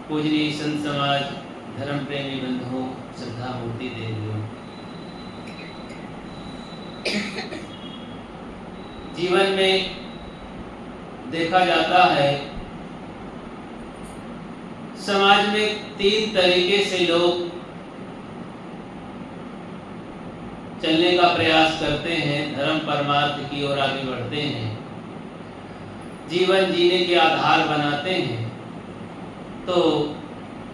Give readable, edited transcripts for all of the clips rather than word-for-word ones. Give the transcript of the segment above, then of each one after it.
पूजनीय संत समाज, धर्म प्रेमी बंधुओं, श्रद्धा मूर्ति देवियों, जीवन में देखा जाता है समाज में तीन तरीके से लोग चलने का प्रयास करते हैं, धर्म परमार्थ की ओर आगे बढ़ते हैं, जीवन जीने के आधार बनाते हैं। तो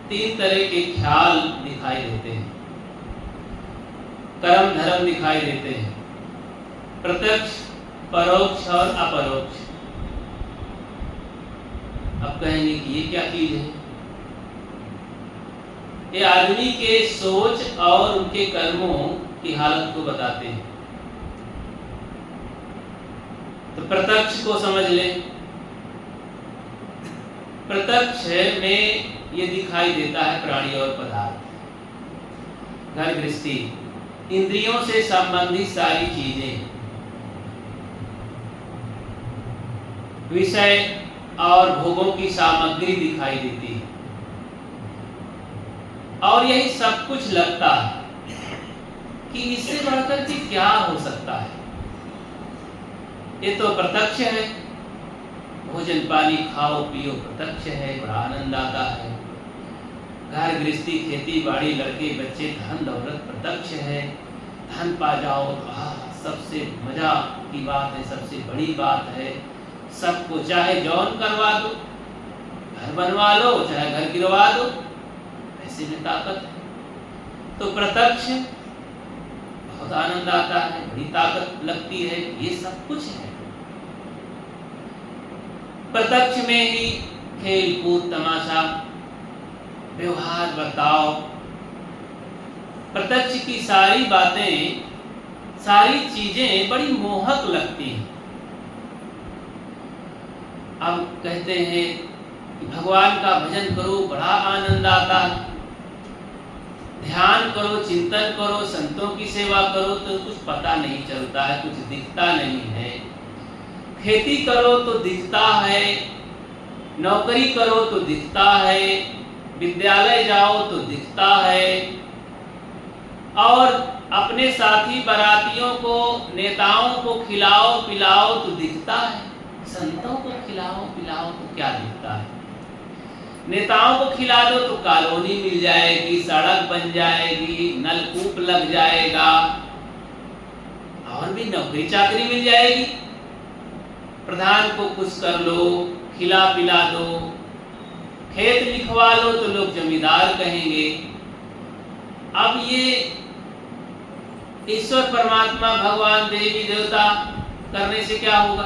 तीन तरह के ख्याल दिखाई देते हैं, कर्म धर्म दिखाई देते हैं, प्रत्यक्ष, परोक्ष और अपरोक्ष। अब कहेंगे कि ये क्या चीज है? ये आदमी के सोच और उनके कर्मों की हालत को बताते हैं। तो प्रत्यक्ष को समझ लें। प्रत्यक्ष में ये दिखाई देता है प्राणी और पदार्थ, घर गृहस्थी, इंद्रियों से संबंधित सारी चीजें, विषय और भोगों की सामग्री दिखाई देती है। और यही सब कुछ लगता है कि इससे बढ़कर के क्या हो सकता है। ये तो प्रत्यक्ष है, भोजन पानी खाओ पियो प्रत्यक्ष है, बड़ा आनंद आता है। घर गृहस्थी, खेती बाड़ी, लड़के बच्चे, धन दौलत प्रत्यक्ष है। धन पा जाओ तो सबसे मजा की बात है, सबसे बड़ी बात है। सबको चाहे जौन करवा दो, घर बनवा लो, चाहे घर गिरवा दो, पैसे में ताकत है। तो प्रत्यक्ष बहुत आनंद आता है, बड़ी ताकत लगती है, ये सब कुछ है। प्रत्यक्ष में ही खेल कूद तमाशा, व्यवहार बर्ताव, प्रत्यक्ष की सारी बातें, सारी चीजें बड़ी मोहक लगती हैं। अब कहते हैं कि भगवान का भजन करो, बड़ा आनंद आता है। ध्यान करो, चिंतन करो, संतों की सेवा करो तो कुछ पता नहीं चलता है, कुछ दिखता नहीं है। खेती करो तो दिखता है, नौकरी करो तो दिखता है, विद्यालय जाओ तो दिखता है, और अपने साथी बरातियों को, नेताओं को खिलाओ पिलाओ तो दिखता है। संतों को खिलाओ पिलाओ तो क्या दिखता है? नेताओं को खिला दो तो कॉलोनी मिल जाएगी, सड़क बन जाएगी, नलकूप लग जाएगा, और भी नौकरी चाकरी मिल जाएगी। प्रधान को खुश कर लो, खिला पिला दो, खेत लिखवा लो तो लोग जमींदार कहेंगे। अब ये ईश्वर परमात्मा भगवान देवी देवता करने से क्या होगा?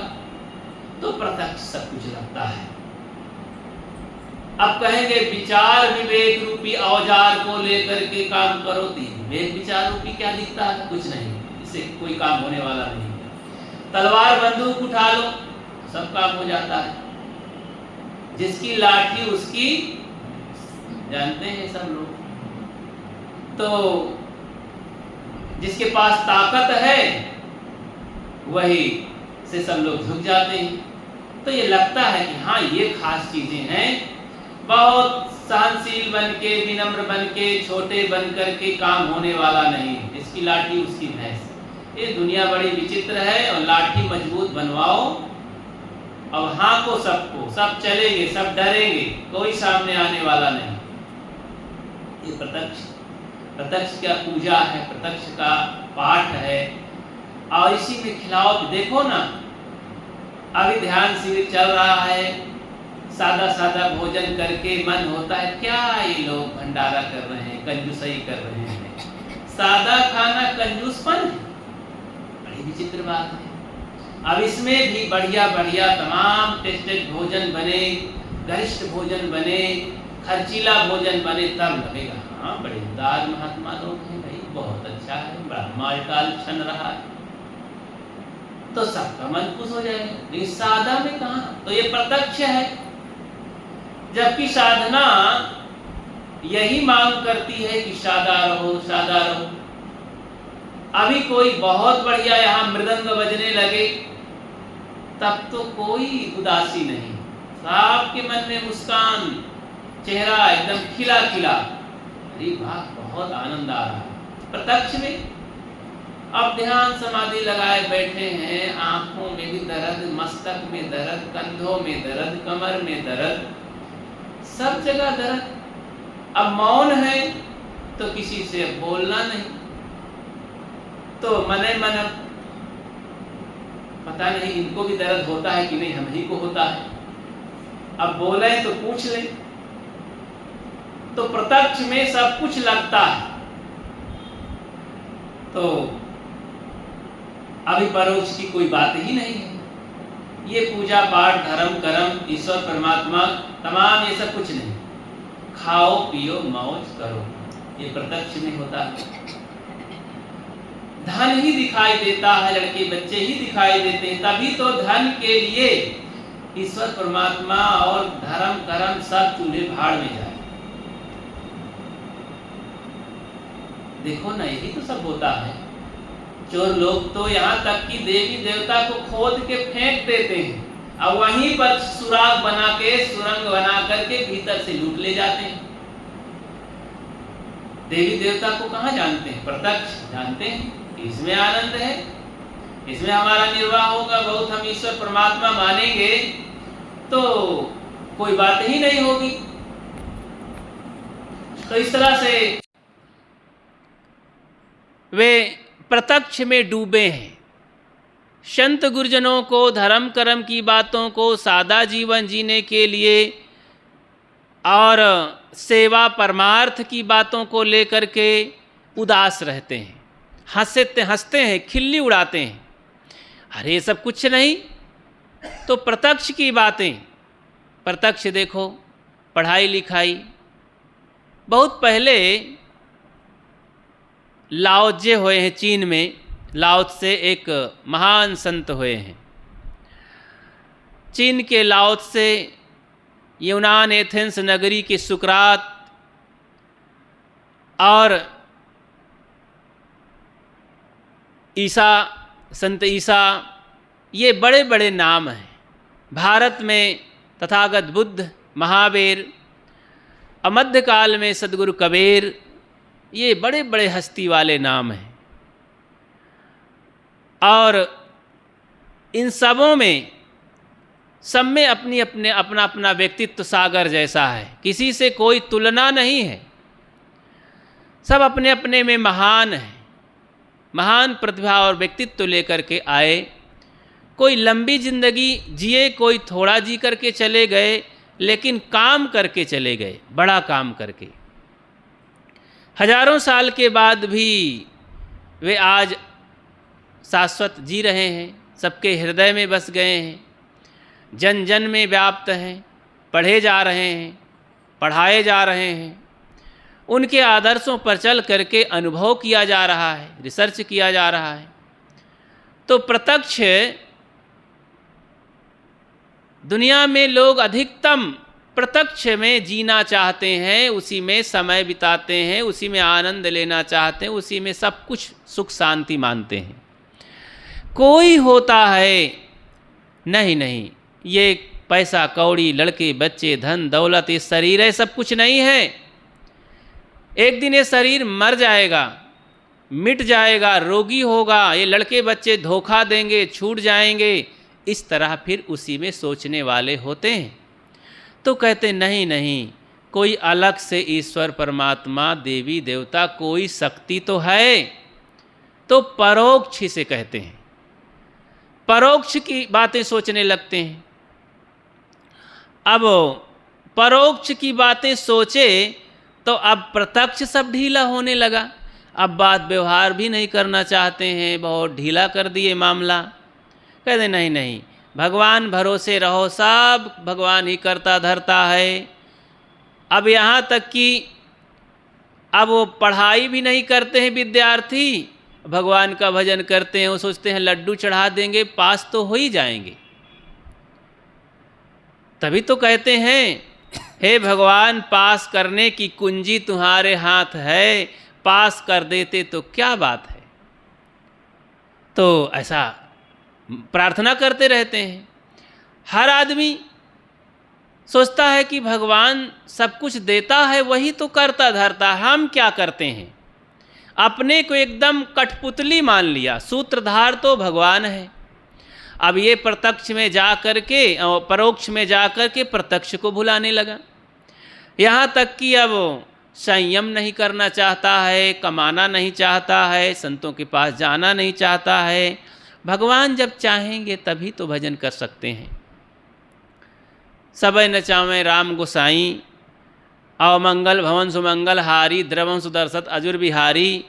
तो प्रत्यक्ष सब कुछ लगता है। अब कहेंगे विचार विवेक रूपी औजार को लेकर के काम करो, विवेक विचार रूपी क्या दिखता है? कुछ नहीं, इससे कोई काम होने वाला नहीं है। तलवार बंदूक उठा लो, सब काम हो जाता है। जिसकी लाठी उसकी, जानते हैं सब लोग। तो जिसके पास ताकत है वही से सब लोग झुक जाते हैं। तो ये लगता है कि हाँ ये खास चीजें हैं। बहुत सहनशील बन के, विनम्र बन के, छोटे बन करके काम होने वाला नहीं। इसकी लाठी उसकी भैंस। ये दुनिया बड़ी विचित्र है। और लाठी मजबूत बनवाओ, अब हाँ को सबको, सब चलेंगे, सब डरेंगे, कोई सामने आने वाला नहीं। ये प्रत्यक्ष का पूजा है, प्रत्यक्ष का पाठ है। और इसी में खिलाओ। देखो ना, अभी ध्यान शिविर चल रहा है, सादा सादा भोजन करके मन होता है क्या ये लोग भंडारा कर रहे हैं, कंजूसई कर रहे हैं। सादा खाना कंजूसपन है, बड़ी विचित्र बात है। अब इसमें भी बढ़िया बढ़िया तमाम टेस्टेड भोजन बने, गरिष्ठ भोजन बने, खर्चीला भोजन बने, तब लगेगा हाँ बड़े उदार महात्मा लोग हैं भाई, बहुत अच्छा है, बड़ा मालटाल छन रहा है, तो सबका मन खुश हो जाएगा। लेकिन सादा में कहाँ? तो ये प्रत्यक्ष है। जबकि साधना यही मांग करती है कि सादा रहो, सादा रहो। अभी कोई बहुत बढ़िया यहाँ मृदंग बजने लगे तब तो कोई उदासी नहीं, सबके मन में मुस्कान, चेहरा एकदम खिला खिला, अरे वाह बहुत आनंद आ रहा है। प्रत्यक्ष में अब ध्यान समाधि लगाए बैठे हैं, आंखों में भी दर्द, मस्तक में दर्द, कंधों में दर्द, कमर में दर्द, सब जगह दर्द। अब मौन है तो किसी से बोलना नहीं, तो मने मन पता नहीं इनको भी दर्द होता है कि नहीं, हम ही को होता है। अब बोले तो पूछ ले, तो प्रत्यक्ष में सब कुछ लगता है। तो अभी परोक्ष की कोई बात ही नहीं है। ये पूजा पाठ, धर्म कर्म, ईश्वर परमात्मा तमाम ये सब कुछ नहीं। खाओ पियो मौज करो, ये प्रत्यक्ष में होता है। धन ही दिखाई देता है, लड़के बच्चे ही दिखाई देते हैं, तभी तो धन के लिए ईश्वर परमात्मा और धर्म कर्म सब चूल्हे भाड़ में जाए। देखो ना, यही तो सब होता है। चोर लोग तो यहाँ तक कि देवी देवता को खोद के फेंक देते हैं, और वहीं पर सुराग बना के, सुरंग बना करके भीतर से लूट ले जाते हैं। देवी देवता को कहाँ जानते हैं? प्रत्यक्ष जानते हैं, इसमें आनंद है, इसमें हमारा निर्वाह होगा। बहुत हम ईश्वर परमात्मा मानेंगे तो कोई बात ही नहीं होगी। तो इस तरह से वे प्रत्यक्ष में डूबे हैं। संत गुरुजनों को धर्म कर्म की बातों को, सादा जीवन जीने के लिए और सेवा परमार्थ की बातों को लेकर के उदास रहते हैं, हंसते हैं, खिल्ली उड़ाते हैं। अरे ये सब कुछ नहीं। तो प्रत्यक्ष की बातें, प्रत्यक्ष देखो, पढ़ाई लिखाई। बहुत पहले लाओ त्से हुए हैं चीन में। लाओ त्से एक महान संत हुए हैं। चीन के लाओ त्से, यूनान एथेंस नगरी के सुकरात और ईसा, संत ईसा, ये बड़े बड़े नाम हैं। भारत में तथागत बुद्ध, महावीर, मध्यकाल में सदगुरु कबीर, ये बड़े बड़े हस्ती वाले नाम हैं। और इन सबों में, सब में अपना अपना व्यक्तित्व सागर जैसा है, किसी से कोई तुलना नहीं है। सब अपने अपने में महान हैं, महान प्रतिभा और व्यक्तित्व लेकर के आए। कोई लंबी जिंदगी जिए, कोई थोड़ा जी करके चले गए, लेकिन काम करके चले गए, बड़ा काम करके। हजारों साल के बाद भी वे आज शाश्वत जी रहे हैं, सबके हृदय में बस गए हैं, जन जन में व्याप्त हैं, पढ़े जा रहे हैं, पढ़ाए जा रहे हैं। उनके आदर्शों पर चल करके अनुभव किया जा रहा है, रिसर्च किया जा रहा है। तो प्रत्यक्ष दुनिया में लोग अधिकतम प्रत्यक्ष में जीना चाहते हैं, उसी में समय बिताते हैं, उसी में आनंद लेना चाहते हैं, उसी में सब कुछ सुख शांति मानते हैं। कोई होता है नहीं, ये पैसा कौड़ी, लड़के बच्चे, धन दौलत, ये शरीर है, सब कुछ नहीं है। एक दिन ये शरीर मर जाएगा, मिट जाएगा, रोगी होगा, ये लड़के बच्चे धोखा देंगे, छूट जाएंगे। इस तरह फिर उसी में सोचने वाले होते हैं। तो कहते नहीं, कोई अलग से ईश्वर परमात्मा, देवी देवता, कोई शक्ति तो है। तो परोक्ष से कहते हैं, परोक्ष की बातें सोचने लगते हैं। अब परोक्ष की बातें सोचे तो अब प्रत्यक्ष सब ढीला होने लगा। अब बात व्यवहार भी नहीं करना चाहते हैं, बहुत ढीला कर दिए मामला। कहते नहीं, भगवान भरोसे रहो, सब भगवान ही करता धरता है। अब यहाँ तक कि अब वो पढ़ाई भी नहीं करते हैं विद्यार्थी, भगवान का भजन करते हैं। वो सोचते हैं लड्डू चढ़ा देंगे, पास तो हो ही जाएंगे। तभी तो कहते हैं, हे भगवान, पास करने की कुंजी तुम्हारे हाथ है, पास कर देते तो क्या बात है। तो ऐसा प्रार्थना करते रहते हैं। हर आदमी सोचता है कि भगवान सब कुछ देता है, वही तो करता धरता, हम क्या करते हैं। अपने को एकदम कठपुतली मान लिया, सूत्रधार तो भगवान है। अब ये प्रत्यक्ष में जा कर के और परोक्ष में जा कर के प्रत्यक्ष को भुलाने लगा। यहाँ तक कि अब संयम नहीं करना चाहता है, कमाना नहीं चाहता है, संतों के पास जाना नहीं चाहता है। भगवान जब चाहेंगे तभी तो भजन कर सकते हैं। सबय नचावें राम गोसाई, अवमंगल भवन सुमंगल हारी, द्रवं सुदर्शत अजुर बिहारी।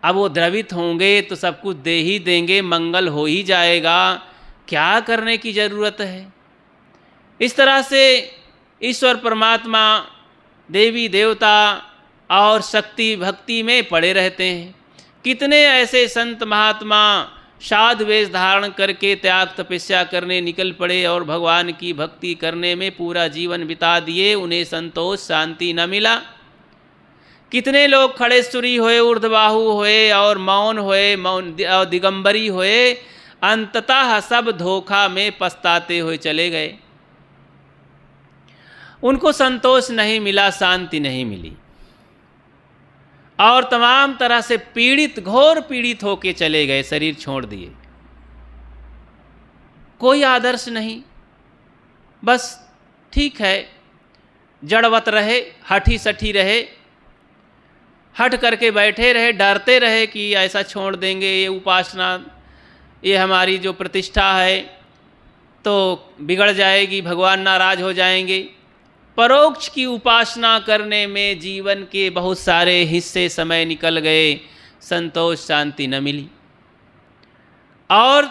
अब वो द्रवित होंगे तो सब कुछ दे ही देंगे, मंगल हो ही जाएगा, क्या करने की ज़रूरत है। इस तरह से ईश्वर परमात्मा, देवी देवता और शक्ति भक्ति में पड़े रहते हैं। कितने ऐसे संत महात्मा साधु वेश धारण करके त्याग तपस्या करने निकल पड़े और भगवान की भक्ति करने में पूरा जीवन बिता दिए, उन्हें संतोष शांति न मिला। कितने लोग खड़ेश्वरी हुए, ऊर्ध्वबाहु हुए और मौन हुए, मौन और दिगंबरी हुए, अंततः सब धोखा में पछताते हुए चले गए। उनको संतोष नहीं मिला, शांति नहीं मिली और तमाम तरह से पीड़ित, घोर पीड़ित होके चले गए, शरीर छोड़ दिए। कोई आदर्श नहीं, बस ठीक है, जड़वत रहे, हठी सठी रहे, हट करके बैठे रहे, डरते रहे कि ऐसा छोड़ देंगे, ये उपासना, ये हमारी जो प्रतिष्ठा है तो बिगड़ जाएगी, भगवान नाराज हो जाएंगे। परोक्ष की उपासना करने में जीवन के बहुत सारे हिस्से समय निकल गए, संतोष शांति न मिली और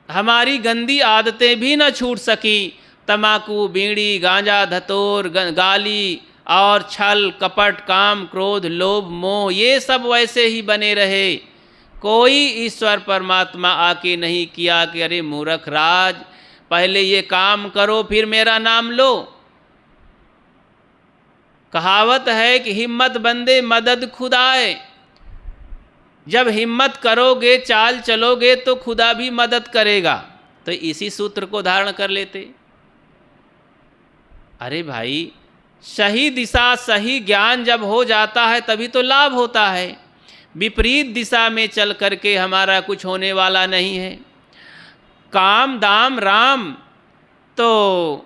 हमारी गंदी आदतें भी न छूट सकी। तम्बाकू, बीड़ी, गांजा, धतूर, गाली और छल, कपट, काम, क्रोध, लोभ, मोह, ये सब वैसे ही बने रहे। कोई ईश्वर परमात्मा आके नहीं किया कि अरे मूर्ख राज, पहले ये काम करो फिर मेरा नाम लो। कहावत है कि हिम्मत बंदे मदद खुदाए। जब हिम्मत करोगे, चाल चलोगे तो खुदा भी मदद करेगा। तो इसी सूत्र को धारण कर लेते। अरे भाई, सही दिशा सही ज्ञान जब हो जाता है तभी तो लाभ होता है। विपरीत दिशा में चल करके हमारा कुछ होने वाला नहीं है। काम दाम राम, तो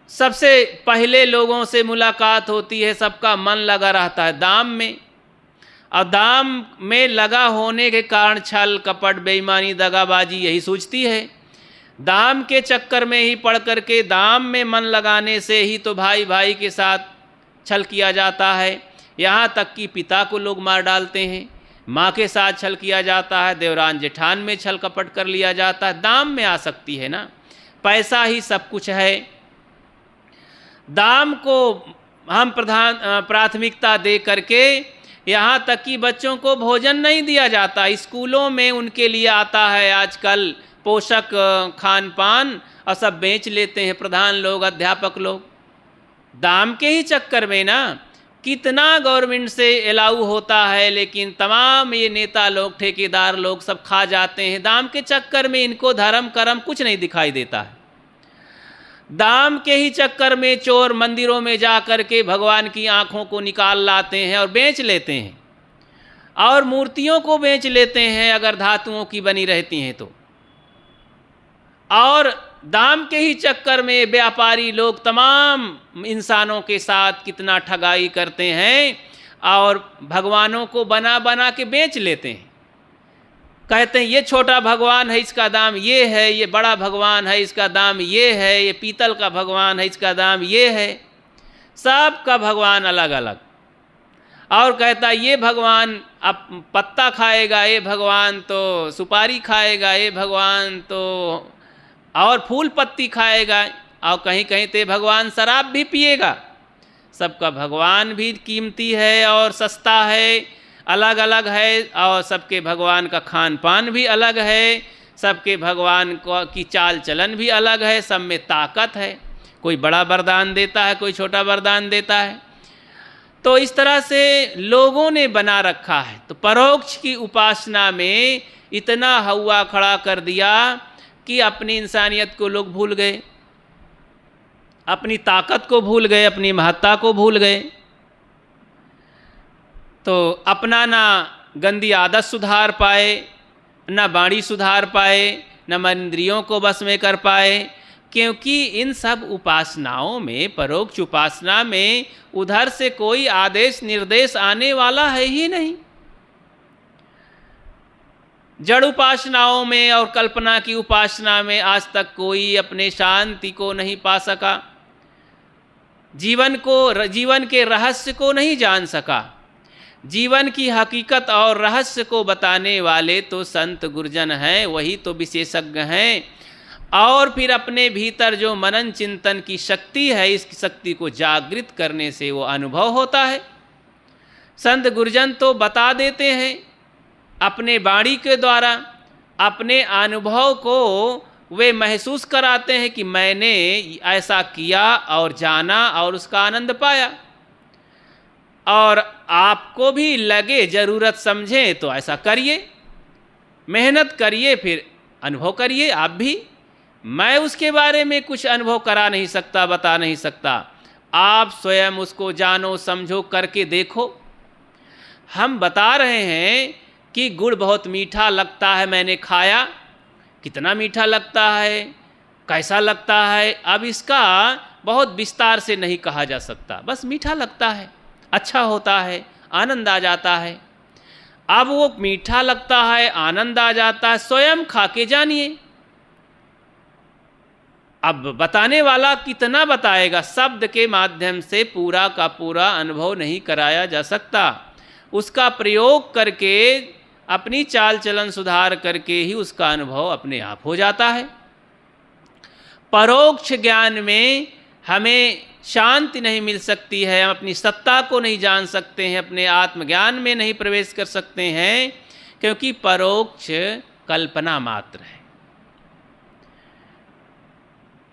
सबसे पहले लोगों से मुलाकात होती है, सबका मन लगा रहता है दाम में, और दाम में लगा होने के कारण छल कपट बेईमानी दगाबाजी यही सूझती है। दाम के चक्कर में ही पड़ करके, दाम में मन लगाने से ही तो भाई भाई के साथ छल किया जाता है। यहाँ तक कि पिता को लोग मार डालते हैं, माँ के साथ छल किया जाता है, देवरान जेठान में छल कपट कर लिया जाता है। दाम में आ सकती है ना, पैसा ही सब कुछ है। दाम को हम प्राथमिकता दे करके, यहाँ तक कि बच्चों को भोजन नहीं दिया जाता। स्कूलों में उनके लिए आता है आजकल पोषक खान पान, और सब बेच लेते हैं प्रधान लोग, अध्यापक लोग। दाम के ही चक्कर में ना कितना गवर्नमेंट से अलाउ होता है, लेकिन तमाम ये नेता लोग, ठेकेदार लोग सब खा जाते हैं। दाम के चक्कर में इनको धर्म कर्म कुछ नहीं दिखाई देता है। दाम के ही चक्कर में चोर मंदिरों में जा कर के भगवान की आँखों को निकाल लाते हैं और बेच लेते हैं, और मूर्तियों को बेच लेते हैं अगर धातुओं की बनी रहती हैं तो। और दाम के ही चक्कर में व्यापारी लोग तमाम इंसानों के साथ कितना ठगाई करते हैं और भगवानों को बना बना के बेच लेते हैं। कहते हैं ये छोटा भगवान है, इसका दाम ये है, ये बड़ा भगवान है, इसका दाम ये है, ये पीतल का भगवान है, इसका दाम ये है। सबका भगवान अलग अलग। और कहता ये भगवान अब पत्ता खाएगा, ये भगवान तो सुपारी खाएगा, ये भगवान तो और फूल पत्ती खाएगा, और कहीं कहीं तो भगवान शराब भी पिएगा। सबका भगवान भी कीमती है और सस्ता है, अलग अलग है, और सबके भगवान का खान पान भी अलग है, सबके भगवान को की चाल चलन भी अलग है, सब में ताकत है। कोई बड़ा वरदान देता है, कोई छोटा वरदान देता है। तो इस तरह से लोगों ने बना रखा है। तो परोक्ष की उपासना में इतना हवा खड़ा कर दिया कि अपनी इंसानियत को लोग भूल गए। अपनी ताकत को भूल गए, अपनी महत्ता को भूल गए। तो अपना ना गंदी आदत सुधार पाए, न वाणी सुधार पाए, न मन इंद्रियों को बस में कर पाए, क्योंकि इन सब उपासनाओं में, परोक्ष उपासना में उधर से कोई आदेश निर्देश आने वाला है ही नहीं। जड़ उपासनाओं में और कल्पना की उपासना में आज तक कोई अपने शांति को नहीं पा सका, जीवन के रहस्य को नहीं जान सका। जीवन की हकीकत और रहस्य को बताने वाले तो संत गुरुजन हैं, वही तो विशेषज्ञ हैं। और फिर अपने भीतर जो मनन चिंतन की शक्ति है, इस शक्ति को जागृत करने से वो अनुभव होता है। संत गुरुजन तो बता देते हैं अपने वाणी के द्वारा, अपने अनुभव को वे महसूस कराते हैं कि मैंने ऐसा किया और जाना और उसका आनंद पाया। और आपको भी लगे, ज़रूरत समझें तो ऐसा करिए, मेहनत करिए, फिर अनुभव करिए आप भी। मैं उसके बारे में कुछ अनुभव करा नहीं सकता, बता नहीं सकता, आप स्वयं उसको जानो, समझो, करके देखो। हम बता रहे हैं कि गुड़ बहुत मीठा लगता है, मैंने खाया, कितना मीठा लगता है, कैसा लगता है, अब इसका बहुत विस्तार से नहीं कहा जा सकता। बस मीठा लगता है, अच्छा होता है, आनंद आ जाता है। अब वो मीठा लगता है, आनंद आ जाता है, स्वयं खा के जानिए। अब बताने वाला कितना बताएगा, शब्द के माध्यम से पूरा का पूरा अनुभव नहीं कराया जा सकता। उसका प्रयोग करके, अपनी चाल चलन सुधार करके ही उसका अनुभव अपने आप हो जाता है। परोक्ष ज्ञान में हमें शांति नहीं मिल सकती है, हम अपनी सत्ता को नहीं जान सकते हैं, अपने आत्मज्ञान में नहीं प्रवेश कर सकते हैं, क्योंकि परोक्ष कल्पना मात्र है।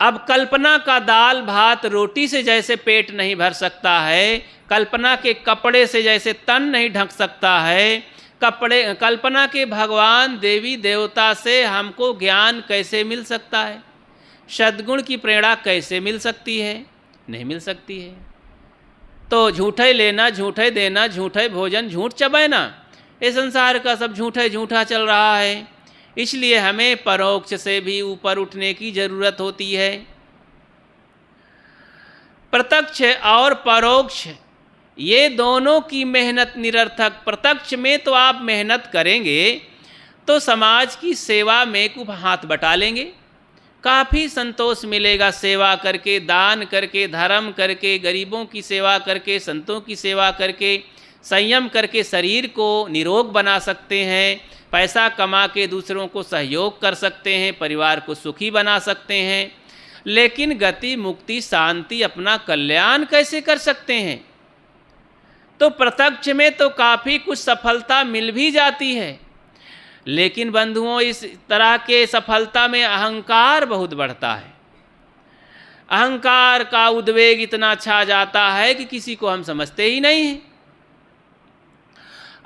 अब कल्पना का दाल भात रोटी से जैसे पेट नहीं भर सकता है, कल्पना के कपड़े से जैसे तन नहीं ढक सकता है, कल्पना के भगवान देवी देवता से हमको ज्ञान कैसे मिल सकता है, सद्गुण की प्रेरणा कैसे मिल सकती है, नहीं मिल सकती है। तो झूठे लेना, झूठे देना, झूठे भोजन, झूठ चबाना, ये संसार का सब झूठे झूठा चल रहा है। इसलिए हमें परोक्ष से भी ऊपर उठने की जरूरत होती है। प्रत्यक्ष और परोक्ष ये दोनों की मेहनत निरर्थक। प्रत्यक्ष में तो आप मेहनत करेंगे तो समाज की सेवा में खूब हाथ बटा लेंगे, काफ़ी संतोष मिलेगा सेवा करके, दान करके, धर्म करके, गरीबों की सेवा करके, संतों की सेवा करके, संयम करके शरीर को निरोग बना सकते हैं, पैसा कमा के दूसरों को सहयोग कर सकते हैं, परिवार को सुखी बना सकते हैं। लेकिन गति, मुक्ति, शांति, अपना कल्याण कैसे कर सकते हैं? तो प्रत्यक्ष में तो काफ़ी कुछ सफलता मिल भी जाती है, लेकिन बंधुओं इस तरह के सफलता में अहंकार बहुत बढ़ता है। अहंकार का उद्वेग इतना छा जाता है कि किसी को हम समझते ही नहीं हैं।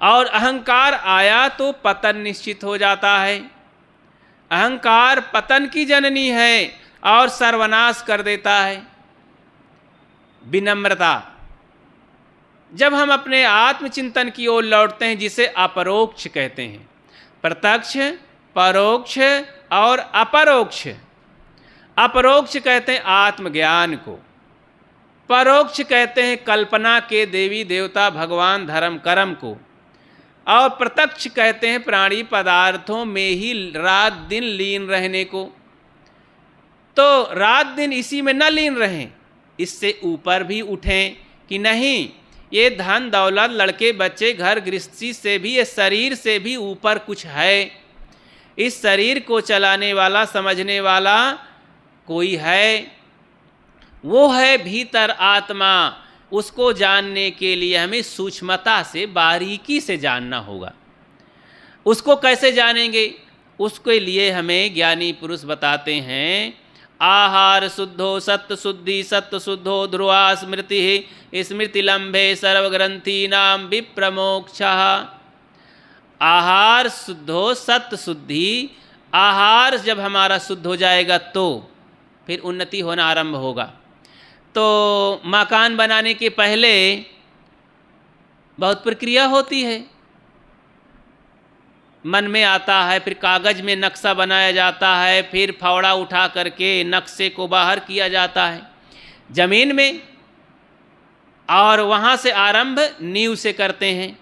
और अहंकार आया तो पतन निश्चित हो जाता है। अहंकार पतन की जननी है और सर्वनाश कर देता है। विनम्रता, जब हम अपने आत्मचिंतन की ओर लौटते हैं, जिसे अपरोक्ष कहते हैं, प्रत्यक्ष, परोक्ष और अपरोक्ष। अपरोक्ष कहते हैं आत्मज्ञान को, परोक्ष कहते हैं कल्पना के देवी देवता, भगवान, धर्म, कर्म को, और प्रत्यक्ष कहते हैं प्राणी पदार्थों में ही रात दिन लीन रहने को। तो रात दिन इसी में न लीन रहें, इससे ऊपर भी उठें कि नहीं, ये धन दौलत, लड़के बच्चे, घर गृहस्थी से भी, ये शरीर से भी ऊपर कुछ है। इस शरीर को चलाने वाला, समझने वाला कोई है, वो है भीतर आत्मा। उसको जानने के लिए हमें सूक्ष्मता से, बारीकी से जानना होगा। उसको कैसे जानेंगे? उसके लिए हमें ज्ञानी पुरुष बताते हैं, आहार शुद्धो सत्य शुद्धि, सत्य शुद्धो ध्रुवा स्मृति, स्मृति लंबे सर्वग्रंथि नाम विप्रमोक्षः। आहार शुद्धो सत्य शुद्धि, आहार जब हमारा शुद्ध हो जाएगा तो फिर उन्नति होना आरंभ होगा। तो मकान बनाने के पहले बहुत प्रक्रिया होती है, मन में आता है, फिर कागज़ में नक्शा बनाया जाता है, फिर फावड़ा उठा करके नक्शे को बाहर किया जाता है ज़मीन में, और वहाँ से आरंभ नींव से करते हैं।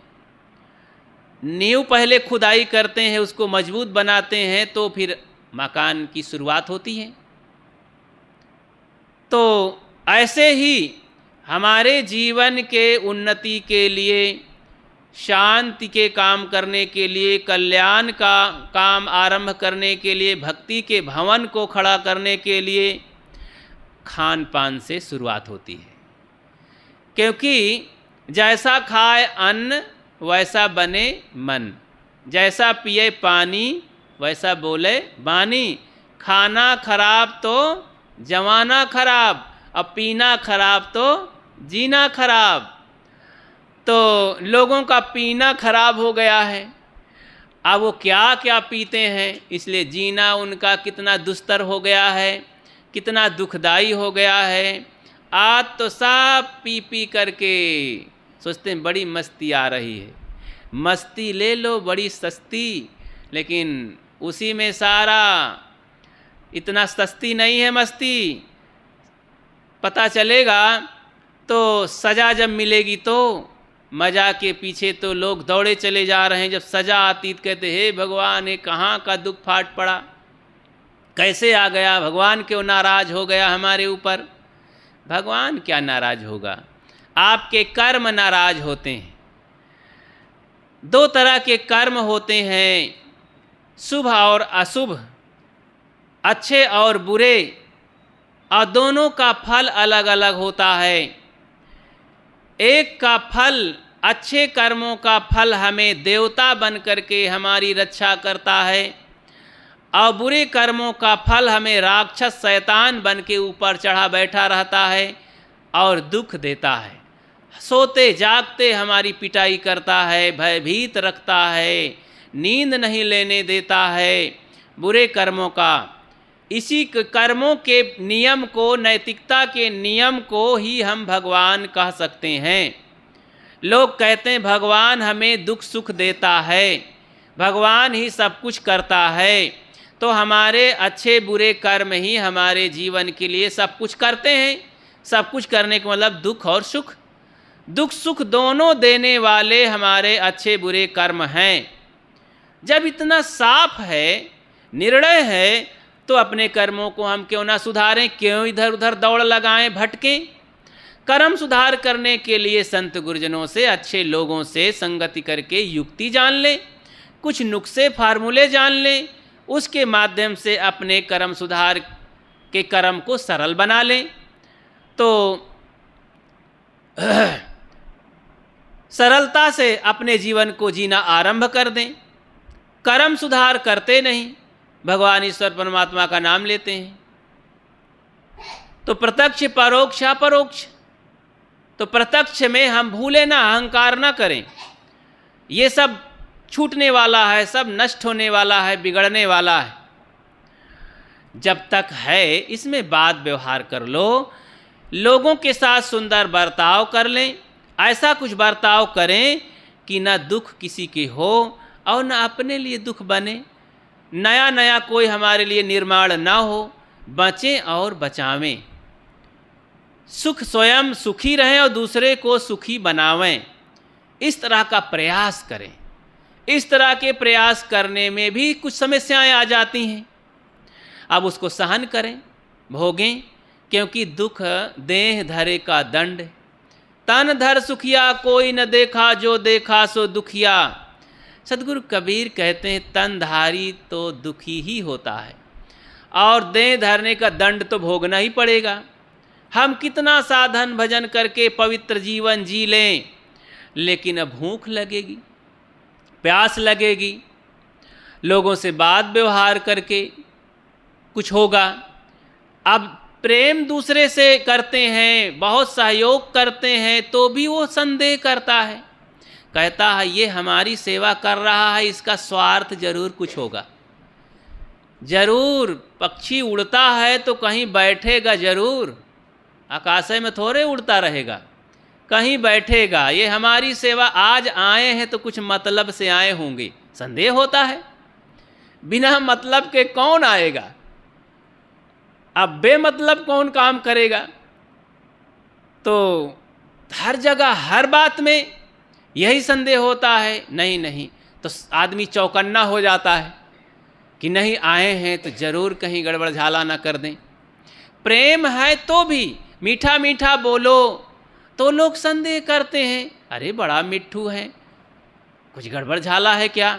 नींव पहले खुदाई करते हैं, उसको मजबूत बनाते हैं, तो फिर मकान की शुरुआत होती है। तो ऐसे ही हमारे जीवन के उन्नति के लिए, शांति के काम करने के लिए, कल्याण का काम आरंभ करने के लिए, भक्ति के भवन को खड़ा करने के लिए खान पान से शुरुआत होती है। क्योंकि जैसा खाए अन्न वैसा बने मन, जैसा पिए पानी वैसा बोले बानी। खाना खराब तो जमाना खराब, अब पीना खराब तो जीना खराब। तो लोगों का पीना खराब हो गया है, अब वो क्या क्या पीते हैं, इसलिए जीना उनका कितना दुस्तर हो गया है, कितना दुखदाई हो गया है। आज तो सब पी पी करके सोचते हैं बड़ी मस्ती आ रही है, मस्ती ले लो बड़ी सस्ती, लेकिन उसी में सारा, इतना सस्ती नहीं है मस्ती। पता चलेगा तो सज़ा जब मिलेगी तो मज़ा के पीछे तो लोग दौड़े चले जा रहे हैं। जब सज़ा आती तो कहते हे भगवान, ये कहाँ का दुख फाट पड़ा, कैसे आ गया, भगवान क्यों नाराज़ हो गया हमारे ऊपर। भगवान क्या नाराज़ होगा, आपके कर्म नाराज़ होते हैं। दो तरह के कर्म होते हैं, शुभ और अशुभ, अच्छे और बुरे, और दोनों का फल अलग अलग होता है। एक का फल, अच्छे कर्मों का फल हमें देवता बन करके हमारी रक्षा करता है, और बुरे कर्मों का फल हमें राक्षस शैतान बन के ऊपर चढ़ा बैठा रहता है और दुख देता है। सोते जागते हमारी पिटाई करता है, भयभीत रखता है, नींद नहीं लेने देता है। बुरे कर्मों का, इसी कर्मों के नियम को, नैतिकता के नियम को ही हम भगवान कह सकते हैं। लोग कहते हैं भगवान हमें दुख सुख देता है, भगवान ही सब कुछ करता है। तो हमारे अच्छे बुरे कर्म ही हमारे जीवन के लिए सब कुछ करते हैं। सब कुछ करने का मतलब दुख और सुख, दुख सुख दोनों देने वाले हमारे अच्छे बुरे कर्म हैं। जब इतना साफ है, निर्णय है, तो अपने कर्मों को हम क्यों ना सुधारें, क्यों इधर उधर दौड़ लगाएं, भटकें। कर्म सुधार करने के लिए संत गुरुजनों से, अच्छे लोगों से संगति करके युक्ति जान लें, कुछ नुस्खे फार्मूले जान लें, उसके माध्यम से अपने कर्म सुधार के कर्म को सरल बना लें। तो सरलता से अपने जीवन को जीना आरंभ कर दें। कर्म सुधार करते नहीं, भगवान ईश्वर परमात्मा का नाम लेते हैं, तो प्रत्यक्ष परोक्ष अपरोक्ष। तो प्रत्यक्ष में हम भूले ना, अहंकार ना करें, ये सब छूटने वाला है, सब नष्ट होने वाला है, बिगड़ने वाला है। जब तक है इसमें बात व्यवहार कर लो, लोगों के साथ सुंदर बर्ताव कर लें, ऐसा कुछ बर्ताव करें कि न दुख किसी के हो और न अपने लिए दुख बने, नया नया कोई हमारे लिए निर्माण ना हो, बचें और बचावें। सुख स्वयं सुखी रहें और दूसरे को सुखी बनावें, इस तरह का प्रयास करें। इस तरह के प्रयास करने में भी कुछ समस्याएं आ जाती हैं, अब उसको सहन करें, भोगें, क्योंकि दुख देह धरे का दंड। तन धर सुखिया कोई न देखा, जो देखा सो दुखिया। सदगुरु कबीर कहते हैं तनधारी तो दुखी ही होता है, और देह धरने का दंड तो भोगना ही पड़ेगा। हम कितना साधन भजन करके पवित्र जीवन जी लें, लेकिन अब भूख लगेगी, प्यास लगेगी, लोगों से बात व्यवहार करके कुछ होगा। अब प्रेम दूसरे से करते हैं, बहुत सहयोग करते हैं, तो भी वो संदेह करता है, कहता है ये हमारी सेवा कर रहा है, इसका स्वार्थ जरूर कुछ होगा। जरूर पक्षी उड़ता है तो कहीं बैठेगा जरूर, आकाशे में थोड़े उड़ता रहेगा, कहीं बैठेगा। ये हमारी सेवा, आज आए हैं तो कुछ मतलब से आए होंगे। संदेह होता है, बिना मतलब के कौन आएगा? अब बेमतलब कौन काम करेगा? तो हर जगह हर बात में यही संदेह होता है। नहीं नहीं, तो आदमी चौकन्ना हो जाता है कि नहीं, आए हैं तो जरूर कहीं गड़बड़ झाला ना कर दें। प्रेम है तो भी मीठा मीठा बोलो तो लोग संदेह करते हैं, अरे बड़ा मिट्ठू है, कुछ गड़बड़ झाला है क्या,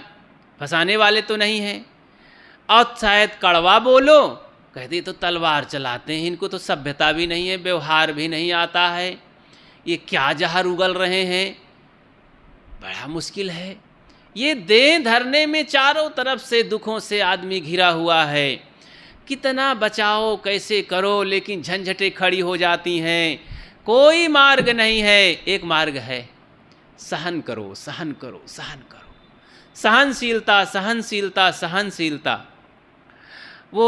फंसाने वाले तो नहीं हैं। और शायद कड़वा बोलो, कहते तो तलवार चलाते हैं, इनको तो सभ्यता भी नहीं है, व्यवहार भी नहीं आता है, ये क्या जहर उगल रहे हैं, बड़ा मुश्किल है। ये देह धरने में चारों तरफ से दुखों से आदमी घिरा हुआ है। कितना बचाओ, कैसे करो, लेकिन झंझटें खड़ी हो जाती हैं। कोई मार्ग नहीं है, एक मार्ग है, सहन करो सहन करो सहन करो। सहनशीलता सहनशीलता सहनशीलता। वो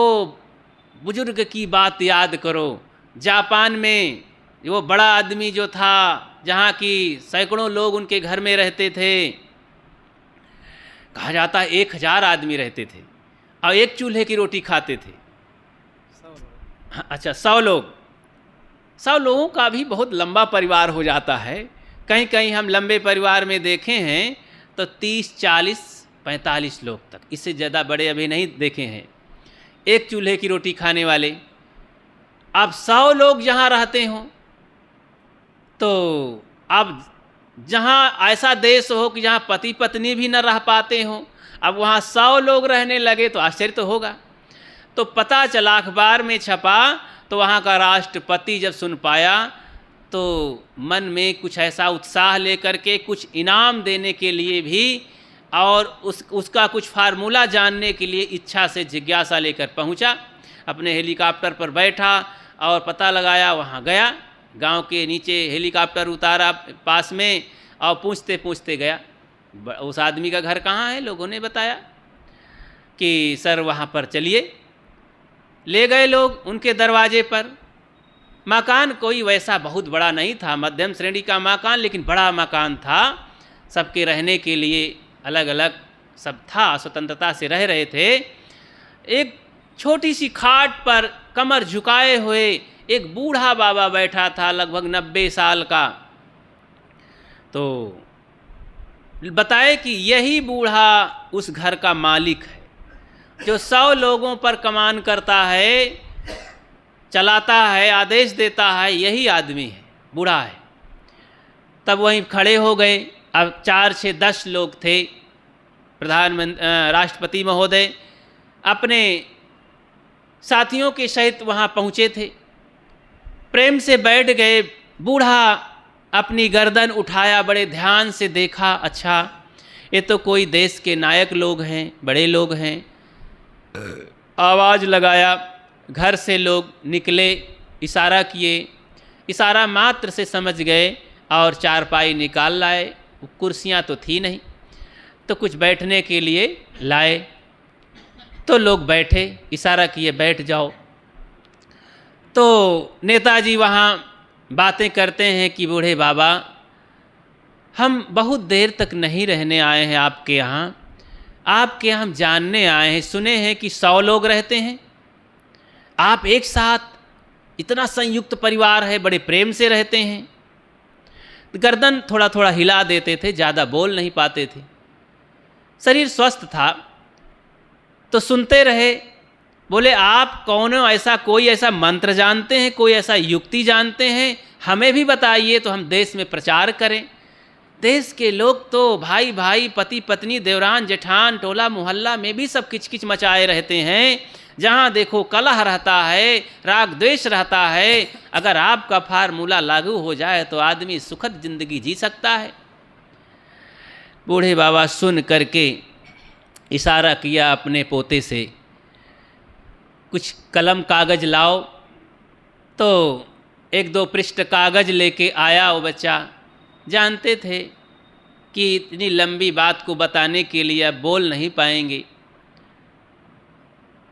बुजुर्ग की बात याद करो, जापान में वो बड़ा आदमी जो था, जहाँ की सैकड़ों लोग उनके घर में रहते थे, कहा जाता है 1000 आदमी रहते थे और एक चूल्हे की रोटी खाते थे। 100 लोग, 100 लोगों का भी बहुत लंबा परिवार हो जाता है। कहीं कहीं हम लंबे परिवार में देखे हैं तो 30, 40, 45 लोग तक, इससे ज़्यादा बड़े अभी नहीं देखे हैं, एक चूल्हे की रोटी खाने वाले। अब 100 लोग जहाँ रहते हों, तो अब जहाँ ऐसा देश हो कि जहाँ पति पत्नी भी न रह पाते हों, अब वहाँ 100 लोग रहने लगे तो आश्चर्य तो होगा। तो पता चला, अखबार में छपा, तो वहाँ का राष्ट्रपति जब सुन पाया तो मन में कुछ ऐसा उत्साह लेकर के कुछ इनाम देने के लिए भी और उसका कुछ फार्मूला जानने के लिए इच्छा से जिज्ञासा लेकर पहुँचा। अपने हेलीकॉप्टर पर बैठा और पता लगाया, वहाँ गया, गांव के नीचे हेलीकॉप्टर उतारा पास में और पूछते पूछते गया उस आदमी का घर कहाँ है। लोगों ने बताया कि सर वहाँ पर चलिए। ले गए लोग उनके दरवाजे पर। मकान कोई वैसा बहुत बड़ा नहीं था, मध्यम श्रेणी का मकान, लेकिन बड़ा मकान था, सबके रहने के लिए अलग अलग सब था, स्वतंत्रता से रह रहे थे। एक छोटी सी खाट पर कमर झुकाए हुए एक बूढ़ा बाबा बैठा था, लगभग 90 साल का। तो बताए कि यही बूढ़ा उस घर का मालिक है, जो 100 लोगों पर कमान करता है, चलाता है, आदेश देता है, यही आदमी है, बूढ़ा है। तब वहीं खड़े हो गए। अब 4 से 10 लोग थे। प्रधानमंत्री राष्ट्रपति महोदय अपने साथियों के सहित वहाँ पहुँचे थे। प्रेम से बैठ गए। बूढ़ा अपनी गर्दन उठाया, बड़े ध्यान से देखा, अच्छा ये तो कोई देश के नायक लोग हैं, बड़े लोग हैं। आवाज़ लगाया, घर से लोग निकले, इशारा किए, इशारा मात्र से समझ गए और चारपाई निकाल लाए। कुर्सियाँ तो थी नहीं, तो कुछ बैठने के लिए लाए। तो लोग बैठे, इशारा किए बैठ जाओ। तो नेताजी वहाँ बातें करते हैं कि बूढ़े बाबा, हम बहुत देर तक नहीं रहने आए हैं आपके यहाँ, आपके यहाँ हम जानने आए हैं। सुने हैं कि 100 लोग रहते हैं, आप एक साथ, इतना संयुक्त परिवार है, बड़े प्रेम से रहते हैं। गर्दन थोड़ा थोड़ा हिला देते थे, ज़्यादा बोल नहीं पाते थे। शरीर स्वस्थ था। तो सुनते रहे। बोले आप कौन हो, ऐसा कोई ऐसा मंत्र जानते हैं, कोई ऐसा युक्ति जानते हैं, हमें भी बताइए तो हम देश में प्रचार करें। देश के लोग तो भाई भाई, पति पत्नी, देवरान जेठान, टोला मोहल्ला में भी सब किचकिच मचाए रहते हैं। जहाँ देखो कलह रहता है, राग द्वेष रहता है। अगर आपका फार्मूला लागू हो जाए तो आदमी सुखद जिंदगी जी सकता है। बूढ़े बाबा सुन करके इशारा किया अपने पोते से, कुछ कलम कागज़ लाओ। तो 1-2 पृष्ठ कागज़ लेके आया वो बच्चा। जानते थे कि इतनी लंबी बात को बताने के लिए अब बोल नहीं पाएंगे।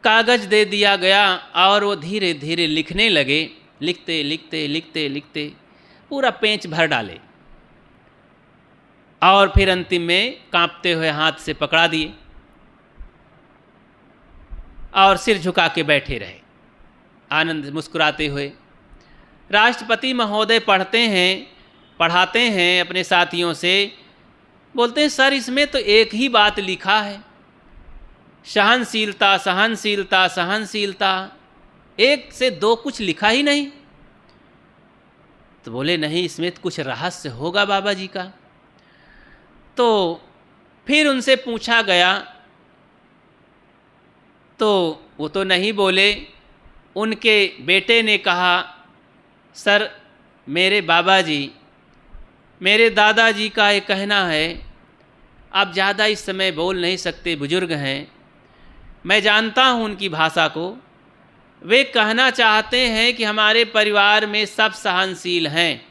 कागज़ दे दिया गया और वो धीरे धीरे लिखने लगे। लिखते लिखते लिखते लिखते पूरा पेंच भर डाले और फिर अंतिम में कांपते हुए हाथ से पकड़ा दिए और सिर झुका के बैठे रहे आनंद मुस्कुराते हुए। राष्ट्रपति महोदय पढ़ाते हैं अपने साथियों से, बोलते हैं सर इसमें तो एक ही बात लिखा है, सहनशीलता सहनशीलता सहनशीलता, एक से दो कुछ लिखा ही नहीं। तो बोले नहीं, इसमें तो कुछ रहस्य होगा बाबा जी का। तो फिर उनसे पूछा गया तो वो तो नहीं बोले। उनके बेटे ने कहा सर मेरे बाबा जी, मेरे दादाजी का ये कहना है, आप ज़्यादा इस समय बोल नहीं सकते, बुजुर्ग हैं, मैं जानता हूँ उनकी भाषा को। वे कहना चाहते हैं कि हमारे परिवार में सब सहनशील हैं,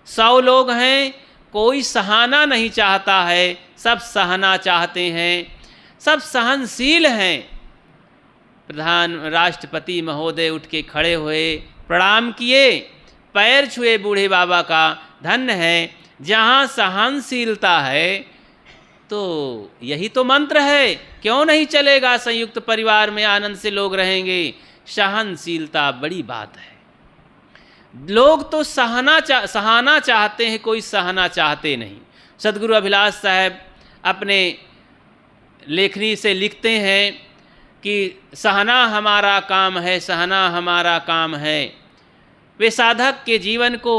100 लोग हैं, कोई सहाना नहीं चाहता है, सब सहना चाहते हैं, सब सहनशील हैं। प्रधान राष्ट्रपति महोदय उठ के खड़े हुए, प्रणाम किए, पैर छुए बूढ़े बाबा का, धन्य है, जहाँ सहनशीलता है तो यही तो मंत्र है, क्यों नहीं चलेगा, संयुक्त परिवार में आनंद से लोग रहेंगे। सहनशीलता बड़ी बात है। लोग तो सहाना चाहते हैं, कोई सहना चाहते नहीं। सदगुरु अभिलाष साहब अपने लेखनी से लिखते हैं कि सहना हमारा काम है, सहना हमारा काम है। वे साधक के जीवन को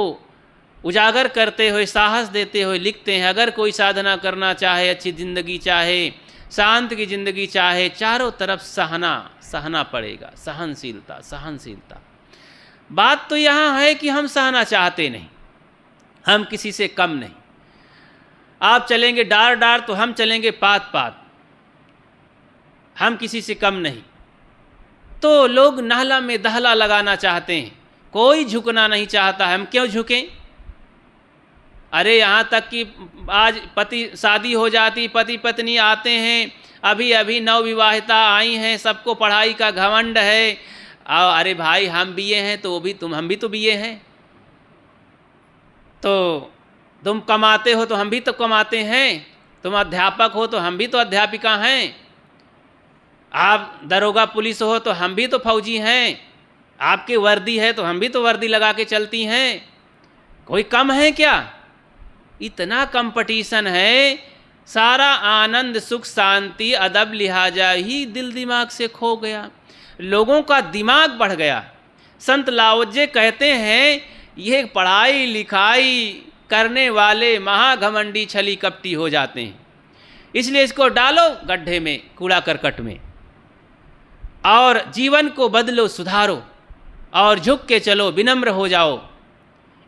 उजागर करते हुए, साहस देते हुए लिखते हैं, अगर कोई साधना करना चाहे, अच्छी ज़िंदगी चाहे, शांत की ज़िंदगी चाहे, चारों तरफ सहना पड़ेगा, सहनशीलता सहनशीलता। बात तो यहाँ है कि हम सहना चाहते नहीं, हम किसी से कम नहीं। आप चलेंगे डार डार तो हम चलेंगे पात पात, हम किसी से कम नहीं। तो लोग नाला में दहला लगाना चाहते हैं, कोई झुकना नहीं चाहता है। हम क्यों झुकें? अरे यहाँ तक कि आज शादी हो जाती, पति पत्नी आते हैं, अभी अभी नवविवाहिता आई हैं, सबको पढ़ाई का घमंड है। अरे भाई हम बीए हैं तो हम भी तो बीए हैं, तो तुम कमाते हो तो हम भी तो कमाते हैं, तुम अध्यापक हो तो हम भी तो अध्यापिका हैं, आप दरोगा पुलिस हो तो हम भी तो फौजी हैं, आपकी वर्दी है तो हम भी तो वर्दी लगा के चलती हैं, कोई कम है क्या? इतना कंपटीशन है, सारा आनंद सुख शांति अदब लिहाजा ही दिल दिमाग से खो गया, लोगों का दिमाग बढ़ गया। संत लाओजे कहते हैं ये पढ़ाई लिखाई करने वाले महाघमंडी छली कपटी हो जाते हैं, इसलिए इसको डालो गड्ढे में, कूड़ा करकट में, और जीवन को बदलो, सुधारो, और झुक के चलो, विनम्र हो जाओ।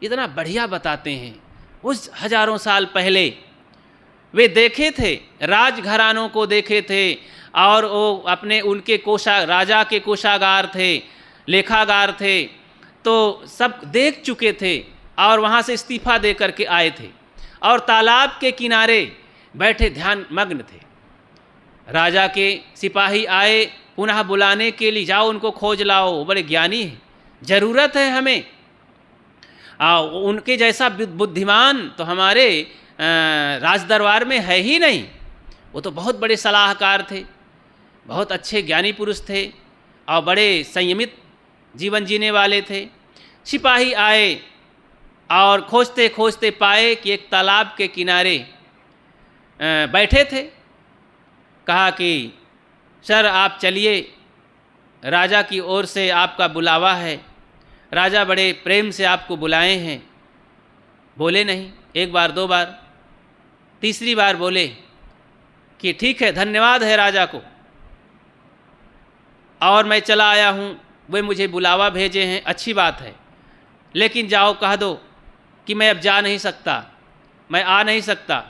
इतना बढ़िया बताते हैं। उस हजारों साल पहले वे देखे थे, राजघरानों को देखे थे, और वो अपने उनके राजा के कोषागार थे, लेखागार थे, तो सब देख चुके थे और वहाँ से इस्तीफा दे करके आए थे और तालाब के किनारे बैठे ध्यान मग्न थे। राजा के सिपाही आए पुनः बुलाने के लिए, जाओ उनको खोज लाओ, बड़े ज्ञानी हैं, ज़रूरत है हमें। उनके जैसा बुद्धिमान तो हमारे राजदरबार में है ही नहीं। वो तो बहुत बड़े सलाहकार थे, बहुत अच्छे ज्ञानी पुरुष थे और बड़े संयमित जीवन जीने वाले थे। सिपाही आए और खोजते खोजते पाए कि एक तालाब के किनारे बैठे थे। कहा कि सर आप चलिए, राजा की ओर से आपका बुलावा है, राजा बड़े प्रेम से आपको बुलाए हैं। बोले नहीं, एक बार दो बार, तीसरी बार बोले कि ठीक है, धन्यवाद है राजा को, और मैं चला आया हूँ, वे मुझे बुलावा भेजे हैं, अच्छी बात है, लेकिन जाओ कह दो कि मैं अब जा नहीं सकता, मैं आ नहीं सकता।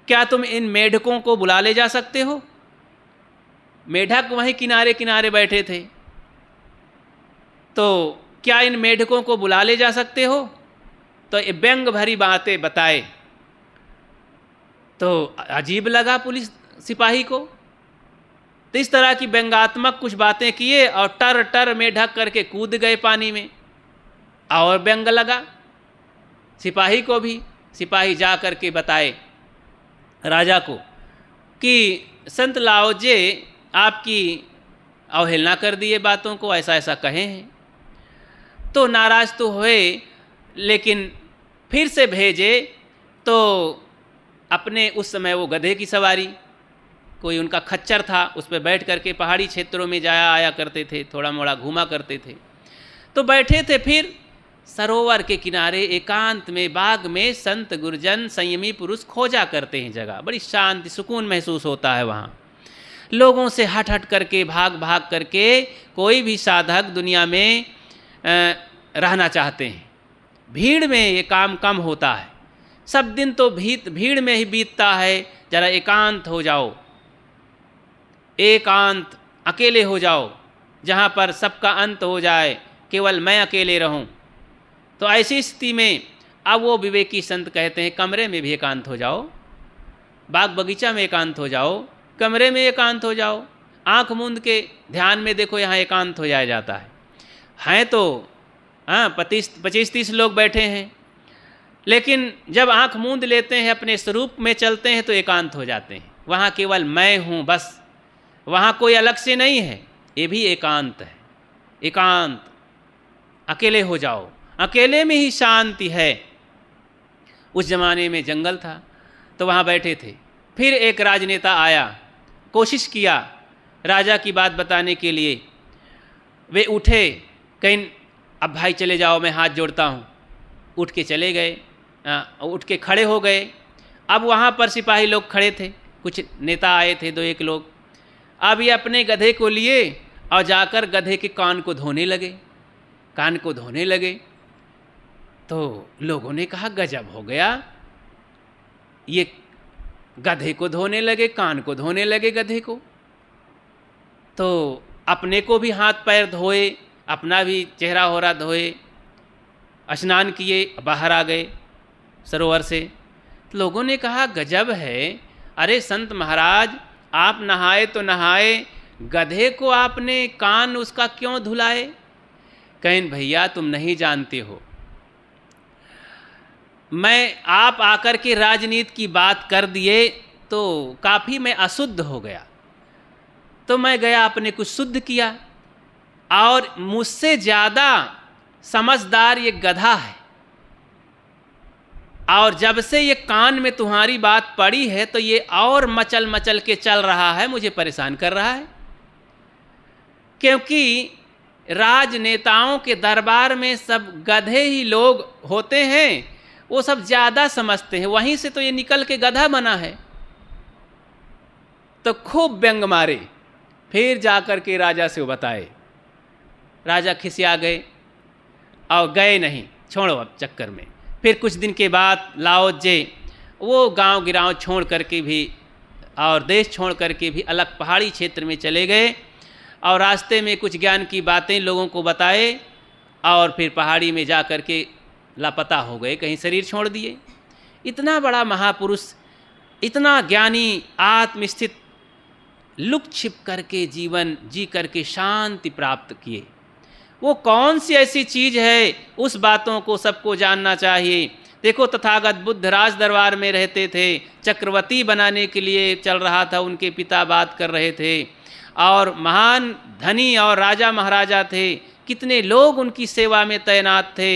क्या तुम इन मेढकों को बुला ले जा सकते हो? मेढक वहीं किनारे किनारे बैठे थे, तो क्या इन मेढकों को बुला ले जा सकते हो? तो ये व्यंग भरी बातें बताए। तो अजीब लगा पुलिस सिपाही को, तो इस तरह की व्यंगात्मक कुछ बातें किए और टर टर मेढक करके कूद गए पानी में। और व्यंग लगा सिपाही को भी। सिपाही जा कर के बताए राजा को कि संत लाओजे आपकी अवहेलना कर दिए, बातों को ऐसा ऐसा कहे हैं। तो नाराज़ तो हुए, लेकिन फिर से भेजे तो अपने उस समय वो गधे की सवारी, कोई उनका खच्चर था, उस पर बैठ करके पहाड़ी क्षेत्रों में जाया आया करते थे, थोड़ा मोड़ा घूमा करते थे। तो बैठे थे, फिर सरोवर के किनारे एकांत में बाग में संत गुरजन संयमी पुरुष खोजा करते हैं जगह, बड़ी शांति सुकून महसूस होता है वहाँ। लोगों से हट हट करके भाग भाग करके कोई भी साधक दुनिया में रहना चाहते हैं। भीड़ में ये काम कम होता है, सब दिन तो भीड़ में ही बीतता है। जरा एकांत हो जाओ, एकांत अकेले हो जाओ, जहाँ पर सबका अंत हो जाए, केवल मैं अकेले रहूं। तो ऐसी स्थिति में अब वो विवेकी संत कहते हैं कमरे में भी एकांत हो जाओ, बाग बगीचा में एकांत हो जाओ, कमरे में एकांत हो जाओ, आंख मूंद के ध्यान में देखो, यहाँ एकांत हो जाया जाता है। हैं तो 25-30 लोग बैठे हैं, लेकिन जब आंख मूंद लेते हैं, अपने स्वरूप में चलते हैं तो एकांत हो जाते हैं। वहाँ केवल मैं हूँ बस, वहाँ कोई अलग से नहीं है, ये भी एकांत है। एकांत, अकेले हो जाओ, अकेले में ही शांति है। उस जमाने में जंगल था तो वहाँ बैठे थे। फिर एक राजनेता आया, कोशिश किया राजा की बात बताने के लिए। वे उठे, कहीं अब भाई चले जाओ, मैं हाथ जोड़ता हूँ। उठ के चले गए, उठ के खड़े हो गए। अब वहाँ पर सिपाही लोग खड़े थे, कुछ नेता आए थे, 2-1 लोग। अब ये अपने गधे को लिए और जाकर गधे के कान को धोने लगे, कान को धोने लगे। तो लोगों ने कहा गजब हो गया, ये गधे को धोने लगे, कान को धोने लगे गधे को। तो अपने को भी हाथ पैर धोए, अपना भी चेहरा होरा धोए, स्नान किए, बाहर आ गए सरोवर से। तो लोगों ने कहा गजब है, अरे संत महाराज आप नहाए तो नहाए, गधे को आपने कान उसका क्यों धुलाए? कहें भैया तुम नहीं जानते हो, आप आकर के राजनीति की बात कर दिए तो काफ़ी मैं अशुद्ध हो गया, तो मैं गया अपने को शुद्ध किया, और मुझसे ज़्यादा समझदार ये गधा है, और जब से ये कान में तुम्हारी बात पड़ी है तो ये और मचल मचल के चल रहा है, मुझे परेशान कर रहा है। क्योंकि राजनेताओं के दरबार में सब गधे ही लोग होते हैं, वो सब ज़्यादा समझते हैं, वहीं से तो ये निकल के गधा बना है। तो खूब व्यंग मारे, फिर जाकर के राजा से वो बताए। राजा खिसिया गए और गए नहीं, छोड़ो अब चक्कर में। फिर कुछ दिन के बाद लाओजे वो गांव गिराव छोड़ करके भी और देश छोड़ करके भी अलग पहाड़ी क्षेत्र में चले गए, और रास्ते में कुछ ज्ञान की बातें लोगों को बताए, और फिर पहाड़ी में जा कर के लापता हो गए, कहीं शरीर छोड़ दिए। इतना बड़ा महापुरुष, इतना ज्ञानी, आत्मस्थित, लुक छिप करके जीवन जी करके शांति प्राप्त किए। वो कौन सी ऐसी चीज़ है, उस बातों को सबको जानना चाहिए। देखो तथागत बुद्ध राज दरबार में रहते थे, चक्रवर्ती बनाने के लिए चल रहा था, उनके पिता बात कर रहे थे, और महान धनी और राजा महाराजा थे, कितने लोग उनकी सेवा में तैनात थे,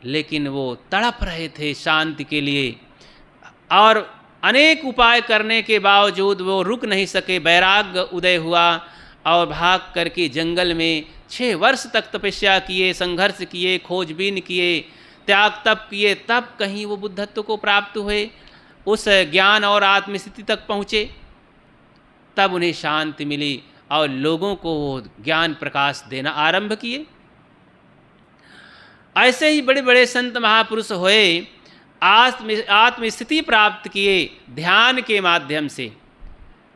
लेकिन वो तड़प रहे थे शांति के लिए, और अनेक उपाय करने के बावजूद वो रुक नहीं सके। वैराग्य उदय हुआ और भाग करके जंगल में 6 वर्ष तक तपस्या किए, संघर्ष किए, खोजबीन किए, त्याग तप किए, तब कहीं वो बुद्धत्व को प्राप्त हुए, उस ज्ञान और आत्मस्थिति तक पहुँचे, तब उन्हें शांति मिली और लोगों को वो ज्ञान प्रकाश देना आरंभ किए। ऐसे ही बड़े बड़े संत महापुरुष हुए, आत्मस्थिति प्राप्त किए ध्यान के माध्यम से।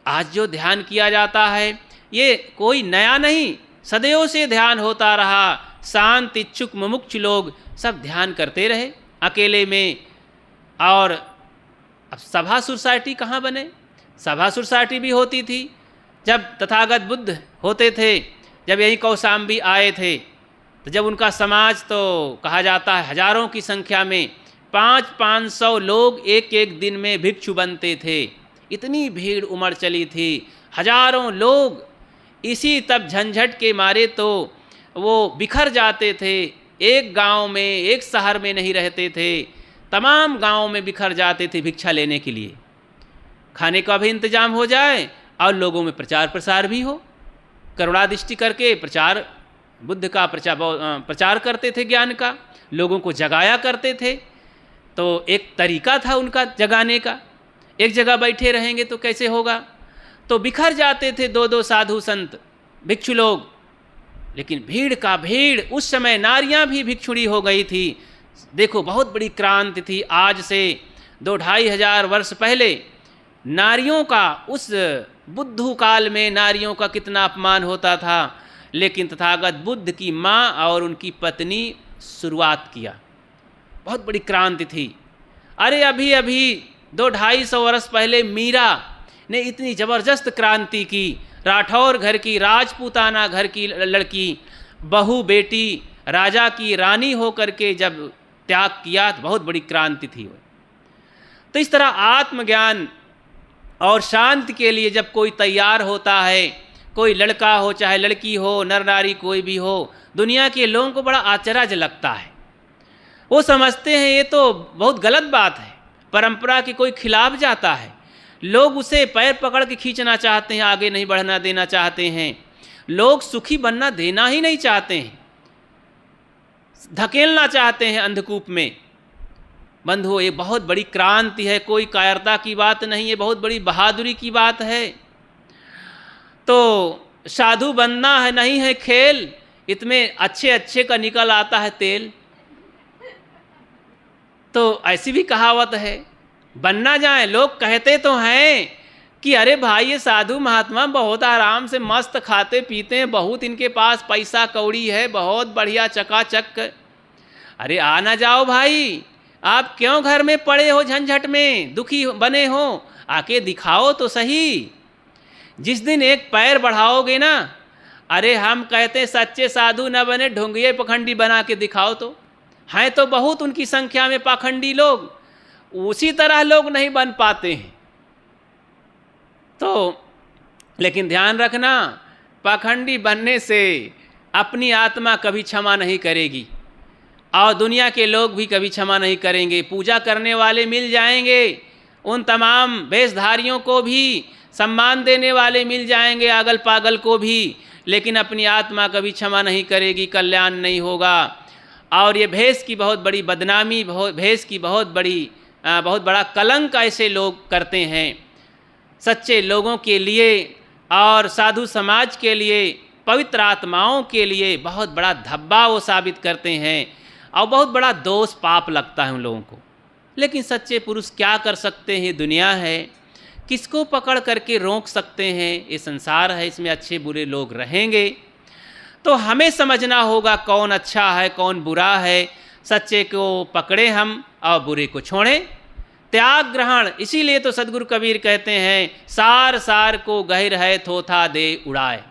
आज जो ध्यान किया जाता है ये कोई नया नहीं, सदैव से ध्यान होता रहा। शांत इच्छुक मुमुक्ष लोग सब ध्यान करते रहे अकेले में। और अब सभा सोसाइटी कहाँ बने? सभा सोसाइटी भी होती थी जब तथागत बुद्ध होते थे, जब यही कौशाम्बी आए थे तो जब उनका समाज, तो कहा जाता है हजारों की संख्या में 500-500 लोग एक एक दिन में भिक्षु बनते थे। इतनी भीड़ उमड़ चली थी, हजारों लोग इसी तब झंझट के मारे तो वो बिखर जाते थे। एक गांव में, एक शहर में नहीं रहते थे, तमाम गांव में बिखर जाते थे भिक्षा लेने के लिए। खाने का भी इंतजाम हो जाए और लोगों में प्रचार प्रसार भी हो। करुणा दृष्टि करके प्रचार, बुद्ध का प्रचार करते थे, ज्ञान का, लोगों को जगाया करते थे। तो एक तरीका था उनका जगाने का। एक जगह बैठे रहेंगे तो कैसे होगा, तो बिखर जाते थे 2-2 साधु संत भिक्षु लोग। लेकिन भीड़ का भीड़, उस समय नारियां भी भिक्षुणी हो गई थी। देखो, बहुत बड़ी क्रांति थी। आज से 2-2.5 हजार वर्ष पहले नारियों का, उस बुद्ध काल में नारियों का कितना अपमान होता था, लेकिन तथागत बुद्ध की माँ और उनकी पत्नी शुरुआत किया। बहुत बड़ी क्रांति थी। अरे अभी अभी 200-250 वर्ष पहले मीरा ने इतनी ज़बरदस्त क्रांति की। राठौर घर की, राजपूताना घर की लड़की, बहू बेटी राजा की रानी होकर के जब त्याग किया तो बहुत बड़ी क्रांति थी। तो इस तरह आत्मज्ञान और शांति के लिए जब कोई तैयार होता है, कोई लड़का हो चाहे लड़की हो, नर नारी कोई भी हो, दुनिया के लोगों को बड़ा आश्चर्य लगता है। वो समझते हैं ये तो बहुत गलत बात है, परंपरा के कोई खिलाफ जाता है। लोग उसे पैर पकड़ के खींचना चाहते हैं, आगे नहीं बढ़ना देना चाहते हैं। लोग सुखी बनना देना ही नहीं चाहते हैं, धकेलना चाहते हैं अंधकूप में। बंधुओं, ये बहुत बड़ी क्रांति है, कोई कायरता की बात नहीं है, बहुत बड़ी बहादुरी की बात है। तो साधु बनना है नहीं है खेल, इतने अच्छे अच्छे का निकल आता है तेल। तो ऐसी भी कहावत है, बनना जाए। लोग कहते तो हैं कि अरे भाई ये साधु महात्मा बहुत आराम से मस्त खाते पीते हैं, बहुत इनके पास पैसा कौड़ी है, बहुत बढ़िया चकाचक। अरे आ ना जाओ भाई, आप क्यों घर में पड़े हो झंझट में, दुखी बने हो, आके दिखाओ तो सही। जिस दिन एक पैर बढ़ाओगे ना, अरे हम कहते सच्चे साधु न बने, ढोंगिए पखंडी बना के दिखाओ। तो हैं तो बहुत उनकी संख्या में पाखंडी लोग, उसी तरह लोग नहीं बन पाते हैं। तो लेकिन ध्यान रखना, पाखंडी बनने से अपनी आत्मा कभी क्षमा नहीं करेगी और दुनिया के लोग भी कभी क्षमा नहीं करेंगे। पूजा करने वाले मिल जाएंगे, उन तमाम वेशधारियों को भी सम्मान देने वाले मिल जाएंगे, अगल पागल को भी, लेकिन अपनी आत्मा कभी क्षमा नहीं करेगी, कल्याण नहीं होगा। और ये भेष की बहुत बड़ी बदनामी, भेष की बहुत बड़ा कलंक ऐसे लोग करते हैं। सच्चे लोगों के लिए और साधु समाज के लिए, पवित्र आत्माओं के लिए बहुत बड़ा धब्बा वो साबित करते हैं और बहुत बड़ा दोष पाप लगता है उन लोगों को। लेकिन सच्चे पुरुष क्या कर सकते हैं? दुनिया है, किसको पकड़ करके रोक सकते हैं? ये संसार है, इसमें अच्छे बुरे लोग रहेंगे। तो हमें समझना होगा कौन अच्छा है कौन बुरा है। सच्चे को पकड़े हम और बुरे को छोड़ें। त्याग ग्रहण, इसीलिए तो सदगुरु कबीर कहते हैं, सार सार को गहिर है थोथा दे उड़ाए।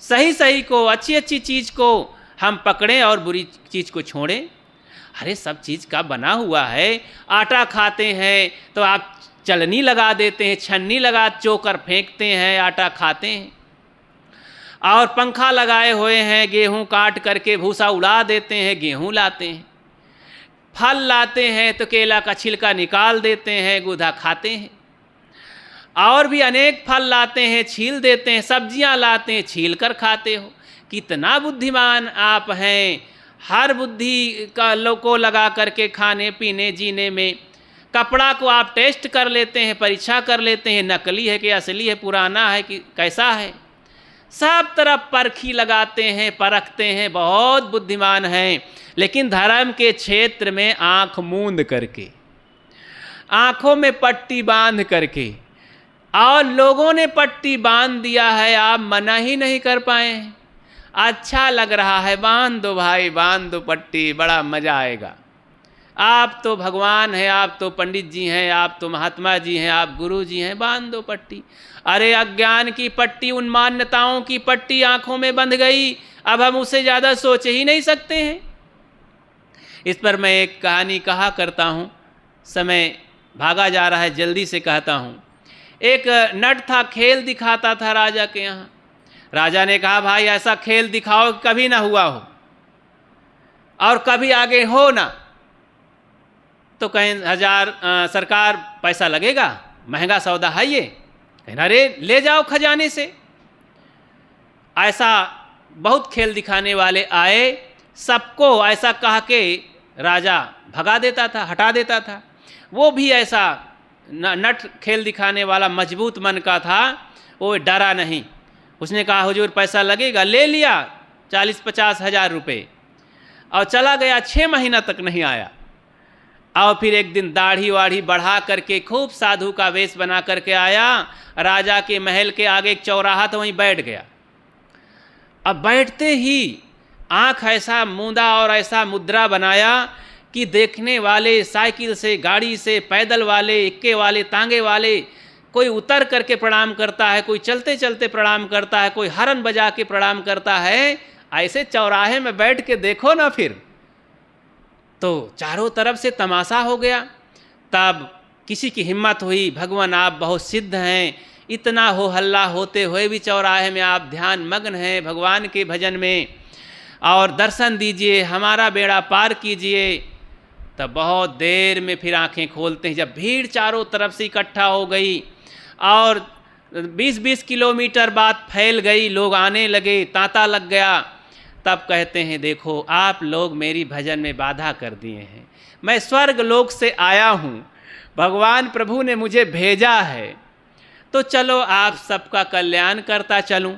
सही सही को, अच्छी अच्छी चीज़ को हम पकड़ें और बुरी चीज़ को छोड़ें। अरे सब चीज़ का बना हुआ है। आटा खाते हैं तो आप चलनी लगा देते हैं, छन्नी लगा चोकर फेंकते हैं, आटा खाते हैं। और पंखा लगाए हुए हैं, गेहूं काट करके भूसा उड़ा देते हैं, गेहूं लाते हैं। फल लाते हैं तो केला का छिलका निकाल देते हैं, गूदा खाते हैं। और भी अनेक फल लाते हैं, छील देते हैं। सब्जियां लाते हैं, छील कर खाते हो। कितना बुद्धिमान आप हैं। हर बुद्धि का को लगा करके खाने पीने जीने में। कपड़ा को आप टेस्ट कर लेते हैं, परीक्षा कर लेते हैं, नकली है कि असली है, पुराना है कि कैसा है। सब तरफ परखी लगाते हैं, परखते हैं, बहुत बुद्धिमान हैं। लेकिन धर्म के क्षेत्र में आंख मूंद करके, आंखों में पट्टी बांध करके, और लोगों ने पट्टी बांध दिया है, आप मना ही नहीं कर पाए। अच्छा लग रहा है, बांध दो भाई, बांध दो पट्टी, बड़ा मजा आएगा। आप तो भगवान हैं, आप तो पंडित जी हैं, आप तो महात्मा जी हैं, आप गुरु जी हैं, बांध दो पट्टी। अरे अज्ञान की पट्टी, उन मान्यताओं की पट्टी आंखों में बंध गई, अब हम उससे ज़्यादा सोच ही नहीं सकते हैं। इस पर मैं एक कहानी कहा करता हूँ, समय भागा जा रहा है, जल्दी से कहता हूँ। एक नट था, खेल दिखाता था राजा के यहाँ। राजा ने कहा, भाई ऐसा खेल दिखाओ कभी ना हुआ हो और कभी आगे हो ना। तो कहें, सरकार पैसा लगेगा, महंगा सौदा है ये। कहें, अरे ले जाओ खजाने से। ऐसा बहुत खेल दिखाने वाले आए, सबको ऐसा कह के राजा भगा देता था, हटा देता था। वो भी ऐसा नट खेल दिखाने वाला मजबूत मन का था, वो डरा नहीं। उसने कहा, हुजूर पैसा लगेगा। ले लिया 40-50 हज़ार रुपये और चला गया। 6 महीना तक नहीं आया। और फिर एक दिन दाढ़ी वाढ़ी बढ़ा करके खूब साधु का वेश बना करके आया। राजा के महल के आगे एक चौराहा था, वहीं बैठ गया। अब बैठते ही आँख ऐसा मूंदा और ऐसा मुद्रा बनाया कि देखने वाले, साइकिल से, गाड़ी से, पैदल वाले, इक्के वाले, तांगे वाले, कोई उतर करके प्रणाम करता है, कोई चलते चलते प्रणाम करता है, कोई हरन बजा के प्रणाम करता है। ऐसे चौराहे में बैठ के देखो ना फिर, तो चारों तरफ से तमाशा हो गया। तब किसी की हिम्मत हुई, भगवान आप बहुत सिद्ध हैं, इतना हो हल्ला होते हुए भी चौराहे में आप ध्यान मग्न हैं भगवान के भजन में, और दर्शन दीजिए, हमारा बेड़ा पार कीजिए। तब बहुत देर में फिर आंखें खोलते हैं, जब भीड़ चारों तरफ से इकट्ठा हो गई और 20-20 किलोमीटर बाद फैल गई, लोग आने लगे, तांता लग गया। तब कहते हैं, देखो आप लोग मेरी भजन में बाधा कर दिए हैं, मैं स्वर्ग लोक से आया हूँ, भगवान प्रभु ने मुझे भेजा है, तो चलो आप सबका कल्याण करता चलूँ।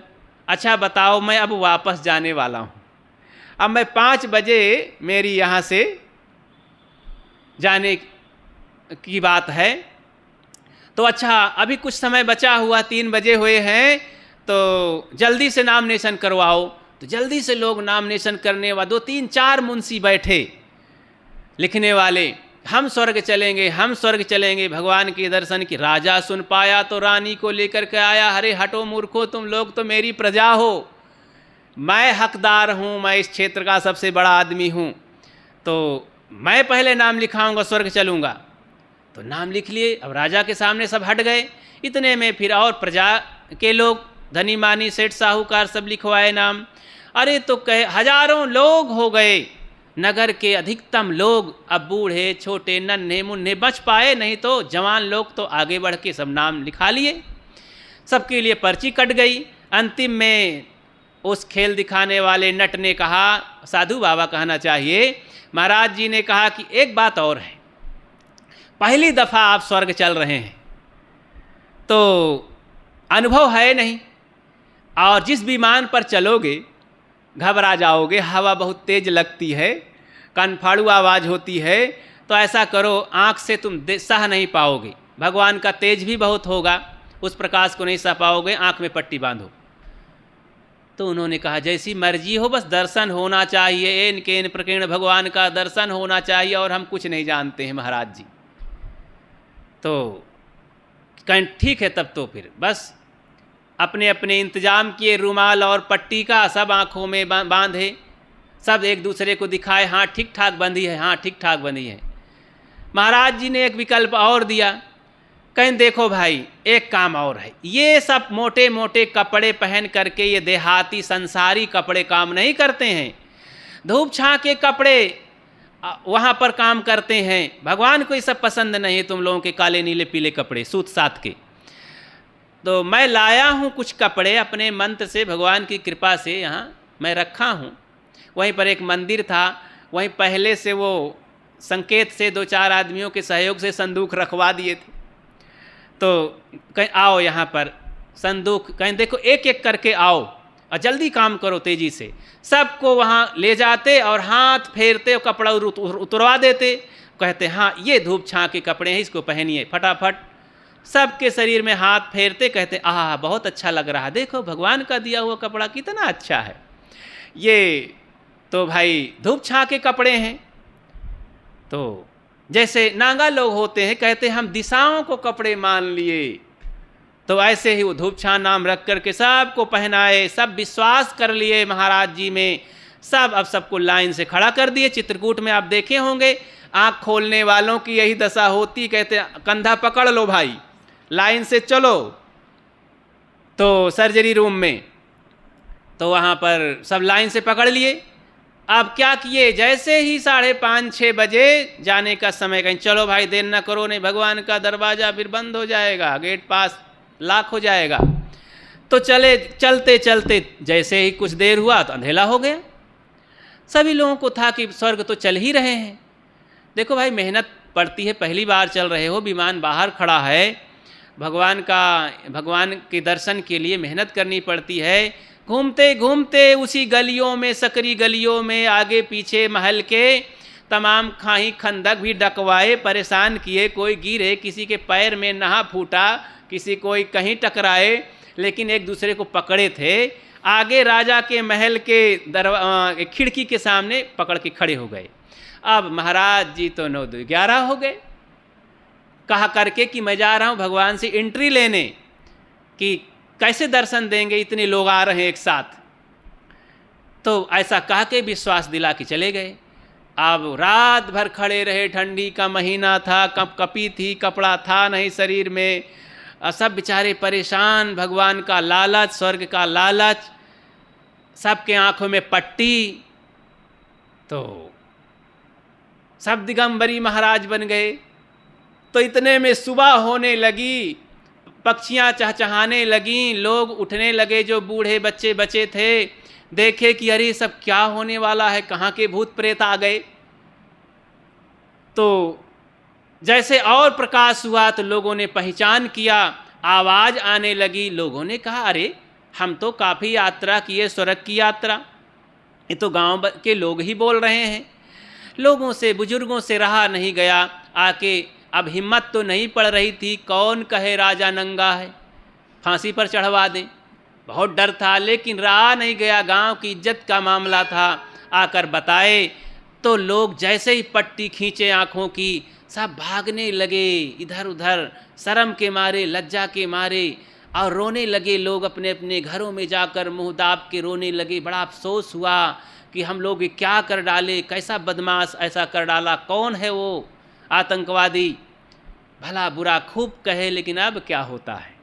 अच्छा बताओ, मैं अब वापस जाने वाला हूँ, अब मैं 5 बजे मेरी यहाँ से जाने की बात है। तो अच्छा अभी कुछ समय बचा हुआ, 3 बजे हुए हैं, तो जल्दी से नामिनेशन करवाओ। तो जल्दी से लोग नामिनेशन करने वाले 2-3-4 मुंशी बैठे लिखने वाले, हम स्वर्ग चलेंगे, हम स्वर्ग चलेंगे, भगवान के दर्शन की। राजा सुन पाया तो रानी को लेकर के आया, अरे हटो मूर्खो, तुम लोग तो मेरी प्रजा हो, मैं हकदार हूँ, मैं इस क्षेत्र का सबसे बड़ा आदमी हूँ, तो मैं पहले नाम लिखाऊंगा, स्वर्ग चलूँगा। तो नाम लिख लिए। अब राजा के सामने सब हट गए। इतने में फिर और प्रजा के लोग, धनी मानी, सेठ साहूकार, सब लिखवाए नाम। अरे तो कहे हजारों लोग हो गए, नगर के अधिकतम लोग, अब बूढ़े छोटे नन्हे मुन्ने बच पाए, नहीं तो जवान लोग तो आगे बढ़ के सब नाम लिखा लिए। सबके लिए पर्ची कट गई। अंतिम में उस खेल दिखाने वाले नट ने कहा, साधु बाबा कहना चाहिए, महाराज जी ने कहा कि एक बात और है, पहली दफ़ा आप स्वर्ग चल रहे हैं तो अनुभव है नहीं, और जिस विमान पर चलोगे घबरा जाओगे, हवा बहुत तेज लगती है, कनफाड़ू आवाज़ होती है, तो ऐसा करो आँख से तुम सह नहीं पाओगे, भगवान का तेज भी बहुत होगा, उस प्रकाश को नहीं सह पाओगे, आँख में पट्टी बांधो। तो उन्होंने कहा, जैसी मर्जी हो, बस दर्शन होना चाहिए, एन केन प्रकीर्ण भगवान का दर्शन होना चाहिए, और हम कुछ नहीं जानते हैं महाराज जी। तो कहीं ठीक है, तब तो फिर बस अपने अपने इंतजाम किए, रुमाल और पट्टी का, सब आँखों में बांधे, सब एक दूसरे को दिखाए, हाँ ठीक ठाक बंधी है, हाँ ठीक ठाक बंधी है। महाराज जी ने एक विकल्प और दिया, कहीं देखो भाई एक काम और है, ये सब मोटे मोटे कपड़े पहन करके ये देहाती संसारी कपड़े काम नहीं करते हैं, धूप छाँ के कपड़े वहाँ पर काम करते हैं, भगवान को ये सब पसंद नहीं है, तुम लोगों के काले नीले पीले कपड़े सूत सात के। तो मैं लाया हूँ कुछ कपड़े अपने मंत्र से, भगवान की कृपा से यहाँ मैं रखा हूँ। वहीं पर एक मंदिर था, वहीं पहले से वो संकेत से 2-4 आदमियों के सहयोग से संदूक रखवा दिए थे। तो कहीं आओ यहाँ पर संदूक, कहीं देखो एक एक करके आओ और जल्दी काम करो तेज़ी से। सबको वहाँ ले जाते और हाथ फेरते और कपड़ा उतरवा देते, कहते हाँ ये धूप छाँ के कपड़े हैं, इसको पहनिए फटाफट। सबके शरीर में हाथ फेरते, कहते आह बहुत अच्छा लग रहा है, देखो भगवान का दिया हुआ कपड़ा कितना अच्छा है, ये तो भाई धूप छाँ के कपड़े हैं। तो जैसे नागा लोग होते हैं, कहते हम दिशाओं को कपड़े मान लिए, तो ऐसे ही वो धूप छान नाम रख करके सबको पहनाए, सब विश्वास कर लिए महाराज जी में, सब अब सबको लाइन से खड़ा कर दिए। चित्रकूट में आप देखे होंगे, आँख खोलने वालों की यही दशा होती, कहते कंधा पकड़ लो भाई, लाइन से चलो। तो सर्जरी रूम में तो वहाँ पर सब लाइन से पकड़ लिए। अब क्या किए, जैसे ही 5:30-6 बजे जाने का समय, कहीं चलो भाई देर न करो, नहीं भगवान का दरवाज़ा फिर बंद हो जाएगा, गेट पास लॉक हो जाएगा। तो चलते चलते जैसे ही कुछ देर हुआ तो अंधेला हो गया। सभी लोगों को था कि स्वर्ग तो चल ही रहे हैं। देखो भाई, मेहनत पड़ती है, पहली बार चल रहे हो, विमान बाहर खड़ा है, भगवान के दर्शन के लिए मेहनत करनी पड़ती है। घूमते घूमते उसी गलियों में, सकरी गलियों में, आगे पीछे महल के तमाम खाई खंदक भी डकवाए, परेशान किए, कोई गिरे, किसी के पैर में नहा फूटा, किसी कोई कहीं टकराए, लेकिन एक दूसरे को पकड़े थे। आगे राजा के महल के खिड़की के सामने पकड़ के खड़े हो गए। अब महाराज जी तो 9-11 हो गए, कहा करके कि मैं जा रहा हूँ भगवान से एंट्री लेने, कि कैसे दर्शन देंगे, इतने लोग आ रहे हैं एक साथ। तो ऐसा कह के विश्वास दिला के चले गए। अब रात भर खड़े रहे, ठंडी का महीना था, कपी थी, कपड़ा था नहीं शरीर में, सब बेचारे परेशान, भगवान का लालच, स्वर्ग का लालच, सबके आंखों में पट्टी। तो सब दिगंबरी महाराज बन गए। तो इतने में सुबह होने लगी, पक्षियां चहचहाने लगीं, लोग उठने लगे, जो बूढ़े बच्चे बचे थे, देखे कि अरे सब क्या होने वाला है, कहाँ के भूत प्रेत आ गए। तो जैसे और प्रकाश हुआ तो लोगों ने पहचान किया, आवाज़ आने लगी। लोगों ने कहा अरे हम तो काफ़ी यात्रा किए, स्वर्ग की यात्रा, ये तो गांव के लोग ही बोल रहे हैं। लोगों से, बुजुर्गों से रहा नहीं गया, आके अब हिम्मत तो नहीं पड़ रही थी, कौन कहे राजा नंगा है, फांसी पर चढ़वा दें। बहुत डर था, लेकिन रहा नहीं गया, गांव की इज्जत का मामला था। आकर बताए तो लोग जैसे ही पट्टी खींचे आँखों की, सब भागने लगे इधर उधर, शर्म के मारे, लज्जा के मारे, और रोने लगे लोग, अपने अपने घरों में जाकर मुँह दाब के रोने लगे। बड़ा अफसोस हुआ कि हम लोग क्या कर डाले, कैसा बदमाश ऐसा कर डाला, कौन है वो आतंकवादी, भला बुरा खूब कहे, लेकिन अब क्या होता है।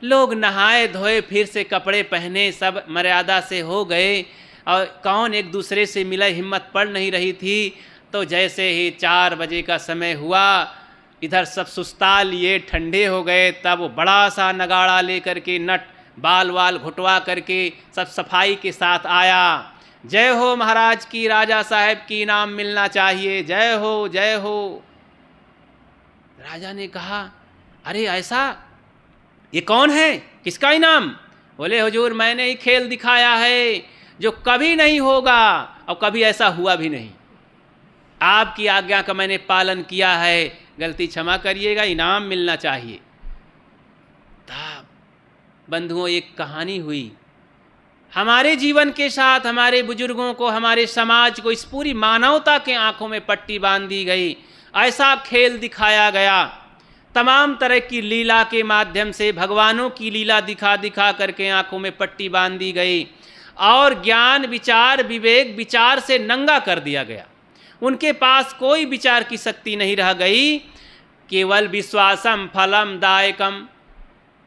लोग नहाए धोए, फिर से कपड़े पहने, सब मर्यादा से हो गए, और कौन एक दूसरे से मिला, हिम्मत पड़ नहीं रही थी। तो जैसे ही 4 बजे का समय हुआ, इधर सब सुस्ता लिए, ठंडे हो गए, तब वो बड़ा सा नगाड़ा लेकर के, नट बाल वाल घुटवा करके सब सफाई के साथ आया। जय हो महाराज की, राजा साहब की इनाम मिलना चाहिए, जय हो जय हो। राजा ने कहा अरे ऐसा, ये कौन है, किसका इनाम? बोले हुजूर मैंने ही खेल दिखाया है जो कभी नहीं होगा, और कभी ऐसा हुआ भी नहीं। आपकी आज्ञा का मैंने पालन किया है, गलती क्षमा करिएगा, इनाम मिलना चाहिए। तब बंधुओं एक कहानी हुई हमारे जीवन के साथ, हमारे बुजुर्गों को, हमारे समाज को, इस पूरी मानवता के आंखों में पट्टी बांध दी गई। ऐसा खेल दिखाया गया, तमाम तरह की लीला के माध्यम से, भगवानों की लीला दिखा दिखा करके आंखों में पट्टी बांध दी गई, और ज्ञान विचार विवेक विचार से नंगा कर दिया गया। उनके पास कोई विचार की शक्ति नहीं रह गई। केवल विश्वासम फलम दायकम,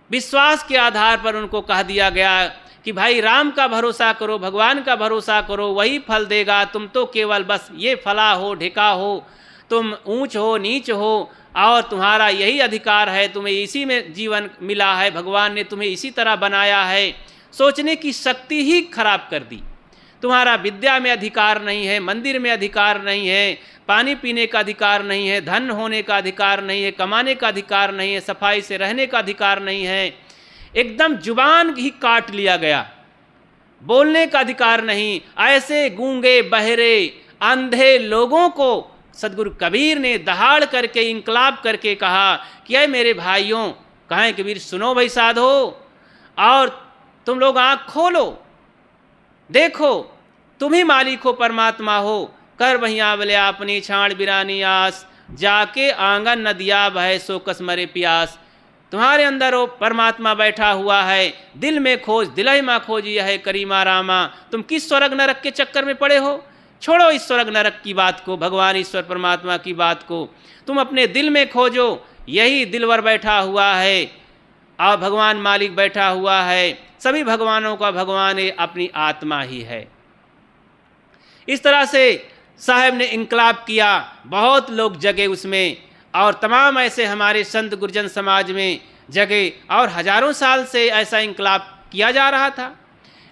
विश्वास के आधार पर उनको कह दिया गया कि भाई राम का भरोसा करो, भगवान का भरोसा करो, वही फल देगा। तुम तो केवल बस ये फला हो ढेका हो, तुम ऊंच हो नीच हो, और तुम्हारा यही अधिकार है, तुम्हें इसी में जीवन मिला है, भगवान ने तुम्हें इसी तरह बनाया है। सोचने की शक्ति ही खराब कर दी। तुम्हारा विद्या में अधिकार नहीं है, मंदिर में अधिकार नहीं है, पानी पीने का अधिकार नहीं है, धन होने का अधिकार नहीं है, कमाने का अधिकार नहीं है, सफाई से रहने का अधिकार नहीं है। एकदम जुबान ही काट लिया गया, बोलने का अधिकार नहीं। ऐसे गूंगे बहरे अंधे लोगों को सदगुरु कबीर ने दहाड़ करके, इंकलाब करके कहा कि अरे मेरे भाइयों, कहें कबीर सुनो भाई साधो, और तुम लोग आँख खोलो, देखो तुम ही मालिक हो, परमात्मा हो। कर वहिया बोले अपनी छाण बिरानी आस, जाके आंगन नदिया बहे सो कस मरे प्यास। तुम्हारे अंदर वो परमात्मा बैठा हुआ है, दिल में खोज, दिलय माँ खोजी है करीमा रामा। तुम किस स्वर्ग नरक के चक्कर में पड़े हो? छोड़ो इस स्वर्ग नरक की बात को, भगवान ईश्वर परमात्मा की बात को तुम अपने दिल में खोजो। यही दिलवर बैठा हुआ है और भगवान मालिक बैठा हुआ है। सभी भगवानों का भगवान अपनी आत्मा ही है। इस तरह से साहब ने इनकलाब किया, बहुत लोग जगे उसमें, और तमाम ऐसे हमारे संत गुरजन समाज में जगे, और हजारों साल से ऐसा इनकलाब किया जा रहा था।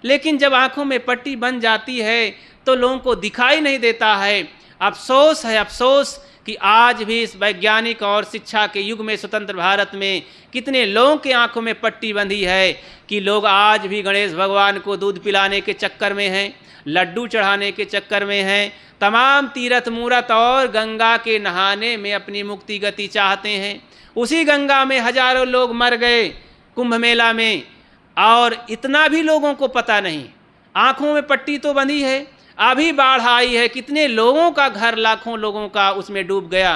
लेकिन जब आंखों में पट्टी बन जाती है तो लोगों को दिखाई नहीं देता है। अफसोस है, अफसोस कि आज भी इस वैज्ञानिक और शिक्षा के युग में, स्वतंत्र भारत में, कितने लोगों के आंखों में पट्टी बंधी है कि लोग आज भी गणेश भगवान को दूध पिलाने के चक्कर में हैं, लड्डू चढ़ाने के चक्कर में हैं, तमाम तीर्थ मूर्त और गंगा के नहाने में अपनी मुक्ति गति चाहते हैं। उसी गंगा में हजारों लोग मर गए कुंभ मेला में, और इतना भी लोगों को पता नहीं। आंखों में पट्टी तो बंधी है, अभी बाढ़ आई है, कितने लोगों का घर, लाखों लोगों का उसमें डूब गया,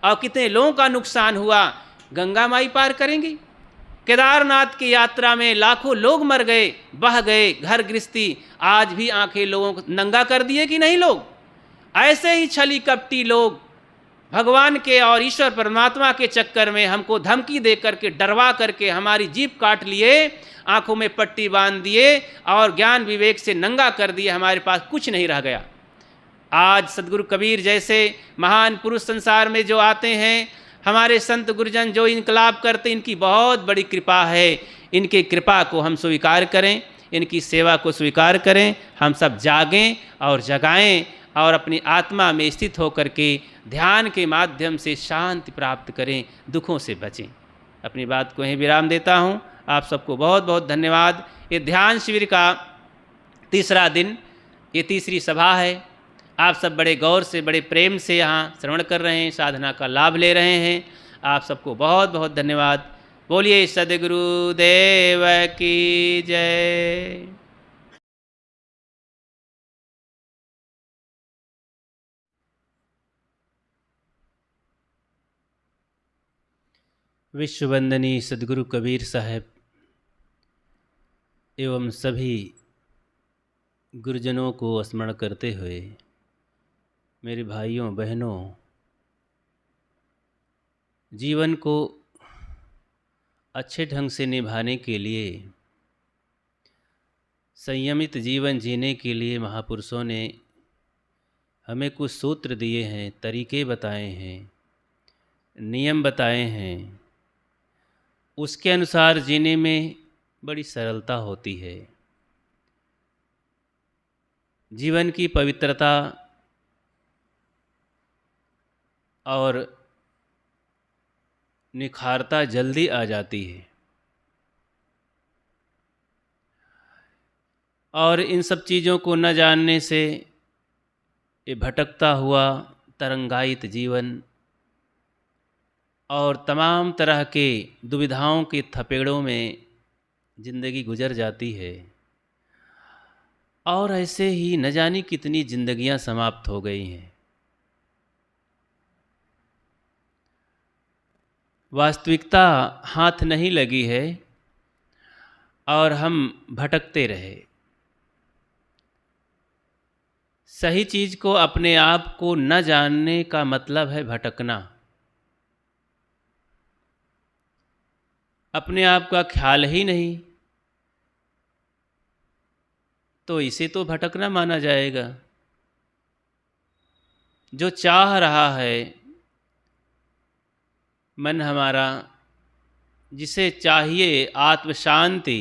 और कितने लोगों का नुकसान हुआ। गंगा माई पार करेंगी? केदारनाथ की यात्रा में लाखों लोग मर गए, बह गए, घर गृहस्थी, आज भी आंखें लोगों को नंगा कर दिए कि नहीं लोग? ऐसे ही छली कपटी लोग भगवान के और ईश्वर परमात्मा के चक्कर में हमको धमकी दे करके, डरवा करके हमारी जीभ काट लिए, आंखों में पट्टी बांध दिए और ज्ञान विवेक से नंगा कर दिए। हमारे पास कुछ नहीं रह गया। आज सदगुरु कबीर जैसे महान पुरुष संसार में जो आते हैं, हमारे संत गुरुजन जो इनकलाब करते, इनकी बहुत बड़ी कृपा है। इनकी कृपा को हम स्वीकार करें, इनकी सेवा को स्वीकार करें। हम सब जागें और जगाएं और अपनी आत्मा में स्थित होकर के ध्यान के माध्यम से शांति प्राप्त करें, दुखों से बचें। अपनी बात को यहीं विराम देता हूँ। आप सबको बहुत बहुत धन्यवाद। ये ध्यान शिविर का तीसरा दिन, ये तीसरी सभा है। आप सब बड़े गौर से, बड़े प्रेम से यहाँ श्रवण कर रहे हैं, साधना का लाभ ले रहे हैं। आप सबको बहुत बहुत धन्यवाद। बोलिए सद्गुरु देव की जय। विश्ववंदनीय सद्गुरु कबीर साहब एवं सभी गुरुजनों को स्मरण करते हुए, मेरे भाइयों बहनों, जीवन को अच्छे ढंग से निभाने के लिए, संयमित जीवन जीने के लिए महापुरुषों ने हमें कुछ सूत्र दिए हैं, तरीके बताए हैं, नियम बताए हैं। उसके अनुसार जीने में बड़ी सरलता होती है। जीवन की पवित्रता और निखारता जल्दी आ जाती है। और इन सब चीज़ों को न जानने से ये भटकता हुआ तरंगायित जीवन और तमाम तरह के दुविधाओं के थपेड़ों में ज़िंदगी गुजर जाती है। और ऐसे ही न जाने कितनी जिंदगियां समाप्त हो गई हैं। वास्तविकता हाथ नहीं लगी है और हम भटकते रहे। सही चीज़ को, अपने आप को न जानने का मतलब है भटकना। अपने आप का ख्याल ही नहीं तो इसे तो भटकना माना जाएगा। जो चाह रहा है मन हमारा, जिसे चाहिए आत्म शांति,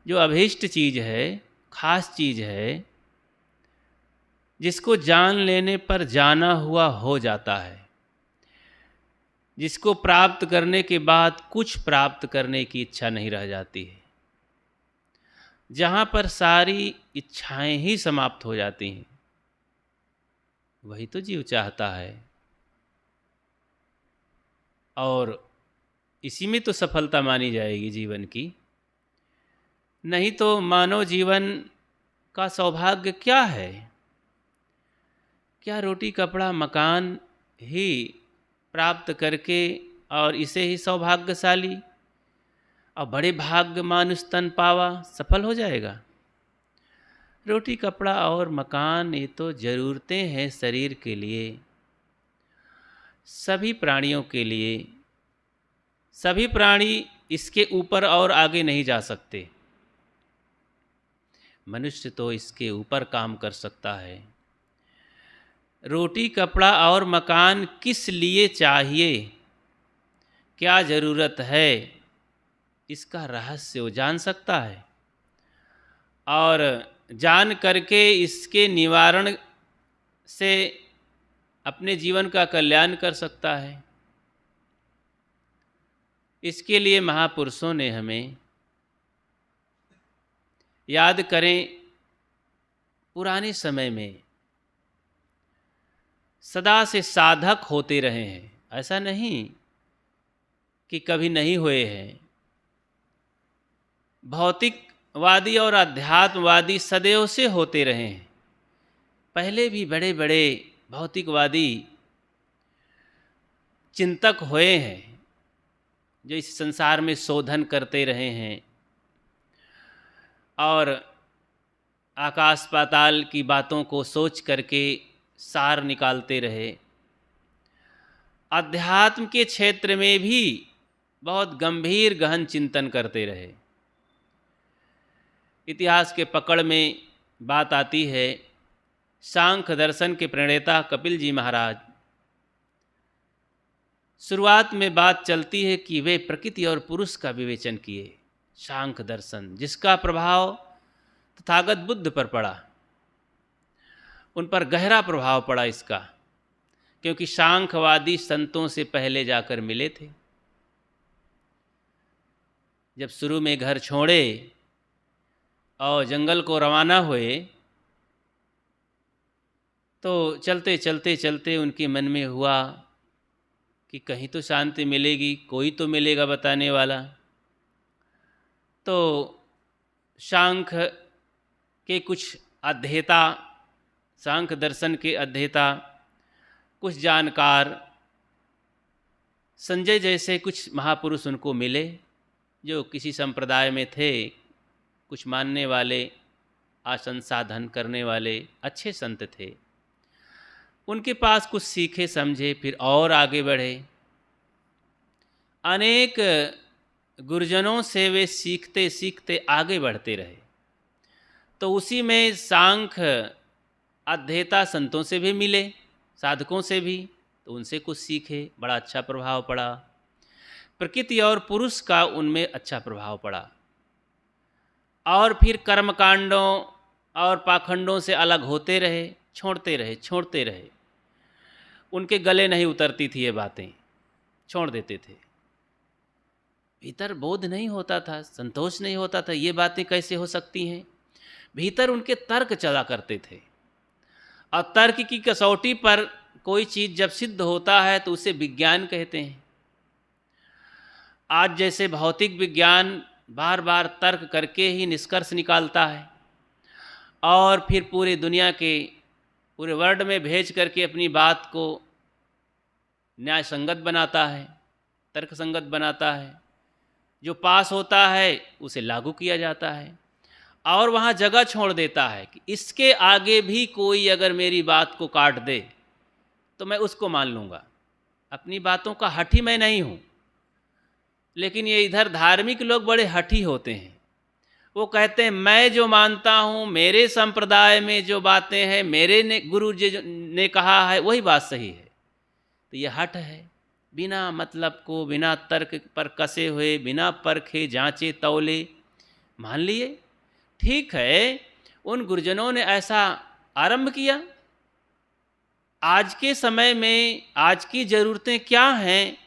जो अभीष्ट चीज़ है, खास चीज़ है, जिसको जान लेने पर जाना हुआ हो जाता है, जिसको प्राप्त करने के बाद कुछ प्राप्त करने की इच्छा नहीं रह जाती है, जहाँ पर सारी इच्छाएं ही समाप्त हो जाती हैं, वही तो जीव चाहता है। और इसी में तो सफलता मानी जाएगी जीवन की। नहीं तो मानव जीवन का सौभाग्य क्या है? क्या रोटी कपड़ा मकान ही प्राप्त करके और इसे ही सौभाग्यशाली और बड़े भाग्य मानुष तन पावा सफल हो जाएगा। रोटी कपड़ा और मकान ये तो ज़रूरतें हैं शरीर के लिए, सभी प्राणियों के लिए। सभी प्राणी इसके ऊपर और आगे नहीं जा सकते। मनुष्य तो इसके ऊपर काम कर सकता है। रोटी कपड़ा और मकान किस लिए चाहिए, क्या ज़रूरत है, इसका रहस्य वो जान सकता है और जान करके इसके निवारण से अपने जीवन का कल्याण कर सकता है। इसके लिए महापुरुषों ने हमें याद करें, पुराने समय में सदा से साधक होते रहे हैं, ऐसा नहीं कि कभी नहीं हुए हैं। भौतिकवादी और अध्यात्मवादी सदैव से होते रहे हैं। पहले भी बड़े बड़े भौतिकवादी चिंतक हुए हैं जो इस संसार में शोधन करते रहे हैं और आकाश पाताल की बातों को सोच करके सार निकालते रहे। अध्यात्म के क्षेत्र में भी बहुत गंभीर गहन चिंतन करते रहे। इतिहास के पकड़ में बात आती है, सांख्य दर्शन के प्रणेता कपिल जी महाराज, शुरुआत में बात चलती है कि वे प्रकृति और पुरुष का विवेचन किए। सांख्य दर्शन जिसका प्रभाव तथागत बुद्ध पर पड़ा, उन पर गहरा प्रभाव पड़ा इसका, क्योंकि सांख्यवादी संतों से पहले जाकर मिले थे। जब शुरू में घर छोड़े और जंगल को रवाना हुए तो चलते चलते चलते उनके मन में हुआ कि कहीं तो शांति मिलेगी, कोई तो मिलेगा बताने वाला। तो सांख्य के कुछ अध्येता, सांख्य दर्शन के अध्येता, कुछ जानकार, संजय जैसे कुछ महापुरुष उनको मिले जो किसी संप्रदाय में थे, कुछ मानने वाले, आसन साधन करने वाले अच्छे संत थे। उनके पास कुछ सीखे समझे, फिर और आगे बढ़े। अनेक गुरुजनों से वे सीखते सीखते आगे बढ़ते रहे। तो उसी में सांख्य अध्येता संतों से भी मिले, साधकों से भी, तो उनसे कुछ सीखे, बड़ा अच्छा प्रभाव पड़ा। प्रकृति और पुरुष का उनमें अच्छा प्रभाव पड़ा। और फिर कर्मकांडों और पाखंडों से अलग होते रहे, छोड़ते रहे, छोड़ते रहे। उनके गले नहीं उतरती थी ये बातें, छोड़ देते थे। भीतर बोध नहीं होता था, संतोष नहीं होता था, ये बातें कैसे हो सकती हैं। भीतर उनके तर्क चला करते थे और तर्क की कसौटी पर कोई चीज़ जब सिद्ध होता है तो उसे विज्ञान कहते हैं। आज जैसे भौतिक विज्ञान बार बार तर्क करके ही निष्कर्ष निकालता है और फिर पूरी दुनिया के पूरे वर्ल्ड में भेज करके अपनी बात को न्याय संगत बनाता है, तर्क संगत बनाता है। जो पास होता है उसे लागू किया जाता है और वहाँ जगह छोड़ देता है कि इसके आगे भी कोई अगर मेरी बात को काट दे तो मैं उसको मान लूँगा। अपनी बातों का हठी मैं नहीं हूँ। लेकिन ये इधर धार्मिक लोग बड़े हठी होते हैं। वो कहते हैं मैं जो मानता हूँ, मेरे संप्रदाय में जो बातें हैं, मेरे गुरु जी ने कहा है वही बात सही है। तो ये हठ है, बिना मतलब को, बिना तर्क पर कसे हुए, बिना परखे जांचे तौले मान लिए। ठीक है, उन गुरुजनों ने ऐसा आरंभ किया। आज के समय में आज की ज़रूरतें क्या हैं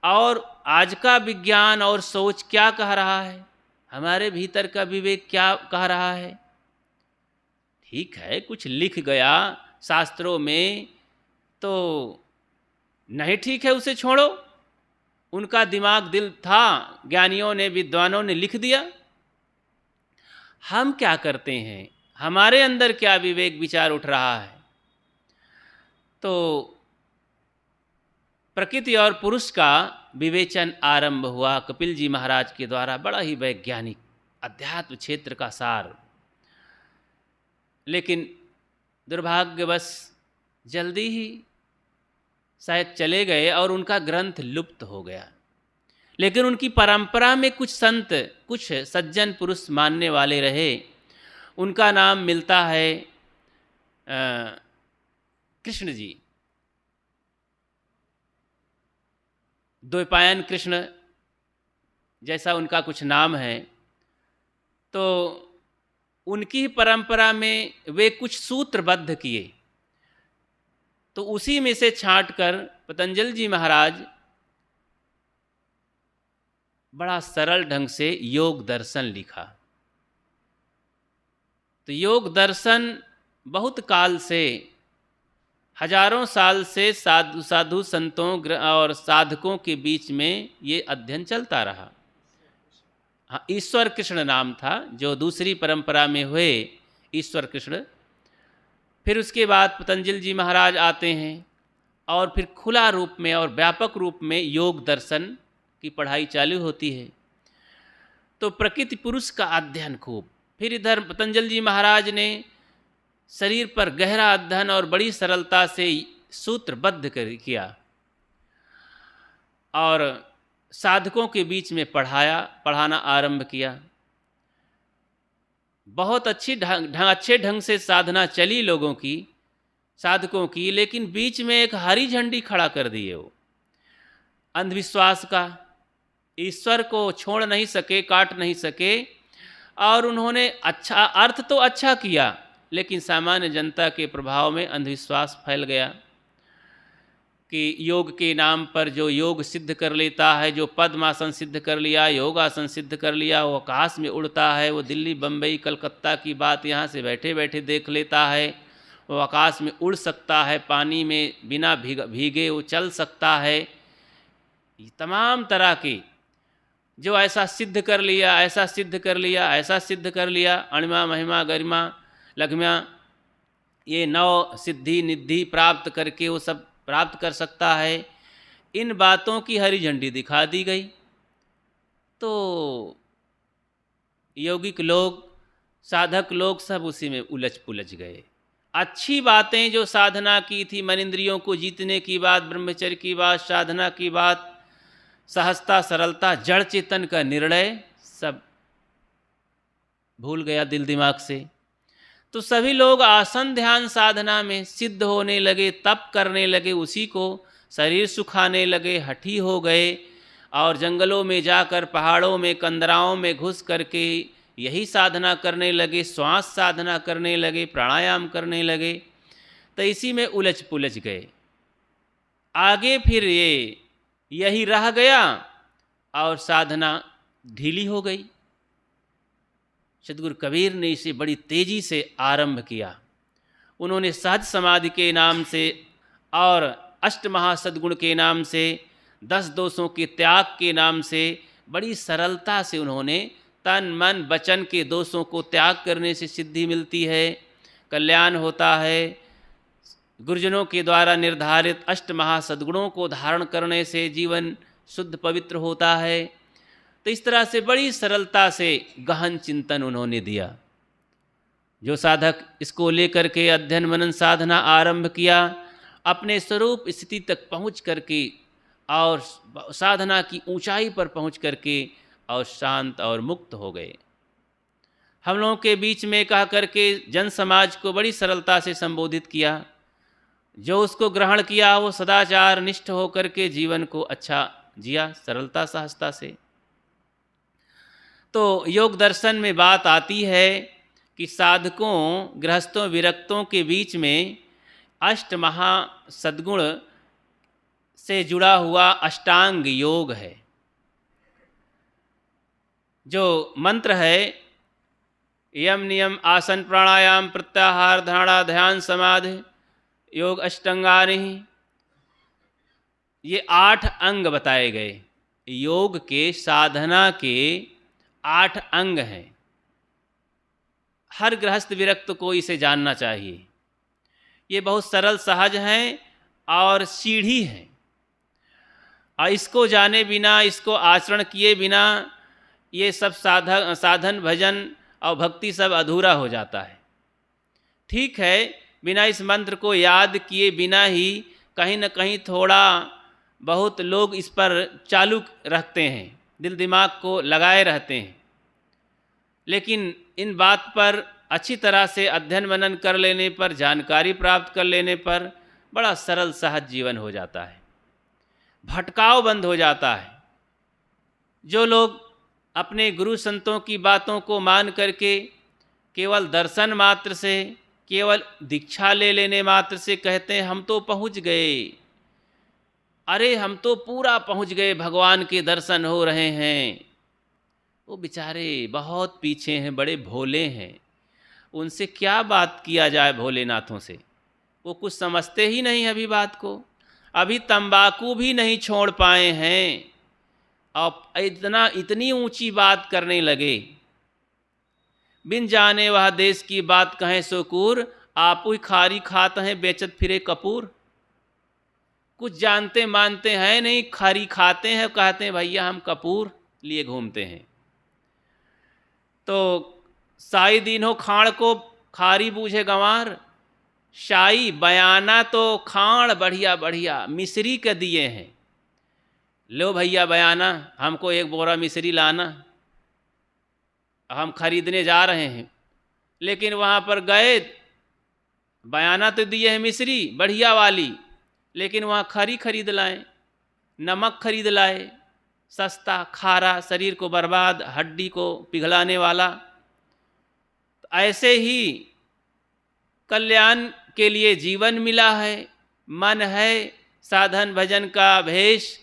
और आज का विज्ञान और सोच क्या कह रहा है, हमारे भीतर का विवेक क्या कह रहा है। ठीक है, कुछ लिख गया शास्त्रों में तो नहीं ठीक है, उसे छोड़ो। उनका दिमाग दिल था, ज्ञानियों ने, विद्वानों ने लिख दिया। हम क्या करते हैं, हमारे अंदर क्या विवेक विचार उठ रहा है। तो प्रकृति और पुरुष का विवेचन आरंभ हुआ कपिल जी महाराज के द्वारा, बड़ा ही वैज्ञानिक अध्यात्म क्षेत्र का सार। लेकिन दुर्भाग्यवश जल्दी ही शायद चले गए और उनका ग्रंथ लुप्त हो गया। लेकिन उनकी परंपरा में कुछ संत, कुछ सज्जन पुरुष मानने वाले रहे। उनका नाम मिलता है कृष्ण जी, द्वैपायन कृष्ण जैसा उनका कुछ नाम है। तो उनकी परंपरा में वे कुछ सूत्रबद्ध किए, तो उसी में से छांटकर पतंजलि जी महाराज बड़ा सरल ढंग से योग दर्शन लिखा। तो योग दर्शन बहुत काल से, हजारों साल से साधु संतों और साधकों के बीच में ये अध्ययन चलता रहा। हाँ, ईश्वर कृष्ण नाम था जो दूसरी परंपरा में हुए, ईश्वर कृष्ण। फिर उसके बाद पतंजलि जी महाराज आते हैं और फिर खुला रूप में और व्यापक रूप में योग दर्शन की पढ़ाई चालू होती है। तो प्रकृति पुरुष का अध्ययन खूब। फिर इधर पतंजलि जी महाराज ने शरीर पर गहरा अध्ययन और बड़ी सरलता से सूत्रबद्ध किया और साधकों के बीच में पढ़ाना आरंभ किया। बहुत अच्छे ढंग से साधना चली लोगों की, साधकों की, लेकिन बीच में एक हरी झंडी खड़ा कर दिए वो अंधविश्वास का। ईश्वर को छोड़ नहीं सके, काट नहीं सके, और उन्होंने अच्छा अर्थ तो अच्छा किया, लेकिन सामान्य जनता के प्रभाव में अंधविश्वास फैल गया कि योग के नाम पर जो योग सिद्ध कर लेता है, जो पद्मासन सिद्ध कर लिया, योगासन सिद्ध कर लिया, वो आकाश में उड़ता है, वो दिल्ली बम्बई कलकत्ता की बात यहाँ से बैठे बैठे देख लेता है, वो आकाश में उड़ सकता है, पानी में बिना भीगे वो चल सकता है। तमाम तरह के जो ऐसा सिद्ध कर लिया, ऐसा सिद्ध कर लिया, ऐसा सिद्ध कर लिया, अणिमा महिमा गरिमा लघिमा, ये 9 सिद्धि निधि प्राप्त करके वो सब प्राप्त कर सकता है। इन बातों की हरी झंडी दिखा दी गई। तो यौगिक लोग, साधक लोग सब उसी में उलझ पुलझ गए। अच्छी बातें जो साधना की थी, मन इंद्रियों को जीतने की बात, ब्रह्मचर्य की बात, साधना की बात, सहजता, सरलता, जड़ चेतन का निर्णय, सब भूल गया दिल दिमाग से। तो सभी लोग आसन ध्यान साधना में सिद्ध होने लगे, तप करने लगे, उसी को शरीर सुखाने लगे, हठी हो गए और जंगलों में जाकर, पहाड़ों में, कंदराओं में घुस करके यही साधना करने लगे, श्वास साधना करने लगे, प्राणायाम करने लगे। तो इसी में उलझ पुलझ गए। आगे फिर यही रह गया और साधना ढीली हो गई। सद्गुरु कबीर ने इसे बड़ी तेजी से आरंभ किया। उन्होंने सहज समाधि के नाम से और अष्ट महासद्गुण के नाम से, 10 दोषों के त्याग के नाम से बड़ी सरलता से उन्होंने तन मन वचन के दोषों को त्याग करने से सिद्धि मिलती है, कल्याण होता है। गुरुजनों के द्वारा निर्धारित अष्ट महासद्गुणों को धारण करने से जीवन शुद्ध पवित्र होता है। तो इस तरह से बड़ी सरलता से गहन चिंतन उन्होंने दिया। जो साधक इसको लेकर के अध्ययन मनन साधना आरंभ किया, अपने स्वरूप स्थिति तक पहुँच करके और साधना की ऊंचाई पर पहुँच करके और शांत और मुक्त हो गए। हम लोगों के बीच में कह करके जन समाज को बड़ी सरलता से संबोधित किया। जो उसको ग्रहण किया वो सदाचार निष्ठ होकर के जीवन को अच्छा जिया, सरलता सहजता से। तो योग दर्शन में बात आती है कि साधकों, गृहस्थों, विरक्तों के बीच में अष्ट महासद्गुण से जुड़ा हुआ अष्टांग योग है। जो मंत्र है, यम नियम आसन प्राणायाम प्रत्याहार धारणा ध्यान समाधि योग अष्टांगानि, ये 8 अंग बताए गए। योग के साधना के 8 अंग हैं। हर गृहस्थ विरक्त को इसे जानना चाहिए। ये बहुत सरल सहज हैं और सीढ़ी हैं। और इसको जाने बिना, इसको आचरण किए बिना ये सब साधन भजन और भक्ति सब अधूरा हो जाता है। ठीक है, बिना इस मंत्र को याद किए बिना ही कहीं न कहीं थोड़ा बहुत लोग इस पर चालू रखते हैं, दिल दिमाग को लगाए रहते हैं, लेकिन इन बात पर अच्छी तरह से अध्ययन मनन कर लेने पर, जानकारी प्राप्त कर लेने पर बड़ा सरल सहज जीवन हो जाता है, भटकाव बंद हो जाता है। जो लोग अपने गुरु संतों की बातों को मान करके केवल दर्शन मात्र से, केवल दीक्षा ले लेने मात्र से कहते हैं हम तो पहुंच गए, अरे हम तो पूरा पहुंच गए, भगवान के दर्शन हो रहे हैं, वो बेचारे बहुत पीछे हैं, बड़े भोले हैं, उनसे क्या बात किया जाए भोलेनाथों से। वो कुछ समझते ही नहीं अभी बात को, अभी तंबाकू भी नहीं छोड़ पाए हैं और इतनी ऊंची बात करने लगे। बिन जाने वह देश की बात कहें सोकूर, आप ही खारी खाते हैं बेचत फिरे कपूर। कुछ जानते मानते हैं नहीं, खारी खाते हैं, कहते हैं भैया हम कपूर लिए घूमते हैं। तो साई दीनो खाड़ को खारी बूझे गंवार, शाही बयाना तो खाड़ बढ़िया बढ़िया मिश्री के दिए हैं, लो भैया बयाना हमको एक बोरा मिश्री लाना, हम खरीदने जा रहे हैं। लेकिन वहाँ पर गए, बयाना तो दिए हैं मिश्री बढ़िया वाली, लेकिन वहाँ खरी खरीद लाए, नमक खरीद लाए, सस्ता खारा, शरीर को बर्बाद, हड्डी को पिघलाने वाला। तो ऐसे ही कल्याण के लिए जीवन मिला है, मन है, साधन भजन का भेष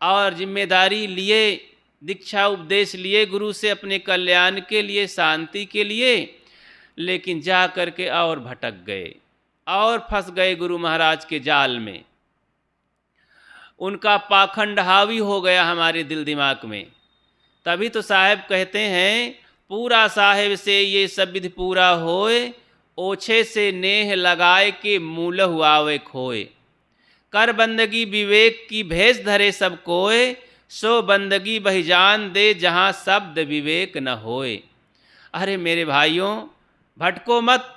और जिम्मेदारी लिए, दीक्षा उपदेश लिए गुरु से अपने कल्याण के लिए, शांति के लिए, लेकिन जा करके और भटक गए और फंस गए गुरु महाराज के जाल में। उनका पाखंड हावी हो गया हमारे दिल दिमाग में। तभी तो साहेब कहते हैं, पूरा साहेब से ये सब विधि पूरा होए, ओछे से नेह लगाए के मूल हुआवे खोए। कर बंदगी विवेक की भेष धरे सब कोय, सो बंदगी बहिजान दे जहाँ शब्द विवेक न होए। अरे मेरे भाइयों, भटको मत,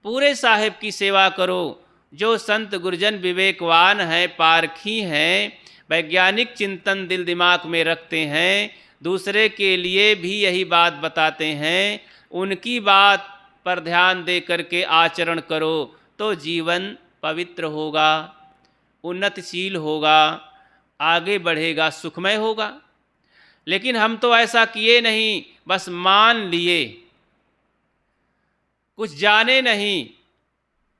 पूरे साहेब की सेवा करो। जो संत गुरजन विवेकवान हैं, पारखी हैं, वैज्ञानिक चिंतन दिल दिमाग में रखते हैं, दूसरे के लिए भी यही बात बताते हैं, उनकी बात पर ध्यान दे करके आचरण करो तो जीवन पवित्र होगा, उन्नतिशील होगा, आगे बढ़ेगा, सुखमय होगा। लेकिन हम तो ऐसा किए नहीं, बस मान लिए, कुछ जाने नहीं।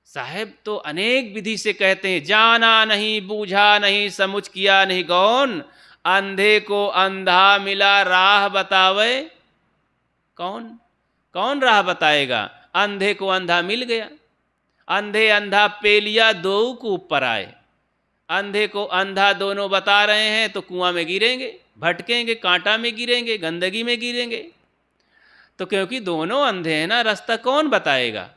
साहेब तो अनेक विधि से कहते हैं, जाना नहीं, बूझा नहीं, समुझ किया नहीं गौन, अंधे को अंधा मिला राह बतावे कौन। कौन राह बताएगा? अंधे को अंधा मिल गया, अंधे अंधा पे लिया, दो को ऊपर आए। अंधे को अंधा दोनों बता रहे हैं तो कुआं में गिरेंगे, भटकेंगे, कांटा में गिरेंगे, गंदगी में गिरेंगे। तो क्योंकि दोनों अंधे हैं ना, रास्ता कौन बताएगा?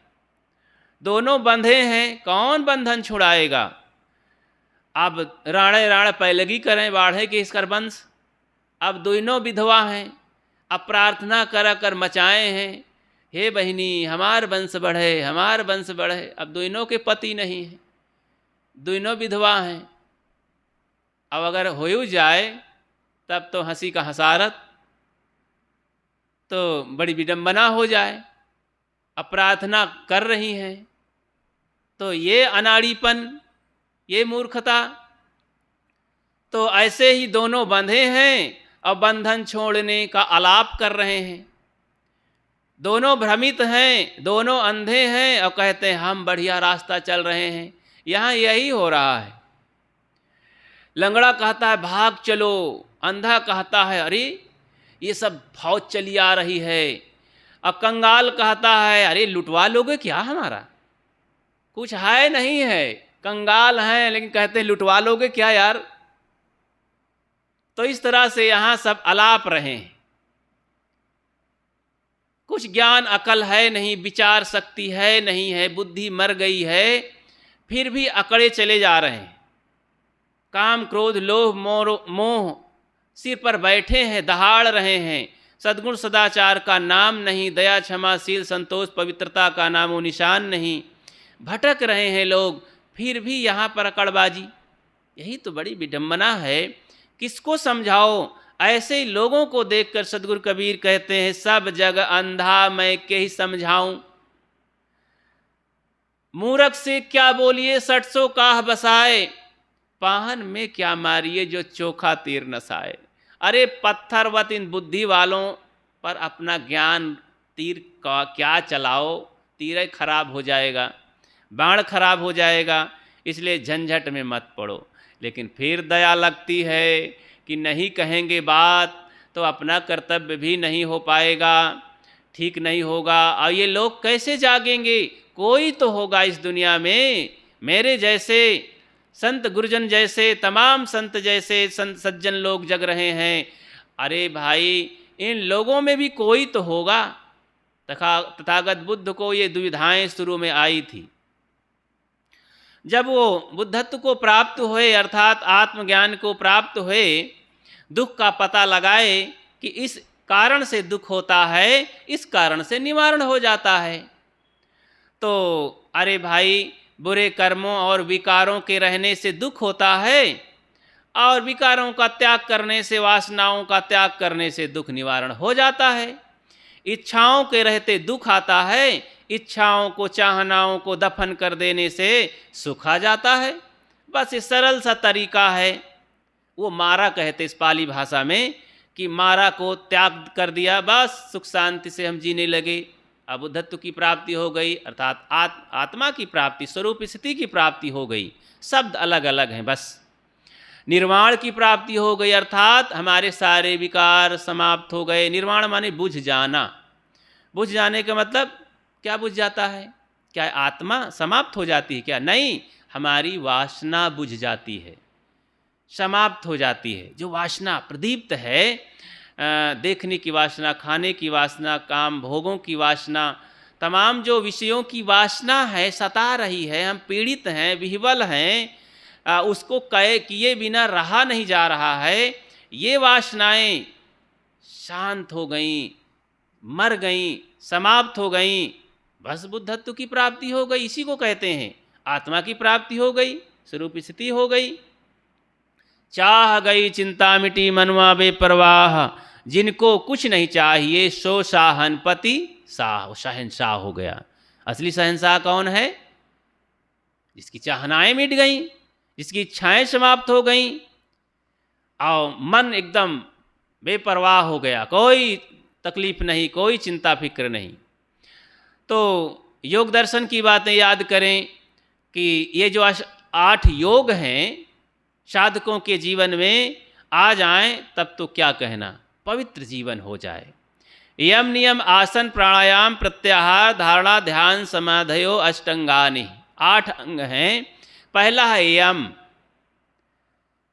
दोनों बंधे हैं, कौन बंधन छुड़ाएगा? अब राणे राण पैलगी करें बाढ़े के इसकर वंश। अब दोनों विधवा हैं, अब प्रार्थना कर मचाए हैं, हे बहिनी हमार वंश बढ़े, हमार वंश बढ़े। अब दोनों के पति नहीं हैं, दोनों विधवा हैं। अब अगर हो जाए तब तो हंसी का हसारत, तो बड़ी विडंबना हो जाए। अब प्रार्थना कर रही हैं तो ये अनाड़ीपन, ये मूर्खता। तो ऐसे ही दोनों बंधे हैं और बंधन छोड़ने का आलाप कर रहे हैं। दोनों भ्रमित हैं, दोनों अंधे हैं और कहते हैं हम बढ़िया रास्ता चल रहे हैं। यहाँ यही हो रहा है। लंगड़ा कहता है भाग चलो, अंधा कहता है अरे ये सब फौज चली आ रही है। अब कंगाल कहता है अरे लुटवा लोगे क्या हमारा, कुछ है नहीं है, कंगाल हैं लेकिन कहते हैं लुटवा लोगे क्या यार। तो इस तरह से यहाँ सब अलाप रहे हैं। कुछ ज्ञान अकल है नहीं, विचार शक्ति है नहीं है, बुद्धि मर गई है, फिर भी अकड़े चले जा रहे हैं। काम क्रोध लोभ मोह सिर पर बैठे हैं, दहाड़ रहे हैं। सद्गुण सदाचार का नाम नहीं, दया क्षमाशील संतोष पवित्रता का नामो निशान नहीं। भटक रहे हैं लोग, फिर भी यहाँ पर अकड़बाजी। यही तो बड़ी विडम्बना है। किसको समझाओ? ऐसे लोगों को देखकर सद्गुरु कबीर कहते हैं, सब जग अंधा मैं के ही समझाऊं। मूर्ख से क्या बोलिए 600 काह बसाए, पाहन में क्या मारिए जो चोखा तीर नसाए। अरे पत्थरवत इन बुद्धि वालों पर अपना ज्ञान तीर का क्या चलाओ, तीर खराब हो जाएगा, बाण खराब हो जाएगा, इसलिए झंझट में मत पड़ो। लेकिन फिर दया लगती है कि नहीं कहेंगे बात तो अपना कर्तव्य भी नहीं हो पाएगा, ठीक नहीं होगा। और ये लोग कैसे जागेंगे? कोई तो होगा इस दुनिया में मेरे जैसे, संत गुरुजन जैसे, तमाम संत जैसे संत सज्जन लोग जग रहे हैं। अरे भाई, इन लोगों में भी कोई तो होगा। तथागत बुद्ध को ये दुविधाएं शुरू में आई थी। जब वो बुद्धत्व को प्राप्त हुए, अर्थात आत्मज्ञान को प्राप्त हुए, दुख का पता लगाए कि इस कारण से दुख होता है, इस कारण से निवारण हो जाता है। तो अरे भाई, बुरे कर्मों और विकारों के रहने से दुख होता है, और विकारों का त्याग करने से, वासनाओं का त्याग करने से दुख निवारण हो जाता है। इच्छाओं के रहते दुख आता है, इच्छाओं को, चाहनाओं को दफन कर देने से सुख आ जाता है। बस ये सरल सा तरीका है। वो मारा कहते इस पाली भाषा में कि मारा को त्याग कर दिया, बस सुख शांति से हम जीने लगे। अब बुद्धत्व की प्राप्ति हो गई, अर्थात आत्मा की प्राप्ति, स्वरूप स्थिति की प्राप्ति हो गई। शब्द अलग अलग हैं, बस निर्वाण की प्राप्ति हो गई, अर्थात हमारे सारे विकार समाप्त हो गए। निर्वाण माने बुझ जाना। बुझ जाने का मतलब क्या बुझ जाता है? क्या आत्मा समाप्त हो जाती है क्या? नहीं, हमारी वासना बुझ जाती है, समाप्त हो जाती है। जो वासना प्रदीप्त है, देखने की वासना, खाने की वासना, काम भोगों की वासना, तमाम जो विषयों की वासना है, सता रही है, हम पीड़ित हैं, विह्वल हैं, उसको किए बिना रहा नहीं जा रहा है। ये वासनाएं शांत हो गईं, मर गईं, समाप्त हो गईं, बस बुद्धत्व की प्राप्ति हो गई। इसी को कहते हैं आत्मा की प्राप्ति हो गई, स्वरूप स्थिति हो गई। चाह गई चिंता मिटी मनवा बेपरवाह, जिनको कुछ नहीं चाहिए सो शाहनपति शाह, शहनशाह हो गया। असली शहनशाह कौन है? जिसकी चाहनाएं मिट गईं, जिसकी इच्छाएं समाप्त हो गईं, और मन एकदम बेपरवाह हो गया, कोई तकलीफ नहीं, कोई चिंता फिक्र नहीं। तो योग दर्शन की बातें याद करें कि ये जो 8 योग हैं, साधकों के जीवन में आ जाएं तब तो क्या कहना, पवित्र जीवन हो जाए। यम नियम आसन प्राणायाम प्रत्याहार धारणा ध्यान समाधयो अष्टांगानि, 8 अंग हैं। पहला है यम।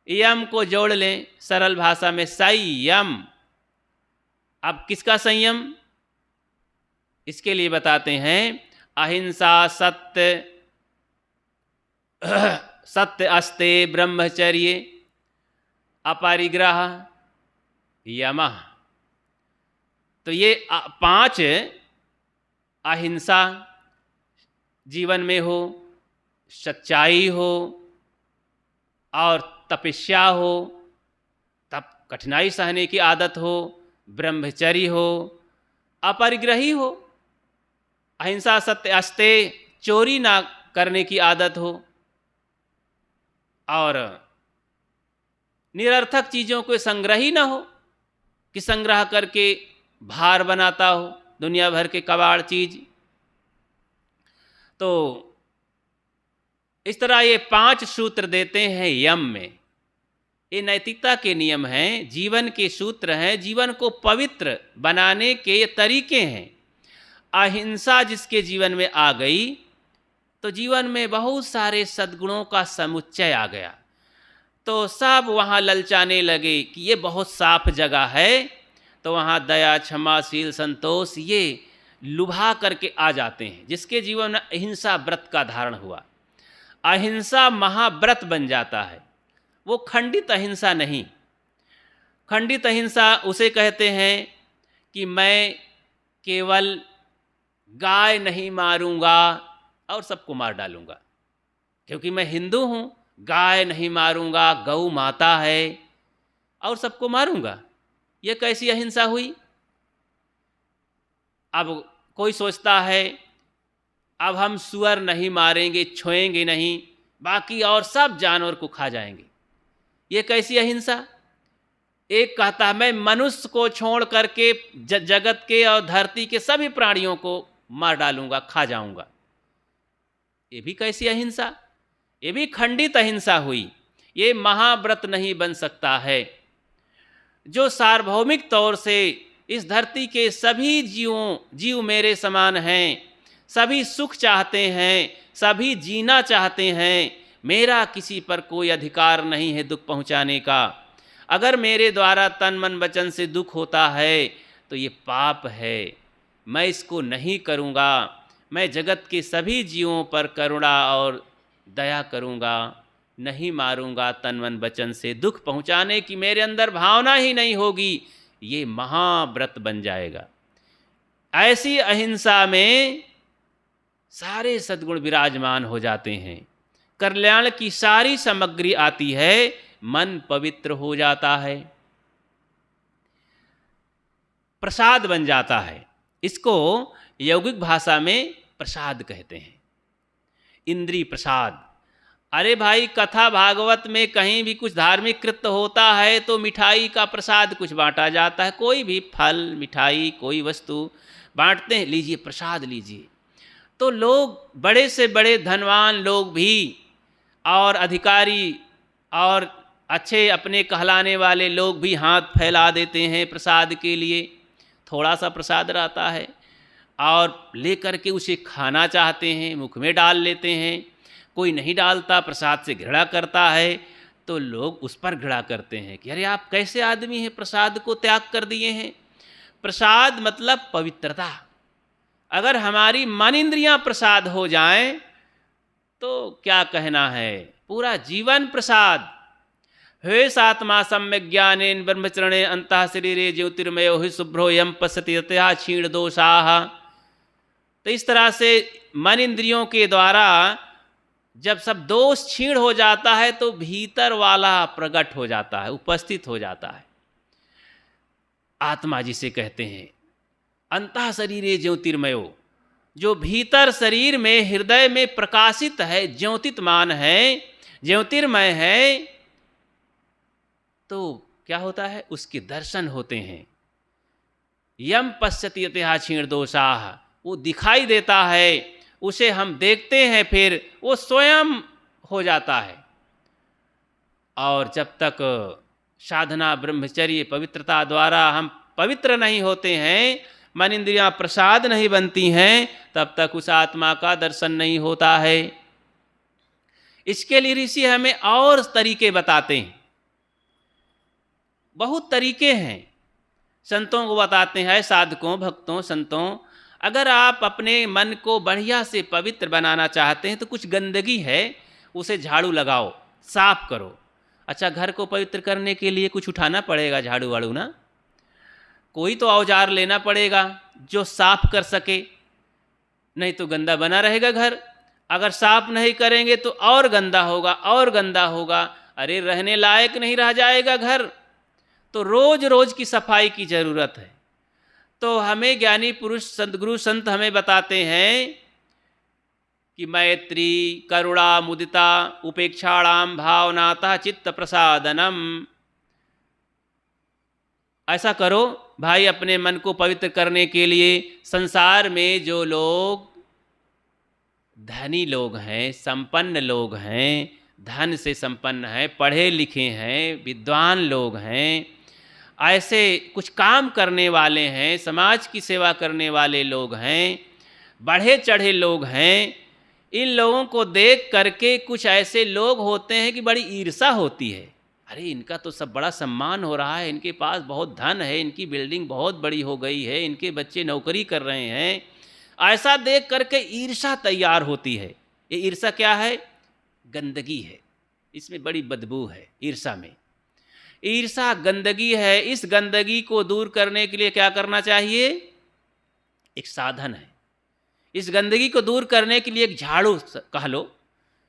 यम को जोड़ लें सरल भाषा में संयम। अब किसका संयम? इसके लिए बताते हैं अहिंसा, सत्य, सत्य अस्ते, ब्रह्मचर्य, अपरिग्रह, यमः। तो ये 5 अहिंसा जीवन में हो, सच्चाई हो, और तपस्या हो, तप कठिनाई सहने की आदत हो, ब्रह्मचर्य हो, अपरिग्रही हो, अहिंसा सत्य अस्ते, चोरी ना करने की आदत हो, और निरर्थक चीज़ों को संग्रही ना हो कि संग्रह करके भार बनाता हो दुनिया भर के कबाड़ चीज। तो इस तरह ये 5 सूत्र देते हैं यम में। ये नैतिकता के नियम हैं, जीवन के सूत्र हैं, जीवन को पवित्र बनाने के ये तरीके हैं। अहिंसा जिसके जीवन में आ गई तो जीवन में बहुत सारे सद्गुणों का समुच्चय आ गया। तो सब वहाँ ललचाने लगे कि ये बहुत साफ जगह है, तो वहाँ दया, क्षमाशील, संतोष ये लुभा करके आ जाते हैं। जिसके जीवन में अहिंसा व्रत का धारण हुआ, अहिंसा महाव्रत बन जाता है। वो खंडित अहिंसा नहीं। खंडित अहिंसा उसे कहते हैं कि मैं केवल गाय नहीं मारूंगा और सबको मार डालूंगा, क्योंकि मैं हिंदू हूँ, गाय नहीं मारूंगा, गौ माता है और सबको मारूंगा। ये कैसी अहिंसा हुई? अब कोई सोचता है अब हम सुअर नहीं मारेंगे, छुएंगे नहीं, बाकी और सब जानवर को खा जाएंगे। ये कैसी अहिंसा? एक कहता है मैं मनुष्य को छोड़ करके जगत के और धरती के सभी प्राणियों को मार डालूंगा, खा जाऊंगा। ये भी कैसी अहिंसा? ये भी खंडित अहिंसा हुई। ये महाव्रत नहीं बन सकता है। जो सार्वभौमिक तौर से इस धरती के सभी जीव मेरे समान हैं, सभी सुख चाहते हैं, सभी जीना चाहते हैं, मेरा किसी पर कोई अधिकार नहीं है दुख पहुंचाने का। अगर मेरे द्वारा तन मन वचन से दुख होता है तो ये पाप है, मैं इसको नहीं करूँगा। मैं जगत के सभी जीवों पर करुणा और दया करूँगा, नहीं मारूँगा तन मन वचन से। दुख पहुँचाने की मेरे अंदर भावना ही नहीं होगी, ये महाव्रत बन जाएगा। ऐसी अहिंसा में सारे सद्गुण विराजमान हो जाते हैं, कल्याण की सारी सामग्री आती है, मन पवित्र हो जाता है, प्रसाद बन जाता है। इसको यौगिक भाषा में प्रसाद कहते हैं, इंद्रिय प्रसाद। अरे भाई, कथा भागवत में कहीं भी कुछ धार्मिक कृत्य होता है तो मिठाई का प्रसाद कुछ बांटा जाता है, कोई भी फल, मिठाई, कोई वस्तु बांटते हैं, लीजिए प्रसाद लीजिए। तो लोग, बड़े से बड़े धनवान लोग भी और अधिकारी और अच्छे अपने कहलाने वाले लोग भी हाथ फैला देते हैं प्रसाद के लिए। थोड़ा सा प्रसाद रहता है और लेकर के उसे खाना चाहते हैं, मुख में डाल लेते हैं। कोई नहीं डालता, प्रसाद से घृणा करता है, तो लोग उस पर घृणा करते हैं कि अरे आप कैसे आदमी हैं, प्रसाद को त्याग कर दिए हैं। प्रसाद मतलब पवित्रता। अगर हमारी मन इंद्रियां प्रसाद हो जाएं तो क्या कहना है, पूरा जीवन प्रसाद। हे सात्मा सम्यक ज्ञानेन ब्रह्मचरणे अंतः शरीरे ज्योतिर्मयो हि शुभ्रो यम पश्यति यतया क्षीण दोषाः। तो इस तरह से मन इंद्रियों के द्वारा जब सब दोष क्षीण हो जाता है तो भीतर वाला प्रकट हो जाता है, उपस्थित हो जाता है। आत्मा जिसे कहते हैं, अंतः शरीरे ज्योतिर्मयो, जो भीतर शरीर में, हृदय में प्रकाशित है, ज्योतितमान है, ज्योतिर्मय है, तो क्या होता है, उसके दर्शन होते हैं। यम पश्यति यतः क्षीण दोषाः, वो दिखाई देता है, उसे हम देखते हैं, फिर वो स्वयं हो जाता है। और जब तक साधना, ब्रह्मचर्य, पवित्रता द्वारा हम पवित्र नहीं होते हैं, मन इंद्रियां प्रसाद नहीं बनती हैं, तब तक उस आत्मा का दर्शन नहीं होता है। इसके लिए ऋषि हमें और तरीके बताते हैं, बहुत तरीके हैं, संतों को बताते हैं, साधकों, भक्तों, संतों। अगर आप अपने मन को बढ़िया से पवित्र बनाना चाहते हैं तो कुछ गंदगी है उसे झाड़ू लगाओ, साफ करो। अच्छा, घर को पवित्र करने के लिए कुछ उठाना पड़ेगा, झाड़ू वाड़ू ना, कोई तो औजार लेना पड़ेगा जो साफ कर सके, नहीं तो गंदा बना रहेगा घर। अगर साफ नहीं करेंगे तो और गंदा होगा, और गंदा होगा, अरे रहने लायक नहीं रह जाएगा घर। तो रोज रोज की सफाई की जरूरत है। तो हमें ज्ञानी पुरुष, सद्गुरु संत हमें बताते हैं कि मैत्री, करुणा, मुदिता, उपेक्षाणाम भावनातः चित्त प्रसादनम। ऐसा करो भाई, अपने मन को पवित्र करने के लिए। संसार में जो लोग धनी लोग हैं, संपन्न लोग हैं, धन से संपन्न हैं, पढ़े लिखे हैं, विद्वान लोग हैं, ऐसे कुछ काम करने वाले हैं, समाज की सेवा करने वाले लोग हैं, बढ़े चढ़े लोग हैं, इन लोगों को देख करके कुछ ऐसे लोग होते हैं कि बड़ी ईर्ष्या होती है। अरे इनका तो सब बड़ा सम्मान हो रहा है, इनके पास बहुत धन है, इनकी बिल्डिंग बहुत बड़ी हो गई है, इनके बच्चे नौकरी कर रहे हैं। ऐसा देख करके ईर्ष्या तैयार होती है। ये ईर्ष्या क्या है? गंदगी है, इसमें बड़ी बदबू है ईर्षा में। ईर्षा गंदगी है। इस गंदगी को दूर करने के लिए क्या करना चाहिए? एक साधन है। इस गंदगी को दूर करने के लिए एक झाड़ू कह लो,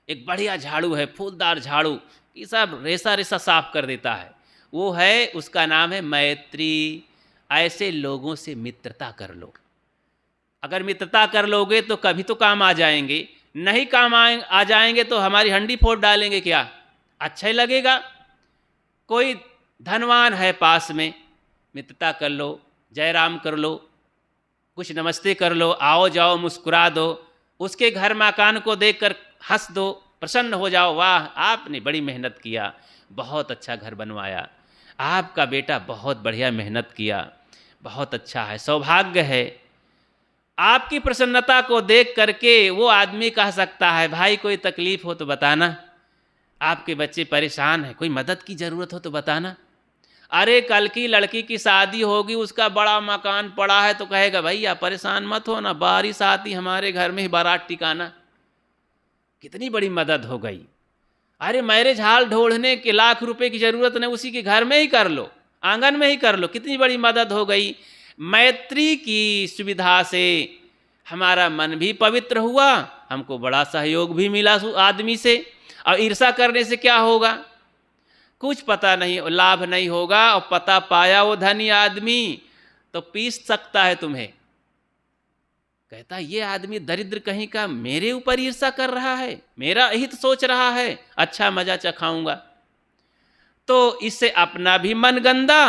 एक बढ़िया झाड़ू है, फूलदार झाड़ू कि सब रेसा रेसा साफ कर देता है। वो है, उसका नाम है मैत्री। ऐसे लोगों से मित्रता कर लो। अगर मित्रता कर लोगे तो कभी तो काम आ जाएंगे, नहीं काम आ जाएंगे तो हमारी हंडी फोड़ डालेंगे, क्या अच्छा ही लगेगा? कोई धनवान है पास में, मित्रता कर लो, जय राम कर लो, कुछ नमस्ते कर लो, आओ जाओ मुस्कुरा दो, उसके घर मकान को देखकर हंस दो, प्रसन्न हो जाओ, वाह आपने बड़ी मेहनत किया, बहुत अच्छा घर बनवाया, आपका बेटा बहुत बढ़िया मेहनत किया, बहुत अच्छा है, सौभाग्य है। आपकी प्रसन्नता को देख करके वो आदमी कह सकता है, भाई कोई तकलीफ़ हो तो बताना, आपके बच्चे परेशान हैं, कोई मदद की ज़रूरत हो तो बताना। अरे कल की लड़की की शादी होगी, उसका बड़ा मकान पड़ा है, तो कहेगा भैया परेशान मत हो ना, बारिश आती हमारे घर में ही बारात टिकाना। कितनी बड़ी मदद हो गई। अरे मैरिज हाल ढूंढने के लाख रुपए की ज़रूरत नहीं, उसी के घर में ही कर लो, आंगन में ही कर लो, कितनी बड़ी मदद हो गई। मैत्री की सुविधा से हमारा मन भी पवित्र हुआ, हमको बड़ा सहयोग भी मिला आदमी से। और ईर्षा करने से क्या होगा? कुछ पता नहीं, लाभ नहीं होगा। और पता पाया वो धनी आदमी तो पीस सकता है तुम्हें। कहता ये आदमी दरिद्र कहीं का मेरे ऊपर ईर्षा कर रहा है, मेरा हित सोच रहा है, अच्छा मजा चखाऊंगा। तो इससे अपना भी मन गंदा।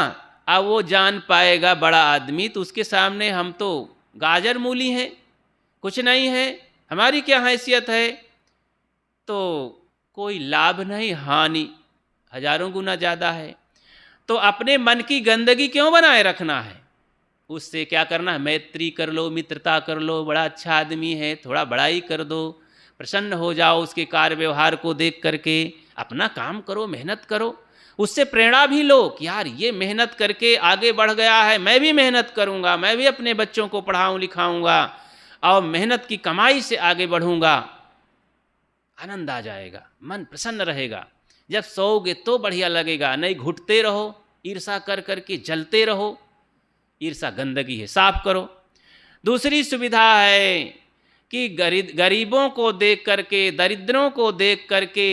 अब वो जान पाएगा बड़ा आदमी, तो उसके सामने हम तो गाजर मूली हैं, कुछ नहीं है, हमारी क्या हैसियत है। तो कोई लाभ नहीं, हानि हजारों गुना ज़्यादा है। तो अपने मन की गंदगी क्यों बनाए रखना है? उससे क्या करना है? मैत्री कर लो, मित्रता कर लो, बड़ा अच्छा आदमी है, थोड़ा बड़ाई कर दो, प्रसन्न हो जाओ उसके कार्य व्यवहार को देख करके, अपना काम करो, मेहनत करो, उससे प्रेरणा भी लो कि यार ये मेहनत करके आगे बढ़ गया है, मैं भी मेहनत करूँगा, मैं भी अपने बच्चों को पढ़ाऊँ लिखाऊँगा और मेहनत की कमाई से आगे बढ़ूँगा। आनंद आ जाएगा, मन प्रसन्न रहेगा। जब सोओगे तो बढ़िया लगेगा, नहीं घुटते रहो, ईर्षा कर करके जलते रहो। ईर्षा गंदगी है, साफ करो। दूसरी सुविधा है कि गरीबों को देख करके, दरिद्रों को देख करके,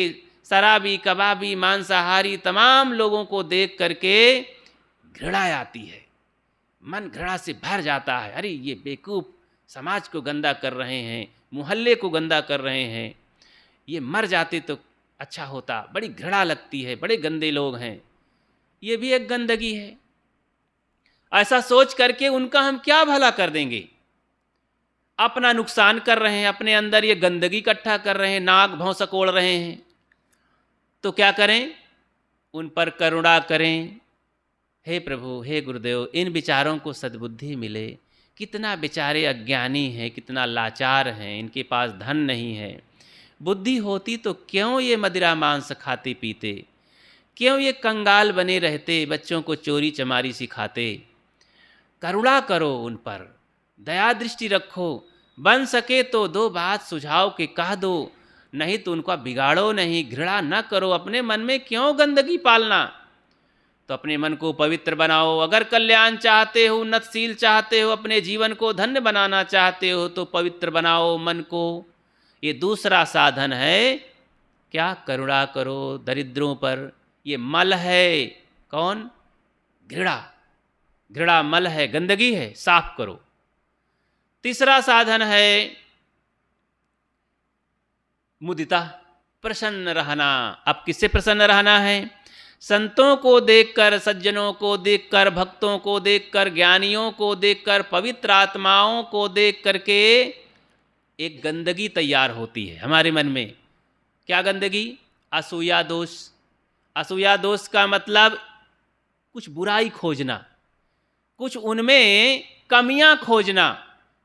शराबी कबाबी मांसाहारी तमाम लोगों को देख करके घृणा आती है, मन घृणा से भर जाता है। अरे ये बेवकूफ़ समाज को गंदा कर रहे हैं, मोहल्ले को गंदा कर रहे हैं, ये मर जाते तो अच्छा होता, बड़ी घृणा लगती है, बड़े गंदे लोग हैं। ये भी एक गंदगी है। ऐसा सोच करके उनका हम क्या भला कर देंगे? अपना नुकसान कर रहे हैं, अपने अंदर ये गंदगी इकट्ठा कर रहे हैं, नाक भौं सकोड़ रहे हैं। तो क्या करें? उन पर करुणा करें। हे प्रभु, हे गुरुदेव, इन विचारों को सद्बुद्धि मिले। कितना बेचारे अज्ञानी हैं, कितना लाचार हैं, इनके पास धन नहीं है। बुद्धि होती तो क्यों ये मदिरा मांस खाते पीते, क्यों ये कंगाल बने रहते, बच्चों को चोरी चमारी सिखाते। करुणा करो उन पर, दया दृष्टि रखो, बन सके तो दो बात सुझाव के कह दो, नहीं तो उनका बिगाड़ो नहीं, घृणा न करो। अपने मन में क्यों गंदगी पालना? तो अपने मन को पवित्र बनाओ। अगर कल्याण चाहते हो, उन्नतशील चाहते हो, अपने जीवन को धन्य बनाना चाहते हो, तो पवित्र बनाओ मन को। ये दूसरा साधन है। क्या? करुणा करो दरिद्रों पर। ये मल है, कौन? घृणा। घृणा मल है, गंदगी है, साफ करो। तीसरा साधन है मुदिता, प्रसन्न रहना। अब किससे प्रसन्न रहना है? संतों को देखकर, सज्जनों को देखकर, भक्तों को देखकर, ज्ञानियों को देखकर, पवित्र आत्माओं को देख करके एक गंदगी तैयार होती है हमारे मन में। क्या गंदगी? असूया दोष। असूया दोष का मतलब कुछ बुराई खोजना, कुछ उनमें कमियां खोजना,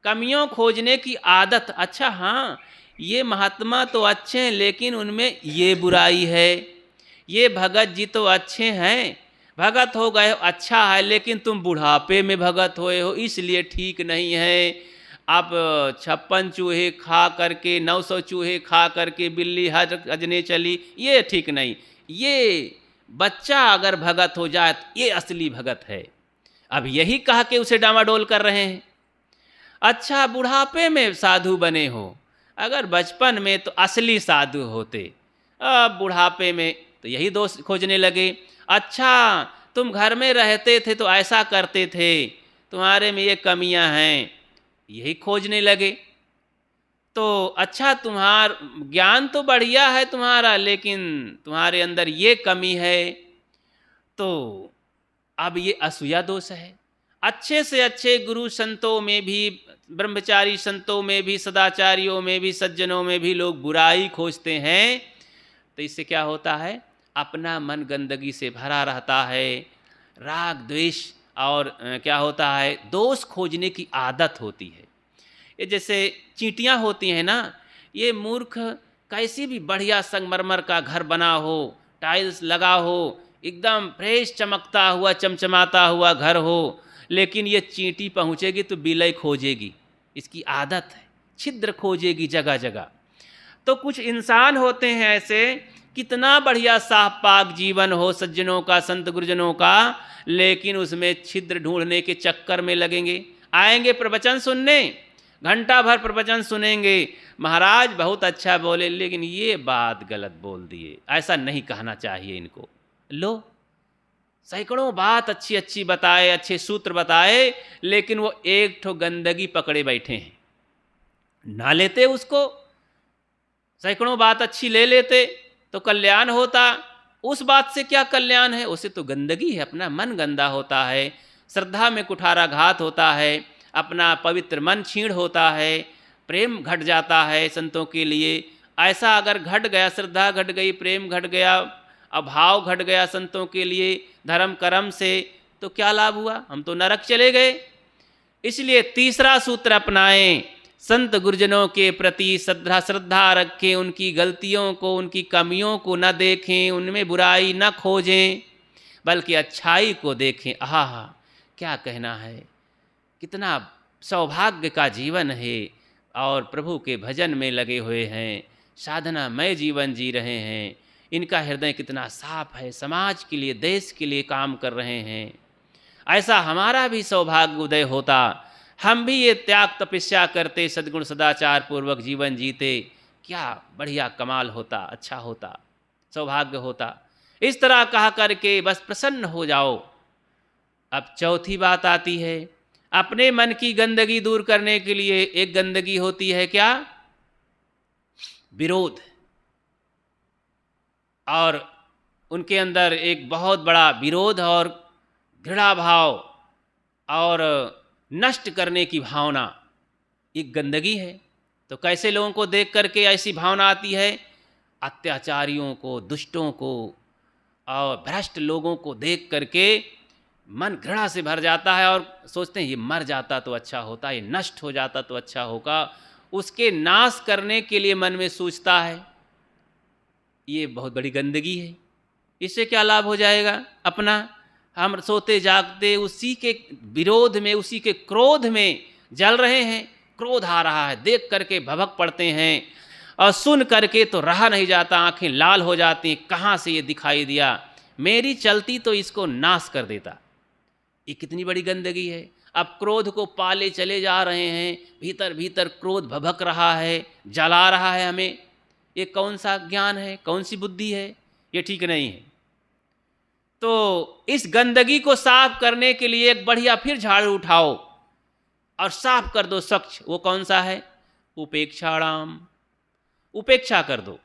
कमियों खोजने की आदत। अच्छा हाँ, ये महात्मा तो अच्छे हैं, लेकिन उनमें ये बुराई है। ये भगत जी तो अच्छे हैं, भगत हो गए, अच्छा है, लेकिन तुम बुढ़ापे में भगत हुए हो, इसलिए ठीक नहीं है। आप 56 चूहे खा करके 900 चूहे खा करके बिल्ली हजने चली, ये ठीक नहीं। ये बच्चा अगर भगत हो जाए तो ये असली भगत है। अब यही कह के उसे डामाडोल कर रहे हैं। अच्छा, बुढ़ापे में साधु बने हो, अगर बचपन में तो असली साधु होते, अब बुढ़ापे में तो यही दोष खोजने लगे। अच्छा, तुम घर में रहते थे तो ऐसा करते थे, तुम्हारे में ये कमियां हैं, यही खोजने लगे। तो अच्छा, तुम्हारा ज्ञान तो बढ़िया है तुम्हारा, लेकिन तुम्हारे अंदर ये कमी है, तो अब ये असूया दोष है। अच्छे से अच्छे गुरु संतों में भी, ब्रह्मचारी संतों में भी, सदाचारियों में भी, सज्जनों में भी लोग बुराई खोजते हैं। तो इससे क्या होता है? अपना मन गंदगी से भरा रहता है, राग द्वेष और क्या होता है, दोष खोजने की आदत होती है। ये जैसे चींटियाँ होती हैं ना, ये मूर्ख कैसी भी बढ़िया संगमरमर का घर बना हो, टाइल्स लगा हो, एकदम फ्रेश चमकता हुआ चमचमाता हुआ घर हो, लेकिन ये चींटी पहुँचेगी तो बिलई खोजेगी, इसकी आदत है, छिद्र खोजेगी जगह जगह। तो कुछ इंसान होते हैं ऐसे, कितना बढ़िया साफ पाक जीवन हो सज्जनों का, संत गुरुजनों का, लेकिन उसमें छिद्र ढूंढने के चक्कर में लगेंगे। आएंगे प्रवचन सुनने, घंटा भर प्रवचन सुनेंगे, महाराज बहुत अच्छा बोले, लेकिन ये बात गलत बोल दिए, ऐसा नहीं कहना चाहिए इनको। लो, सैकड़ों बात अच्छी अच्छी बताए, अच्छे सूत्र बताए, लेकिन वो एक ठो गंदगी पकड़े बैठे हैं, ना लेते उसको। सैकड़ों बात अच्छी ले लेते तो कल्याण होता। उस बात से क्या कल्याण है? उससे तो गंदगी है, अपना मन गंदा होता है, श्रद्धा में कुठाराघात होता है, अपना पवित्र मन छीण होता है, प्रेम घट जाता है संतों के लिए। ऐसा अगर घट गया, श्रद्धा घट गई, प्रेम घट गया, अभाव घट गया संतों के लिए धर्म कर्म से, तो क्या लाभ हुआ? हम तो नरक चले गए। इसलिए तीसरा सूत्र अपनाएं, संत गुरुजनों के प्रति श्रद्धा रखें, उनकी गलतियों को, उनकी कमियों को न देखें, उनमें बुराई न खोजें, बल्कि अच्छाई को देखें। आहा, क्या कहना है, कितना सौभाग्य का जीवन है, और प्रभु के भजन में लगे हुए हैं, साधनामय जीवन जी रहे हैं, इनका हृदय कितना साफ है, समाज के लिए, देश के लिए काम कर रहे हैं। ऐसा हमारा भी सौभाग्य उदय होता, हम भी ये त्याग तपस्या करते, सद्गुण सदाचार पूर्वक जीवन जीते, क्या बढ़िया कमाल होता, अच्छा होता, सौभाग्य होता। इस तरह कहा करके बस प्रसन्न हो जाओ। अब चौथी बात आती है, अपने मन की गंदगी दूर करने के लिए एक गंदगी होती है, क्या? विरोध। और उनके अंदर एक बहुत बड़ा विरोध और घृणा भाव और नष्ट करने की भावना, एक गंदगी है। तो कैसे लोगों को देख करके ऐसी भावना आती है? अत्याचारियों को, दुष्टों को और भ्रष्ट लोगों को देख करके मन घृणा से भर जाता है, और सोचते हैं ये मर जाता तो अच्छा होता, ये नष्ट हो जाता तो अच्छा होगा। उसके नाश करने के लिए मन में सोचता है। ये बहुत बड़ी गंदगी है। इससे क्या लाभ हो जाएगा अपना? हम सोते जागते उसी के विरोध में, उसी के क्रोध में जल रहे हैं। क्रोध आ रहा है, देख करके भभक पड़ते हैं, और सुन करके तो रहा नहीं जाता, आंखें लाल हो जाती हैं, कहाँ से ये दिखाई दिया, मेरी चलती तो इसको नाश कर देता। ये कितनी बड़ी गंदगी है। अब क्रोध को पाले चले जा रहे हैं, भीतर भीतर क्रोध भभक रहा है, जला रहा है हमें। ये कौन सा ज्ञान है, कौन सी बुद्धि है? ये ठीक नहीं है। तो इस गंदगी को साफ करने के लिए एक बढ़िया फिर झाड़ू उठाओ और साफ कर दो स्वच्छ। वो कौन सा है? उपेक्षाणाम। उपेक्षा कर दो,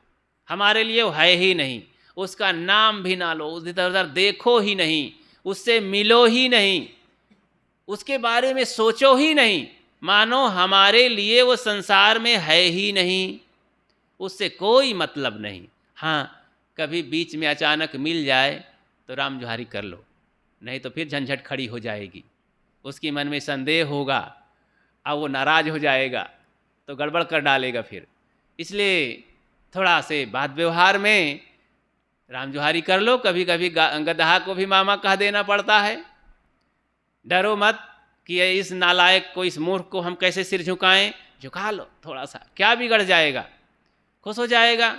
हमारे लिए वो है ही नहीं, उसका नाम भी ना लो, इधर उधर देखो ही नहीं, उससे मिलो ही नहीं, उसके बारे में सोचो ही नहीं, मानो हमारे लिए वो संसार में है ही नहीं, उससे कोई मतलब नहीं। हाँ, कभी बीच में अचानक मिल जाए तो राम जोहारी कर लो, नहीं तो फिर झंझट खड़ी हो जाएगी, उसकी मन में संदेह होगा, अब वो नाराज हो जाएगा तो गड़बड़ कर डालेगा फिर। इसलिए थोड़ा से बात व्यवहार में राम जोहारी कर लो। कभी कभी गदहा को भी मामा कह देना पड़ता है। डरो मत, कि इस नालायक को, इस मूर्ख को हम कैसे सिर झुकाएं। झुका लो थोड़ा सा, क्या बिगड़ जाएगा, खुश हो जाएगा।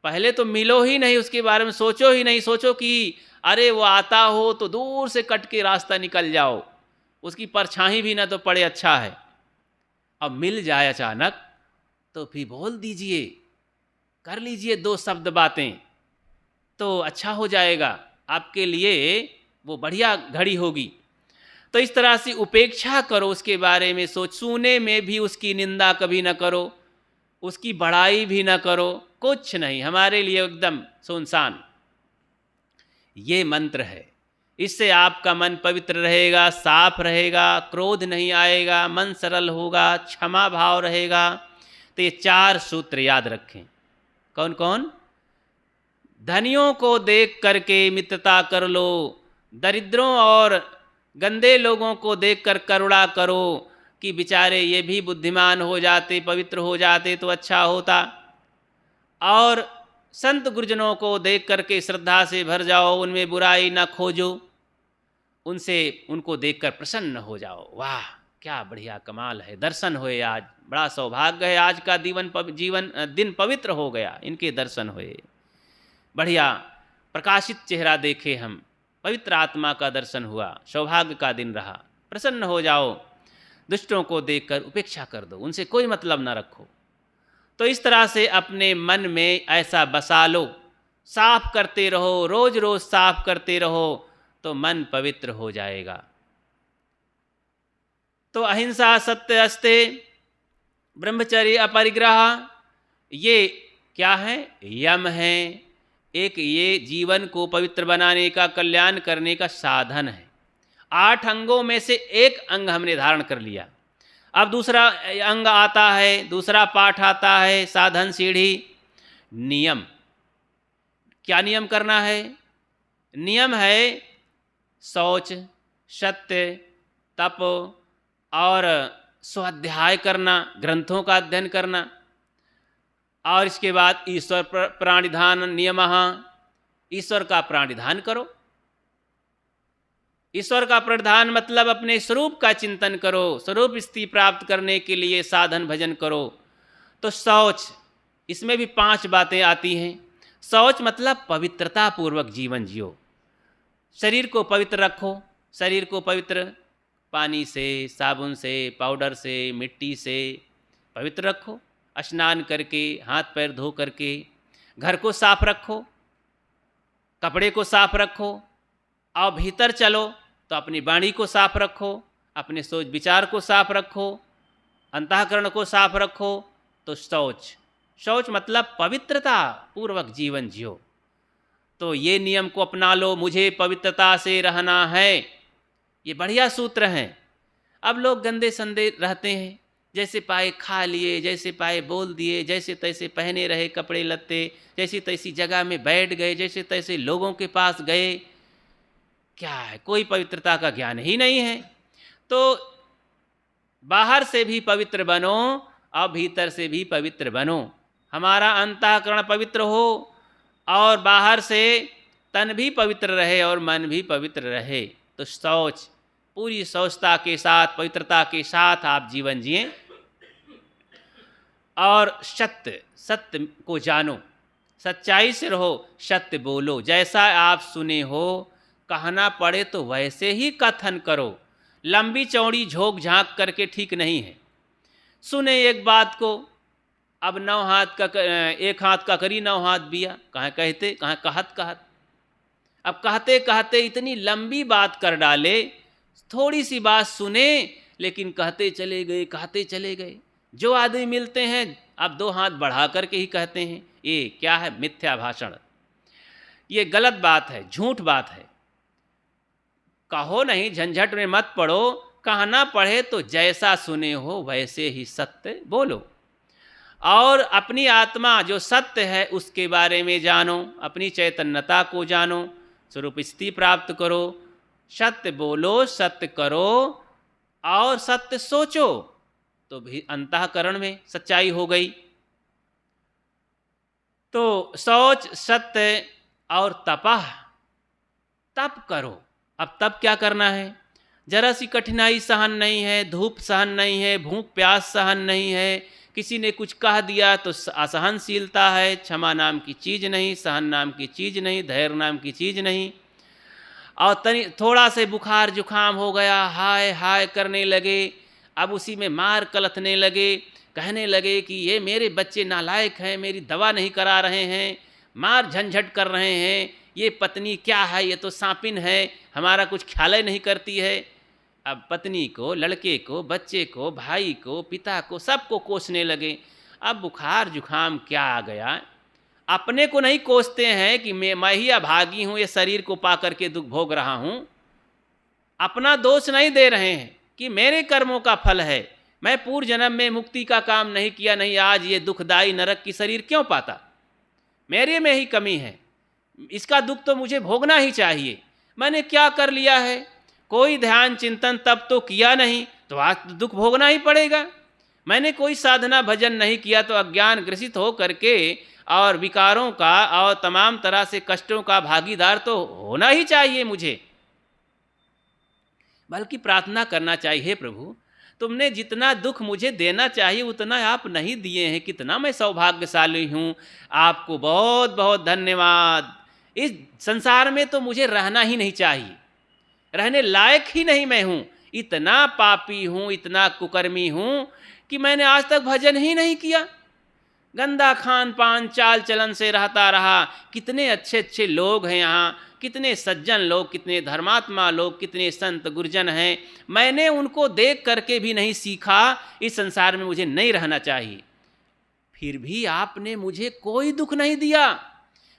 पहले तो मिलो ही नहीं, उसके बारे में सोचो ही नहीं, सोचो कि अरे वो आता हो तो दूर से कट के रास्ता निकल जाओ, उसकी परछाई भी ना तो पड़े, अच्छा है। अब मिल जाए अचानक तो फिर बोल दीजिए, कर लीजिए 2 शब्द बातें, तो अच्छा हो जाएगा, आपके लिए वो बढ़िया घड़ी होगी। तो इस तरह से उपेक्षा करो, उसके बारे में सोच, सुने में भी उसकी निंदा कभी न करो, उसकी बड़ाई भी न करो, कुछ नहीं, हमारे लिए एकदम सुनसान। ये मंत्र है, इससे आपका मन पवित्र रहेगा, साफ रहेगा, क्रोध नहीं आएगा, मन सरल होगा, क्षमा भाव रहेगा। तो ये 4 सूत्र याद रखें। कौन कौन? धनियों को देख करके मित्रता कर लो, दरिद्रों और गंदे लोगों को देखकर करुणा करो कि बेचारे ये भी बुद्धिमान हो जाते, पवित्र हो जाते तो अच्छा होता। और संत गुरुजनों को देख करके श्रद्धा से भर जाओ, उनमें बुराई ना खोजो, उनको देखकर प्रसन्न हो जाओ। वाह क्या बढ़िया कमाल है, दर्शन हुए आज, बड़ा सौभाग्य है, आज का दिन पवित्र हो गया, इनके दर्शन हुए, बढ़िया प्रकाशित चेहरा देखे हम, पवित्र आत्मा का दर्शन हुआ, सौभाग्य का दिन रहा। प्रसन्न हो जाओ, दुष्टों को देखकर उपेक्षा कर दो, उनसे कोई मतलब ना रखो। तो इस तरह से अपने मन में ऐसा बसा लो, साफ करते रहो, रोज रोज साफ करते रहो, तो मन पवित्र हो जाएगा। तो अहिंसा, सत्य, अस्ते, ब्रह्मचर्य, अपरिग्रह, ये क्या है? यम है। एक ये जीवन को पवित्र बनाने का, कल्याण करने का साधन है। 8 अंगों में से एक अंग हमने धारण कर लिया। अब दूसरा अंग आता है, दूसरा पाठ आता है, साधन सीढ़ी, नियम। क्या नियम करना है? नियम है शौच, सत्य, तप और स्वाध्याय करना, ग्रंथों का अध्ययन करना। और इसके बाद ईश्वर प्राणिधान नियमः, ईश्वर का प्राणिधान करो। ईश्वर का प्राणिधान मतलब अपने स्वरूप का चिंतन करो, स्वरूप स्थिति प्राप्त करने के लिए साधन भजन करो। तो शौच, इसमें भी 5 बातें आती हैं। शौच मतलब पवित्रता पूर्वक जीवन जियो, शरीर को पवित्र रखो, शरीर को पवित्र पानी से, साबुन से, पाउडर से, मिट्टी से पवित्र रखो, स्नान करके, हाथ पैर धो करके, घर को साफ रखो, कपड़े को साफ रखो। और भीतर चलो तो अपनी वाणी को साफ रखो, अपने सोच विचार को साफ रखो, अंतःकरण को साफ रखो। तो शौच मतलब पवित्रता पूर्वक जीवन जियो। तो ये नियम को अपना लो, मुझे पवित्रता से रहना है, ये बढ़िया सूत्र हैं। अब लोग गंदे संदे रहते हैं, जैसे पाए खा लिए, जैसे पाए बोल दिए, जैसे तैसे पहने रहे कपड़े लत्ते, जैसी तैसी जगह में बैठ गए, जैसे तैसे लोगों के पास गए। क्या है? कोई पवित्रता का ज्ञान ही नहीं है। तो बाहर से भी पवित्र बनो और भीतर से भी पवित्र बनो। हमारा अंतःकरण पवित्र हो और बाहर से तन भी पवित्र रहे और मन भी पवित्र रहे। तो शौच, पूरी शौचता के साथ, पवित्रता के साथ आप जीवन जिएं। और सत्य को जानो, सच्चाई से रहो, सत्य बोलो, जैसा आप सुने हो, कहना पड़े तो वैसे ही कथन करो। लंबी चौड़ी झोंक झांक करके ठीक नहीं है। सुने एक बात को, अब 9 हाथ का, 1 हाथ का करी 9 हाथ बिया, कहाँ कहते, कहाँ कहत। अब कहते कहते इतनी लंबी बात कर डाले, थोड़ी सी बात सुने लेकिन कहते चले गए। जो आदमी मिलते हैं अब 2 हाथ बढ़ा करके ही कहते हैं। ये क्या है? मिथ्या भाषण, ये गलत बात है, झूठ बात है। कहो नहीं, झंझट में मत पड़ो, कहना पड़े तो जैसा सुने हो वैसे ही सत्य बोलो। और अपनी आत्मा जो सत्य है उसके बारे में जानो, अपनी चैतन्यता को जानो, स्वरूप स्थिति प्राप्त करो। सत्य बोलो, सत्य करो और सत्य सोचो, तो भी अंतःकरण में सच्चाई हो गई। तो शौच, सत्य और तप करो। अब तप क्या करना है? जरा सी कठिनाई सहन नहीं है, धूप सहन नहीं है, भूख प्यास सहन नहीं है, किसी ने कुछ कह दिया तो असहनशीलता है, क्षमा नाम की चीज़ नहीं, सहन नाम की चीज़ नहीं, धैर्य नाम की चीज़ नहीं। और थोड़ा से बुखार जुखाम हो गया, हाय हाय करने लगे, अब उसी में मार कलथने लगे, कहने लगे कि ये मेरे बच्चे नालायक हैं, मेरी दवा नहीं करा रहे हैं, मार झंझट कर रहे हैं, ये पत्नी क्या है, ये तो सांपिन है, हमारा कुछ ख्याल नहीं करती है। अब पत्नी को, लड़के को, बच्चे को, भाई को, पिता को, सबको कोसने लगे। अब बुखार जुखाम क्या आ गया, अपने को नहीं कोसते हैं कि मैं ही अभागी हूँ, ये शरीर को पा करके दुख भोग रहा हूँ। अपना दोष नहीं दे रहे हैं कि मेरे कर्मों का फल है, मैं पूर्व जन्म में मुक्ति का काम नहीं किया, नहीं आज ये दुखदायी नरक की शरीर क्यों पाता, मेरे में ही कमी है, इसका दुख तो मुझे भोगना ही चाहिए। मैंने क्या कर लिया है, कोई ध्यान चिंतन तब तो किया नहीं, तो आज तो दुख भोगना ही पड़ेगा। मैंने कोई साधना भजन नहीं किया तो अज्ञान ग्रसित हो करके और विकारों का और तमाम तरह से कष्टों का भागीदार तो होना ही चाहिए मुझे। बल्कि प्रार्थना करना चाहिए, प्रभु तुमने जितना दुख मुझे देना चाहिए उतना आप नहीं दिए हैं, कितना मैं सौभाग्यशाली हूँ, आपको बहुत बहुत धन्यवाद। इस संसार में तो मुझे रहना ही नहीं चाहिए, रहने लायक ही नहीं मैं हूँ, इतना पापी हूँ, इतना कुकर्मी हूँ कि मैंने आज तक भजन ही नहीं किया, गंदा खान पान चाल चलन से रहता रहा। कितने अच्छे अच्छे लोग हैं यहाँ, कितने सज्जन लोग, कितने धर्मात्मा लोग, कितने संत गुरजन हैं, मैंने उनको देख करके भी नहीं सीखा इस संसार में मुझे नहीं रहना चाहिए। फिर भी आपने मुझे कोई दुख नहीं दिया,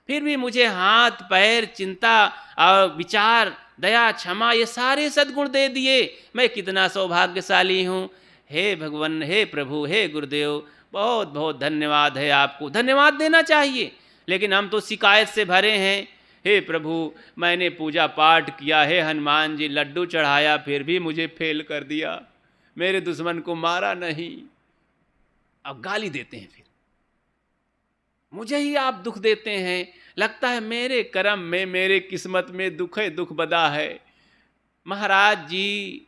फिर भी मुझे हाथ पैर चिंता और विचार दया क्षमा ये सारे सद्गुण दे दिए। मैं कितना सौभाग्यशाली हूँ। हे भगवान, हे प्रभु, हे गुरुदेव, बहुत बहुत धन्यवाद है, आपको धन्यवाद देना चाहिए। लेकिन हम तो शिकायत से भरे हैं। हे प्रभु, मैंने पूजा पाठ किया है, हनुमान जी लड्डू चढ़ाया, फिर भी मुझे फेल कर दिया, मेरे दुश्मन को मारा नहीं। अब गाली देते हैं, फिर मुझे ही आप दुख देते हैं, लगता है मेरे कर्म में, मेरे किस्मत में दुख है, दुख बदा है। महाराज जी,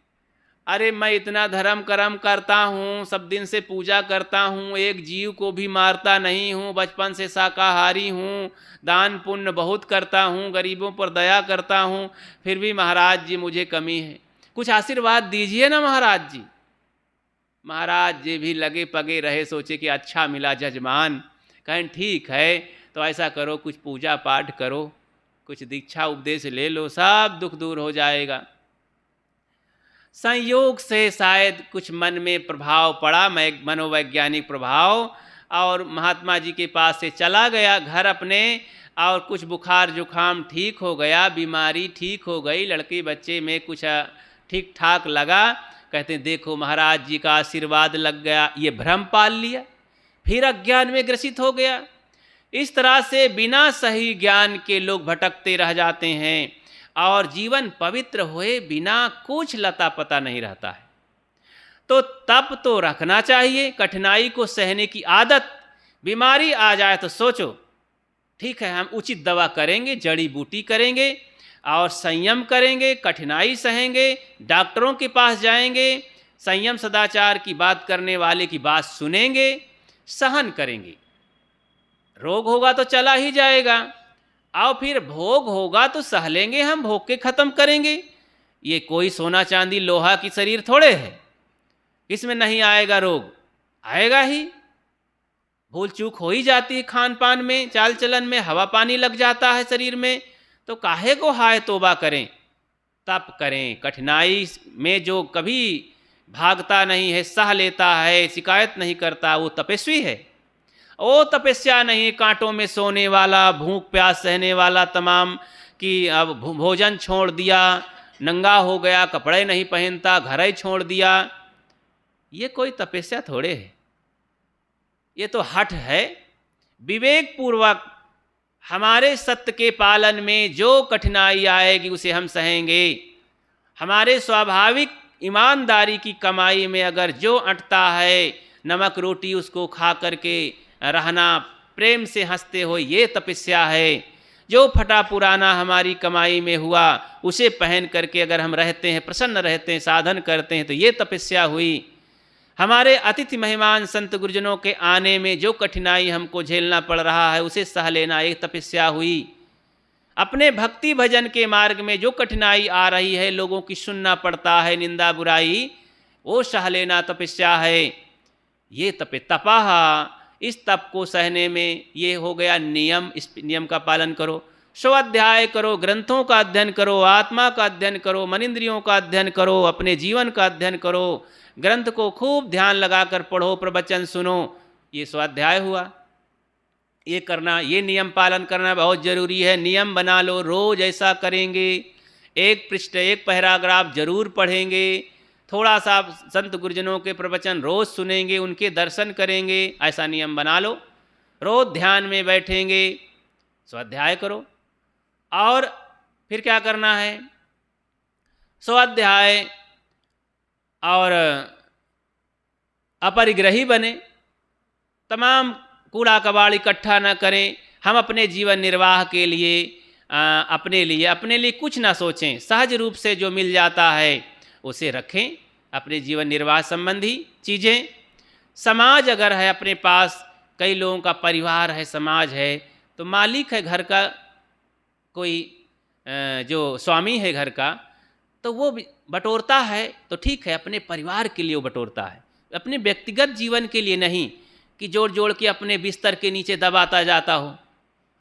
अरे मैं इतना धर्म कर्म करता हूँ, सब दिन से पूजा करता हूँ, एक जीव को भी मारता नहीं हूँ, बचपन से शाकाहारी हूँ, दान पुण्य बहुत करता हूँ, गरीबों पर दया करता हूँ, फिर भी महाराज जी मुझे कमी है, कुछ आशीर्वाद दीजिए ना महाराज जी। महाराज जी भी लगे पगे रहे, सोचे कि अच्छा मिला जजमान, कहें ठीक है तो ऐसा करो, कुछ पूजा पाठ करो, कुछ दीक्षा उपदेश ले लो, सब दुख दूर हो जाएगा। संयोग से शायद कुछ मन में प्रभाव पड़ा, मनोवैज्ञानिक प्रभाव, और महात्मा जी के पास से चला गया घर अपने, और कुछ बुखार जुखाम ठीक हो गया, बीमारी ठीक हो गई, लड़के बच्चे में कुछ ठीक ठाक लगा। कहते हैं देखो महाराज जी का आशीर्वाद लग गया, ये भ्रम पाल लिया, फिर अज्ञान में ग्रसित हो गया। इस तरह से बिना सही ज्ञान के लोग भटकते रह जाते हैं और जीवन पवित्र हुए बिना कुछ लता पता नहीं रहता है। तो तप तो रखना चाहिए, कठिनाई को सहने की आदत। बीमारी आ जाए तो सोचो ठीक है, हम उचित दवा करेंगे, जड़ी बूटी करेंगे और संयम करेंगे, कठिनाई सहेंगे, डॉक्टरों के पास जाएंगे, संयम सदाचार की बात करने वाले की बात सुनेंगे, सहन करेंगे। रोग होगा तो चला ही जाएगा, और फिर भोग होगा तो सह लेंगे, हम भोग के ख़त्म करेंगे। ये कोई सोना चांदी लोहा की शरीर थोड़े है, इसमें नहीं आएगा रोग, आएगा ही। भूल चूक हो ही जाती है, खान पान में, चाल चलन में, हवा पानी लग जाता है शरीर में, तो काहे को हाय तोबा करें, तप करें। कठिनाई में जो कभी भागता नहीं है, सह लेता है, शिकायत नहीं करता, वो तपस्वी है। वो तपस्या नहीं कांटों में सोने वाला, भूख प्यास सहने वाला, तमाम कि अब भोजन छोड़ दिया, नंगा हो गया, कपड़े नहीं पहनता, घर ही छोड़ दिया, ये कोई तपस्या थोड़े है, ये तो हठ है। विवेक पूर्वक हमारे सत्य के पालन में जो कठिनाई आएगी उसे हम सहेंगे। हमारे स्वाभाविक ईमानदारी की कमाई में अगर जो अटता है, नमक रोटी उसको खा करके रहना, प्रेम से हंसते हो, ये तपस्या है। जो फटा पुराना हमारी कमाई में हुआ उसे पहन करके अगर हम रहते हैं, प्रसन्न रहते हैं, साधन करते हैं, तो ये तपस्या हुई। हमारे अतिथि मेहमान संत गुरुजनों के आने में जो कठिनाई हमको झेलना पड़ रहा है उसे सह लेना एक तपस्या हुई। अपने भक्ति भजन के मार्ग में जो कठिनाई आ रही है, लोगों की सुनना पड़ता है, निंदा बुराई, वो सह लेना तपस्या है। ये तपः, इस तप को सहने में ये हो गया नियम। इस नियम का पालन करो, स्वाध्याय करो, ग्रंथों का अध्ययन करो, आत्मा का अध्ययन करो, मन इंद्रियों का अध्ययन करो, अपने जीवन का अध्ययन करो, ग्रंथ को खूब ध्यान लगाकर पढ़ो, प्रवचन सुनो, ये स्वाध्याय हुआ। ये करना, ये नियम पालन करना बहुत ज़रूरी है। नियम बना लो, रोज़ ऐसा करेंगे, एक पृष्ठ एक पैराग्राफ जरूर पढ़ेंगे, थोड़ा सा संत गुरुजनों के प्रवचन रोज़ सुनेंगे, उनके दर्शन करेंगे, ऐसा नियम बना लो। रोज़ ध्यान में बैठेंगे, स्वाध्याय करो। और फिर क्या करना है, स्वाध्याय और अपरिग्रही बने, तमाम कूड़ा कबाड़ इकट्ठा न करें। हम अपने जीवन निर्वाह के लिए अपने लिए कुछ ना सोचें, सहज रूप से जो मिल जाता है उसे रखें, अपने जीवन निर्वाह संबंधी चीज़ें। समाज अगर है अपने पास, कई लोगों का परिवार है, समाज है, तो मालिक है घर का, कोई जो स्वामी है घर का, तो वो बटोरता है तो ठीक है, अपने परिवार के लिए वो बटोरता है, अपने व्यक्तिगत जीवन के लिए नहीं कि जोड़ जोड़ के अपने बिस्तर के नीचे दबाता जाता हो।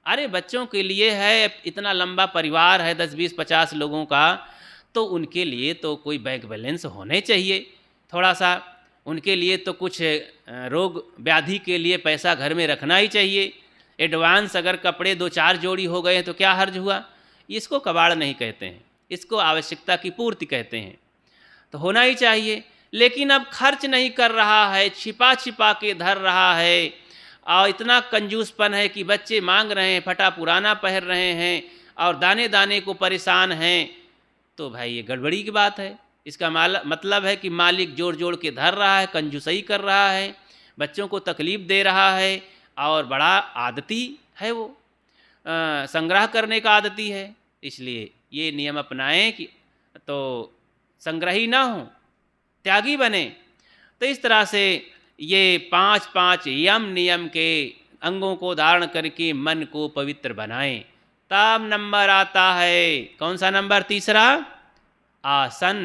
अरे बच्चों के लिए है, इतना लंबा परिवार है 10 20 50 लोगों का, तो उनके लिए तो कोई बैंक बैलेंस होने चाहिए, थोड़ा सा उनके लिए तो कुछ रोग व्याधि के लिए पैसा घर में रखना ही चाहिए। एडवांस अगर कपड़े 2-4 जोड़ी हो गए तो क्या हर्ज हुआ। इसको कबाड़ नहीं कहते हैं, इसको आवश्यकता की पूर्ति कहते हैं, तो होना ही चाहिए। लेकिन अब खर्च नहीं कर रहा है, छिपा छिपा के धर रहा है, और इतना कंजूसपन है कि बच्चे मांग रहे हैं, फटा पुराना पहन रहे हैं और दाने दाने को परेशान हैं, तो भाई ये गड़बड़ी की बात है। इसका मतलब है कि मालिक जोड़ जोड़ के धर रहा है, कंजूसई कर रहा है, बच्चों को तकलीफ़ दे रहा है, और बड़ा आदती है वो, संग्रह करने का आदती है। इसलिए ये नियम अपनाएं कि तो संग्रही ना हो, त्यागी बने। तो इस तरह से ये 5 नियम के अंगों को धारण करके मन को पवित्र बनाएं। तब नंबर आता है, कौन सा नंबर, तीसरा, आसन।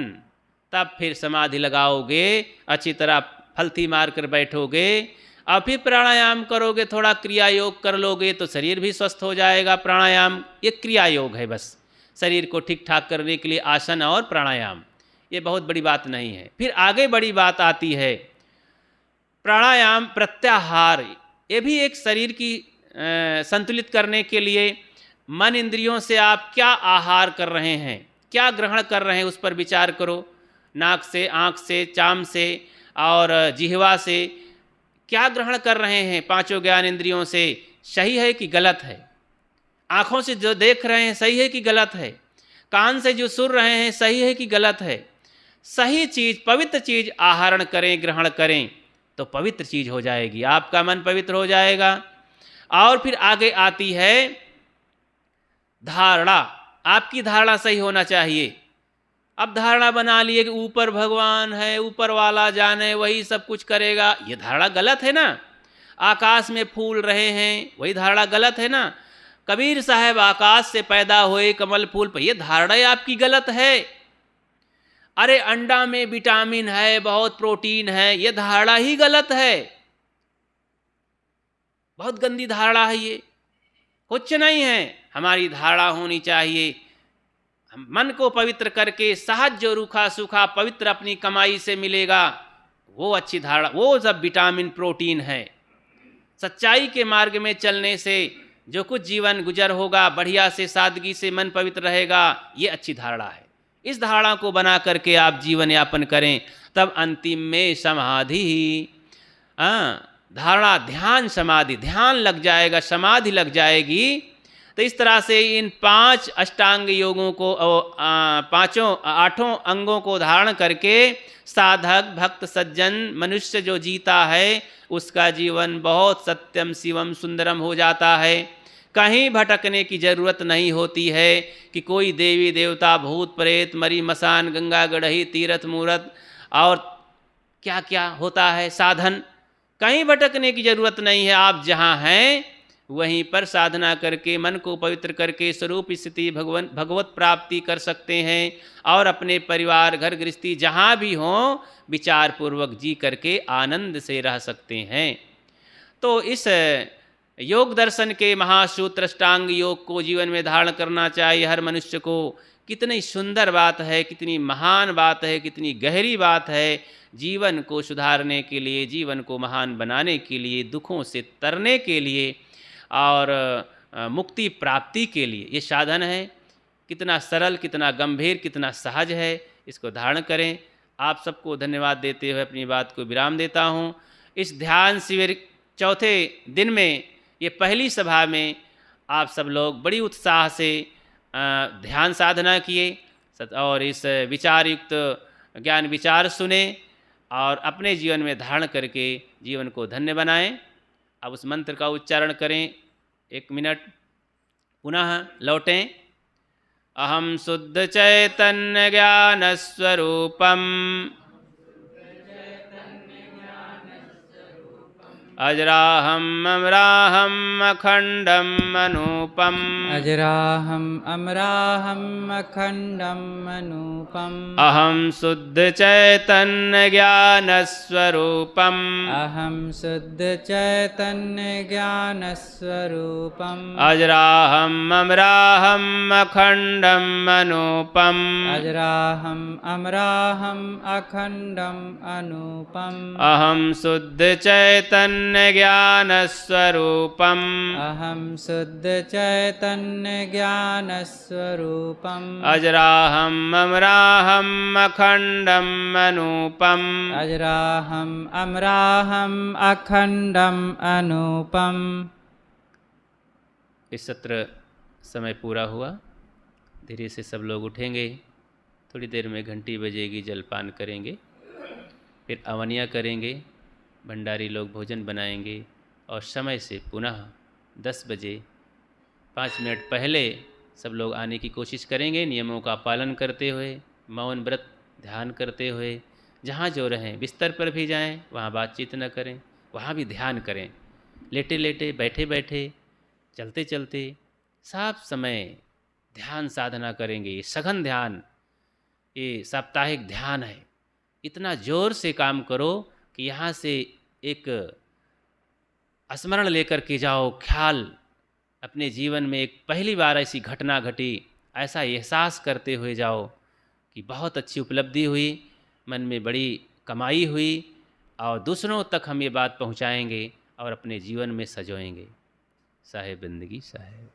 तब फिर समाधि लगाओगे, अच्छी तरह फलती मार कर बैठोगे, और फिर प्राणायाम करोगे, थोड़ा क्रिया योग कर लोगे तो शरीर भी स्वस्थ हो जाएगा। प्राणायाम ये क्रिया योग है, बस शरीर को ठीक ठाक करने के लिए आसन और प्राणायाम, ये बहुत बड़ी बात नहीं है। फिर आगे बड़ी बात आती है प्राणायाम प्रत्याहार। ये भी एक शरीर की संतुलित करने के लिए मन इंद्रियों से आप क्या आहार कर रहे हैं, क्या ग्रहण कर रहे हैं, उस पर विचार करो। नाक से, आँख से, चाम से और जिह्वा से क्या ग्रहण कर रहे हैं, 5 ज्ञान इंद्रियों से, सही है कि गलत है। आँखों से जो देख रहे हैं सही है कि गलत है, कान से जो सुन रहे हैं सही है कि गलत है। सही चीज़, पवित्र चीज़ आहरण करें, ग्रहण करें, तो पवित्र चीज़ हो जाएगी, आपका मन पवित्र हो जाएगा। और फिर आगे आती है धारणा। आपकी धारणा सही होना चाहिए। अब धारणा बना लिए कि ऊपर भगवान है, ऊपर वाला जाने, वही सब कुछ करेगा, ये धारणा गलत है ना। आकाश में फूल रहे हैं, वही धारणा गलत है ना। कबीर साहब आकाश से पैदा हुए कमल फूल पर, यह धारणा आपकी गलत है। अरे अंडा में विटामिन है, बहुत प्रोटीन है, यह धारणा ही गलत है, बहुत गंदी धारणा है ये, कुछ नहीं है। हमारी धारणा होनी चाहिए, हम मन को पवित्र करके सहज जो रूखा सूखा पवित्र अपनी कमाई से मिलेगा, वो अच्छी धारणा, वो सब विटामिन प्रोटीन है। सच्चाई के मार्ग में चलने से जो कुछ जीवन गुजर होगा, बढ़िया से सादगी से मन पवित्र रहेगा, ये अच्छी धारणा है। इस धारणा को बना करके आप जीवन यापन करें, तब अंतिम में समाधि, धारणा, ध्यान, समाधि, ध्यान लग जाएगा, समाधि लग जाएगी। तो इस तरह से इन 5 अष्टांग योगों को, 8 अंगों को धारण करके साधक, भक्त, सज्जन, मनुष्य जो जीता है उसका जीवन बहुत सत्यम शिवम सुंदरम हो जाता है। कहीं भटकने की जरूरत नहीं होती है कि कोई देवी देवता भूत प्रेत मरी मसान गंगा गढ़ही तीर्थ मूर्त और क्या क्या होता है साधन, कहीं भटकने की जरूरत नहीं है। आप जहाँ हैं वहीं पर साधना करके मन को पवित्र करके स्वरूप स्थिति भगवत प्राप्ति कर सकते हैं और अपने परिवार घर गृहस्थी जहाँ भी हों विचार पूर्वक जी करके आनंद से रह सकते हैं। तो इस योग दर्शन के महासूत्र अष्टांग योग को जीवन में धारण करना चाहिए हर मनुष्य को। कितनी सुंदर बात है, कितनी महान बात है, कितनी गहरी बात है। जीवन को सुधारने के लिए, जीवन को महान बनाने के लिए, दुखों से तरने के लिए और मुक्ति प्राप्ति के लिए ये साधन है। कितना सरल, कितना गंभीर, कितना सहज है, इसको धारण करें। आप सबको धन्यवाद देते हुए अपनी बात को विराम देता हूँ। इस ध्यान शिविर चौथे दिन में, ये पहली सभा में आप सब लोग बड़ी उत्साह से ध्यान साधना किए और इस विचार युक्त ज्ञान विचार सुने और अपने जीवन में धारण करके जीवन को धन्य बनाएं। अब उस मंत्र का उच्चारण करें। 1 मिनट पुनः लौटें। अहम शुद्ध चैतन्य ज्ञान स्वरूपम अजराहम अमराहम अखंडम अनूपम अजराहम अमराहम अखंडम अनूपम अहम शुद्ध चैतन्य ज्ञान स्वरूपम अहम शुद्ध चैतन्य ज्ञान स्वरूपम अजराहम अमराहम अखंडम अनूपम अजराहम अमराहम अखंडम अनूपम अहम शुद्ध चैतन्य ज्ञान स्वरूपम अहम शुद्ध चैतन्य ज्ञान स्वरूपम अजराहम अमराहम अखंडम अनूपम अजराहम अमराहम अखंडम अनूपम। इस सत्र समय पूरा हुआ। धीरे से सब लोग उठेंगे। थोड़ी देर में घंटी बजेगी, जलपान करेंगे, फिर अवनिया करेंगे, भंडारी लोग भोजन बनाएंगे और समय से पुनः 10 बजे 5 मिनट पहले सब लोग आने की कोशिश करेंगे, नियमों का पालन करते हुए, मौन व्रत ध्यान करते हुए। जहाँ जो रहें, बिस्तर पर भी जाएं, वहाँ बातचीत न करें, वहाँ भी ध्यान करें। लेटे लेटे, बैठे बैठे, चलते चलते सब समय ध्यान साधना करेंगे। ये सघन ध्यान, ये साप्ताहिक ध्यान है। इतना जोर से काम करो कि यहाँ से एक स्मरण लेकर के जाओ, ख्याल अपने जीवन में एक पहली बार ऐसी घटना घटी, ऐसा एहसास करते हुए जाओ कि बहुत अच्छी उपलब्धि हुई, मन में बड़ी कमाई हुई और दूसरों तक हम ये बात पहुँचाएंगे और अपने जीवन में सजोएंगे। साहेब बंदगी साहेब।